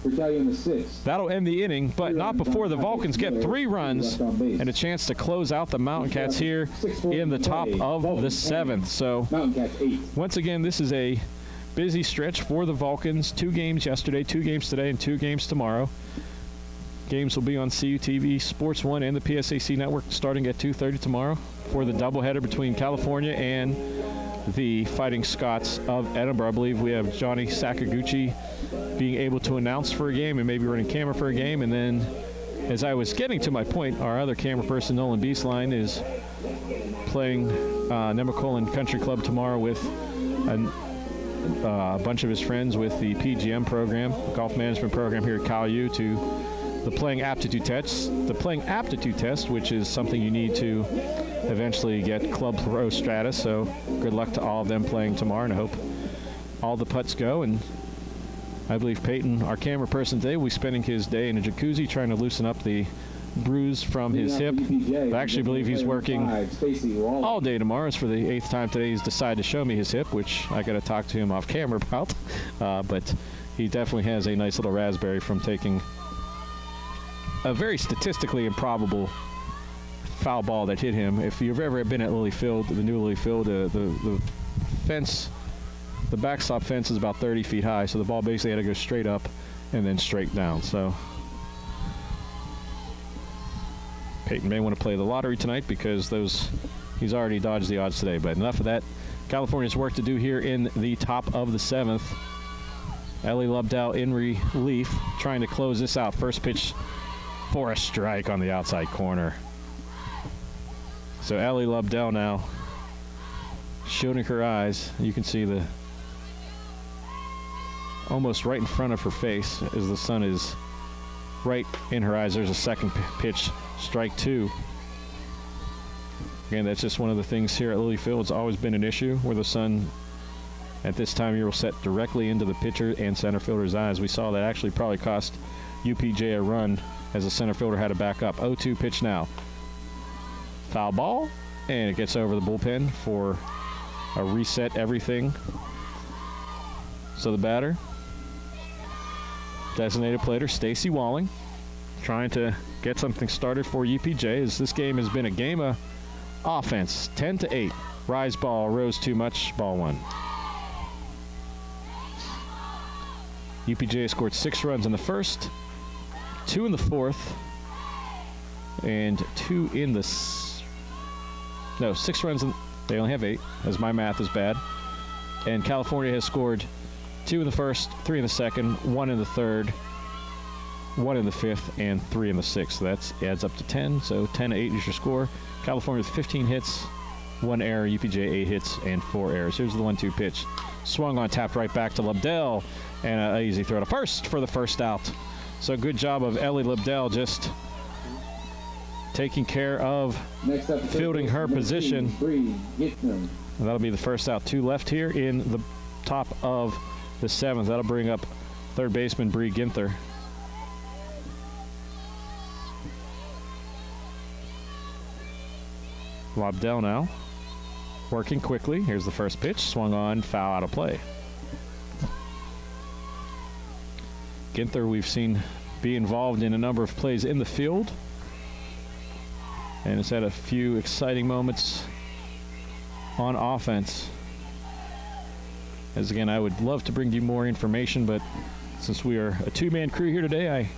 that'll end the inning, but not before the Vulcans get 3 runs and a chance to close out the Mountain Cats here in the top of the 7th. So once again, this is a busy stretch for the Vulcans. 2 games yesterday, 2 games today, and 2 games tomorrow. Games will be on CUTV Sports 1 and the PSAC Network starting at 2:30 tomorrow for the doubleheader between California and the Fighting Scots of Edinburgh. I believe we have Johnny Sakaguchi being able to announce for a game and maybe running camera for a game. And then, as I was getting to my point, our other camera person, Nolan Beastline, is playing Nemacolin Country Club tomorrow with a bunch of his friends with the PGM program, golf management program here at Cal U, to the playing aptitude test. The playing aptitude test, which is something you need to eventually get club pro status. So good luck to all of them playing tomorrow, and I hope all the putts go. And I believe Peyton, our camera person today, will be spending his day in a jacuzzi trying to loosen up the bruise from his hip. I actually believe he's working all day tomorrow. It's for the 8th time today he's decided to show me his hip, which I got to talk to him off camera about. But he definitely has a nice little raspberry from taking a very statistically improbable foul ball that hit him. If you've ever been at Lily Field, the new Lily Field, the fence, the backstop fence is about 30 feet high, so the ball basically had to go straight up and then straight down. So Peyton may want to play the lottery tonight because he's already dodged the odds today. But enough of that. California's work to do here in the top of the 7th. Ellie Lubdow in relief, trying to close this out. First pitch for a strike on the outside corner. So Ellie Lubdow now shielding her eyes. You can see almost right in front of her face as the sun is right in her eyes. There's a second pitch, strike 2. Again, that's just one of the things here at Lily Field. It's always been an issue where the sun at this time of year will set directly into the pitcher and center fielder's eyes. We saw that actually probably cost UPJ a run as the center fielder had to back up. 0-2 pitch now. Foul ball, and it gets over the bullpen for a reset everything. So the batter, designated player Stacy Walling, trying to get something started for UPJ, as this game has been a game of offense. 10-8. Rise ball, rose too much, ball 1. UPJ scored 6 runs in the first, 2 in the 4th, and 2 in the 6 runs. They only have 8, as my math is bad. And California has scored 2 in the first, 3 in the second, 1 in the third, 1 in the 5th, and 3 in the 6th. So that adds up to 10. So 10-8 is your score. California with 15 hits, 1 error. UPJ 8 hits and 4 errors. Here's the 1-2 pitch. Swung on, tapped right back to Lubdell, and an easy throw to first for the first out. So good job of Ellie Lubdell just taking care of fielding her position. And that'll be the first out. 2 left here in the top of the 7th. That'll bring up third baseman Bree Ginther. Lobdell now working quickly. Here's the first pitch. Swung on, foul, out of play. Ginther we've seen be involved in a number of plays in the field, and has had a few exciting moments on offense. As again, I would love to bring you more information, but since we are a 2-man crew here today, I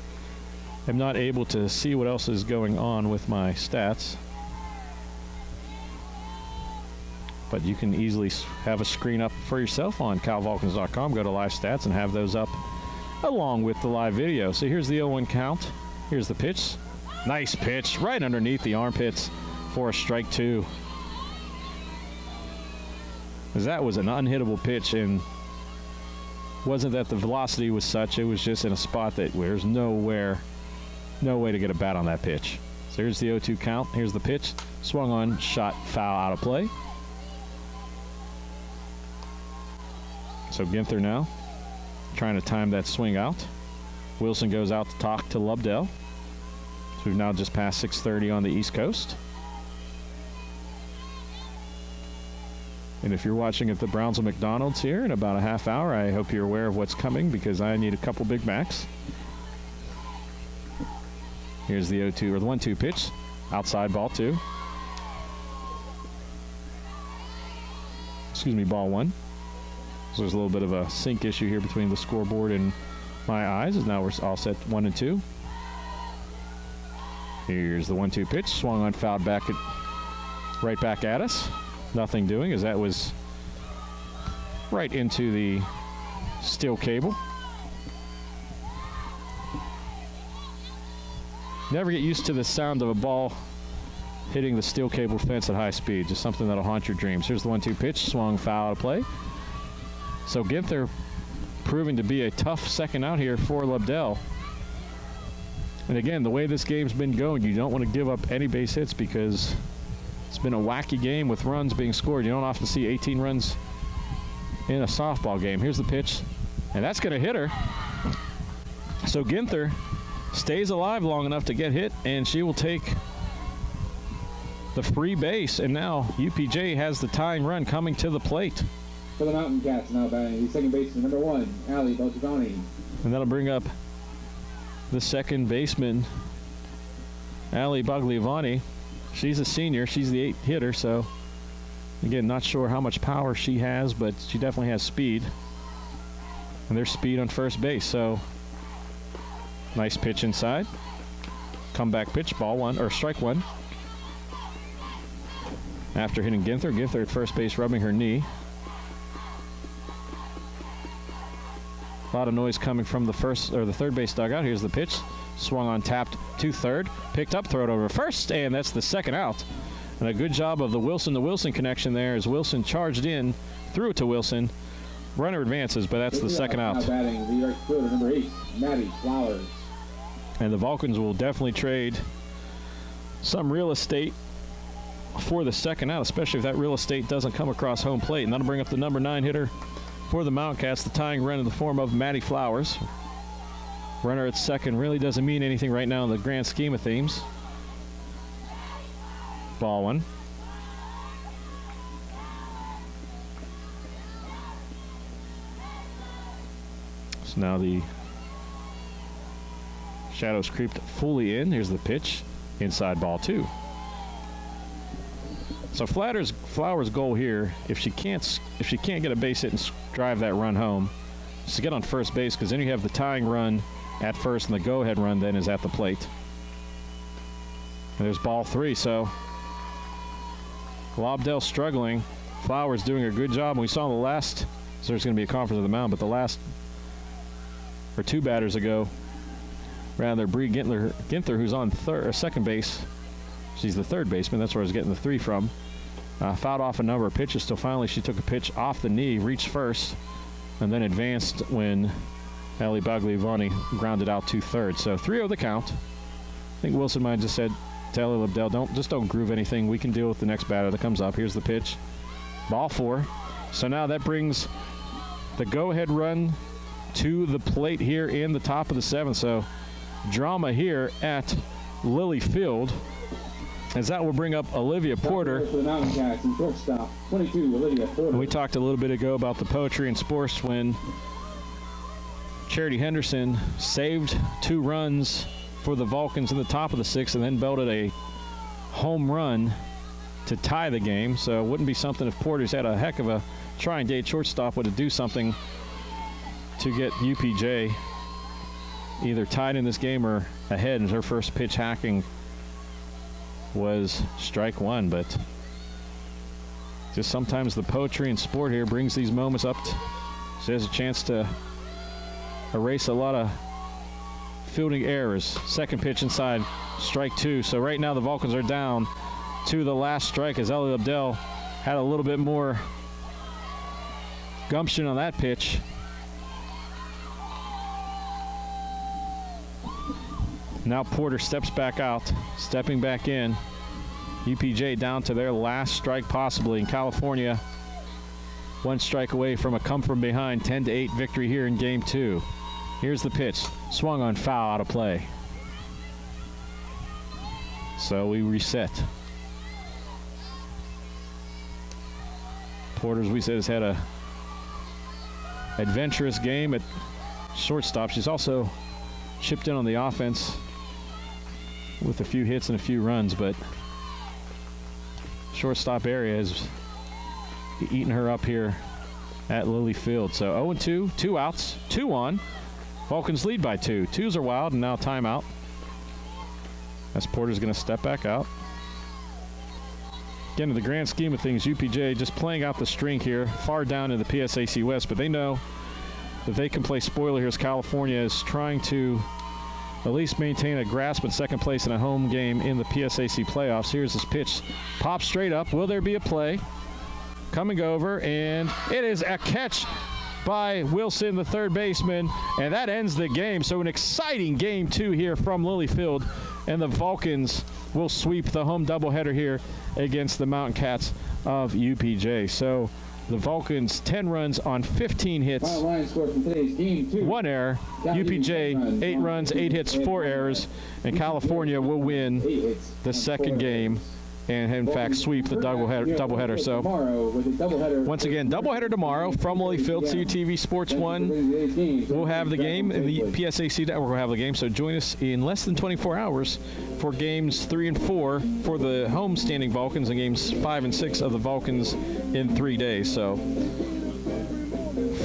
am not able to see what else is going on with my stats. But you can easily have a screen up for yourself on calvulcans.com. Go to live stats and have those up along with the live video. So here's the 0-1 count. Here's the pitch. Nice pitch right underneath the armpits for a strike 2. As that was an unhittable pitch, and wasn't that the velocity was such, it was just in a spot that there's no way to get a bat on that pitch. So here's the 0-2 count. Here's the pitch. Swung on, shot, foul, out of play. So Ginther now trying to time that swing out. Wilson goes out to talk to Lubdell. So we've now just passed 6:30 on the East Coast. And if you're watching at the Brownsville McDonald's here in about a half hour, I hope you're aware of what's coming because I need a couple Big Macs. Here's the 0-2 or the 1-2 pitch. Outside ball 2. Excuse me, ball 1. So there's a little bit of a sync issue here between the scoreboard and my eyes. Now we're all set 1 and 2. Here's the 1-2 pitch. Swung on, fouled back right back at us. Nothing doing as that was right into the steel cable. Never get used to the sound of a ball hitting the steel cable fence at high speed. Just something that'll haunt your dreams. Here's the 1-2 pitch. Swung foul to play. So Ginther proving to be a tough second out here for Lubdell. And again, the way this game's been going, you don't want to give up any base hits because it's been a wacky game with runs being scored. You don't often see 18 runs in a softball game. Here's the pitch, and that's going to hit her. So Ginther stays alive long enough to get hit, and she will take the free base. And now UPJ has the tying run coming to the plate. For the Mountain Cats now batting the second baseman, number 1, Ali Beltragani. And that'll bring up the second baseman, Ali Bagliavani. She's a senior. She's the 8th hitter, so again, not sure how much power she has, but she definitely has speed. And there's speed on first base, so nice pitch inside. Comeback pitch, ball 1, or strike 1. After hitting Ginther, Ginther at first base rubbing her knee. A lot of noise coming from the third base dugout. Here's the pitch. Swung on, tapped to third. Picked up, throw it over first, and that's the second out. And a good job of the Wilson to Wilson connection there as Wilson charged in, threw it to Wilson. Runner advances, but that's the second out. Now batting the right fielder, number 8, Maddie Flowers. And the Vulcans will definitely trade some real estate for the second out, especially if that real estate doesn't come across home plate. And that'll bring up the number 9 hitter for the Mountain Cats, the tying run in the form of Maddie Flowers. Runner at second really doesn't mean anything right now in the grand scheme of things. Ball 1. So now the shadows creeped fully in. Here's the pitch. Inside ball 2. So Flowers' goal here, if she can't get a base hit and drive that run home, is to get on first base, because then you have the tying run at first and the go-ahead run then is at the plate. And there's ball 3. So Lobdell struggling. Flowers doing a good job. And we saw the last, so there's going to be a conference of the mound, but the last, or 2 batters ago, rather, Bree Ginther, who's on second base. She's the third baseman. That's where I was getting the 3 from. Fouled off a number of pitches till finally she took a pitch off the knee, reached first, and then advanced when Ali Bagliavani grounded out to third. So 3-0 the count. I think Wilson might have just said, tell Lubdell, don't groove anything. We can deal with the next batter that comes up. Here's the pitch. Ball 4. So now that brings the go-ahead run to the plate here in the top of the 7th. So drama here at Lilly Field, as that will bring up Olivia Porter. For the Mountain Cats and shortstop, 22, Olivia Porter. We talked a little bit ago about the poetry in sports when Charity Henderson saved 2 runs for the Vulcans in the top of the 6th and then belted a home run to tie the game. So it wouldn't be something if Porter's had a heck of a trying day at shortstop, would it do something to get UPJ either tied in this game or ahead. And her first pitch hacking was strike 1, but just sometimes the poetry in sport here brings these moments up. She has a chance to erase a lot of fielding errors. Second pitch inside, strike 2. So right now the Vulcans are down to the last strike as Ellie Lubdell had a little bit more gumption on that pitch. Now Porter steps back out, stepping back in. UPJ down to their last strike possibly in California. one strike away from a come from behind 10-8 victory here in game 2. Here's the pitch. Swung on, foul, out of play. So we reset. Porter's, we said, has had a adventurous game at shortstop. She's also chipped in on the offense with a few hits and a few runs, but shortstop area has eaten her up here at Lilly Field. So 0-2, 2 outs, 2 on. Vulcans lead by 2. 2s are wild, and now timeout. As Porter's going to step back out. Again, in the grand scheme of things, UPJ just playing out the string here, far down in the PSAC West, but they know that they can play spoiler here as California is trying to at least maintain a grasp at second place in a home game in the PSAC playoffs. Here's this pitch. Pop straight up. Will there be a play? Coming over, and it is a catch by Wilson, the third baseman, and that ends the game. So an exciting game 2 here from Lilly Field, and the Vulcans will sweep the home doubleheader here against the Mountain Cats of UPJ. So the Vulcans 10 runs on 15 hits, Final line score from today's game 2. 1 error. UPJ 8 runs, 8 hits, 4 errors, and California will win the second game and in fact sweep the doubleheader. So once again, doubleheader tomorrow from Lilly Field. CUTV Sports 1 will have the game, and the PSAC Network will have the game. So join us in less than 24 hours for games 3 and 4 for the home standing Vulcans and games 5 and 6 of the Vulcans in 3 days. So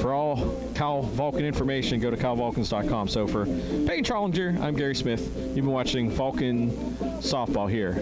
for all Cal Vulcan information, go to calvulcans.com. So for Paige Wilson, I'm Gary Smith. You've been watching Vulcan Softball here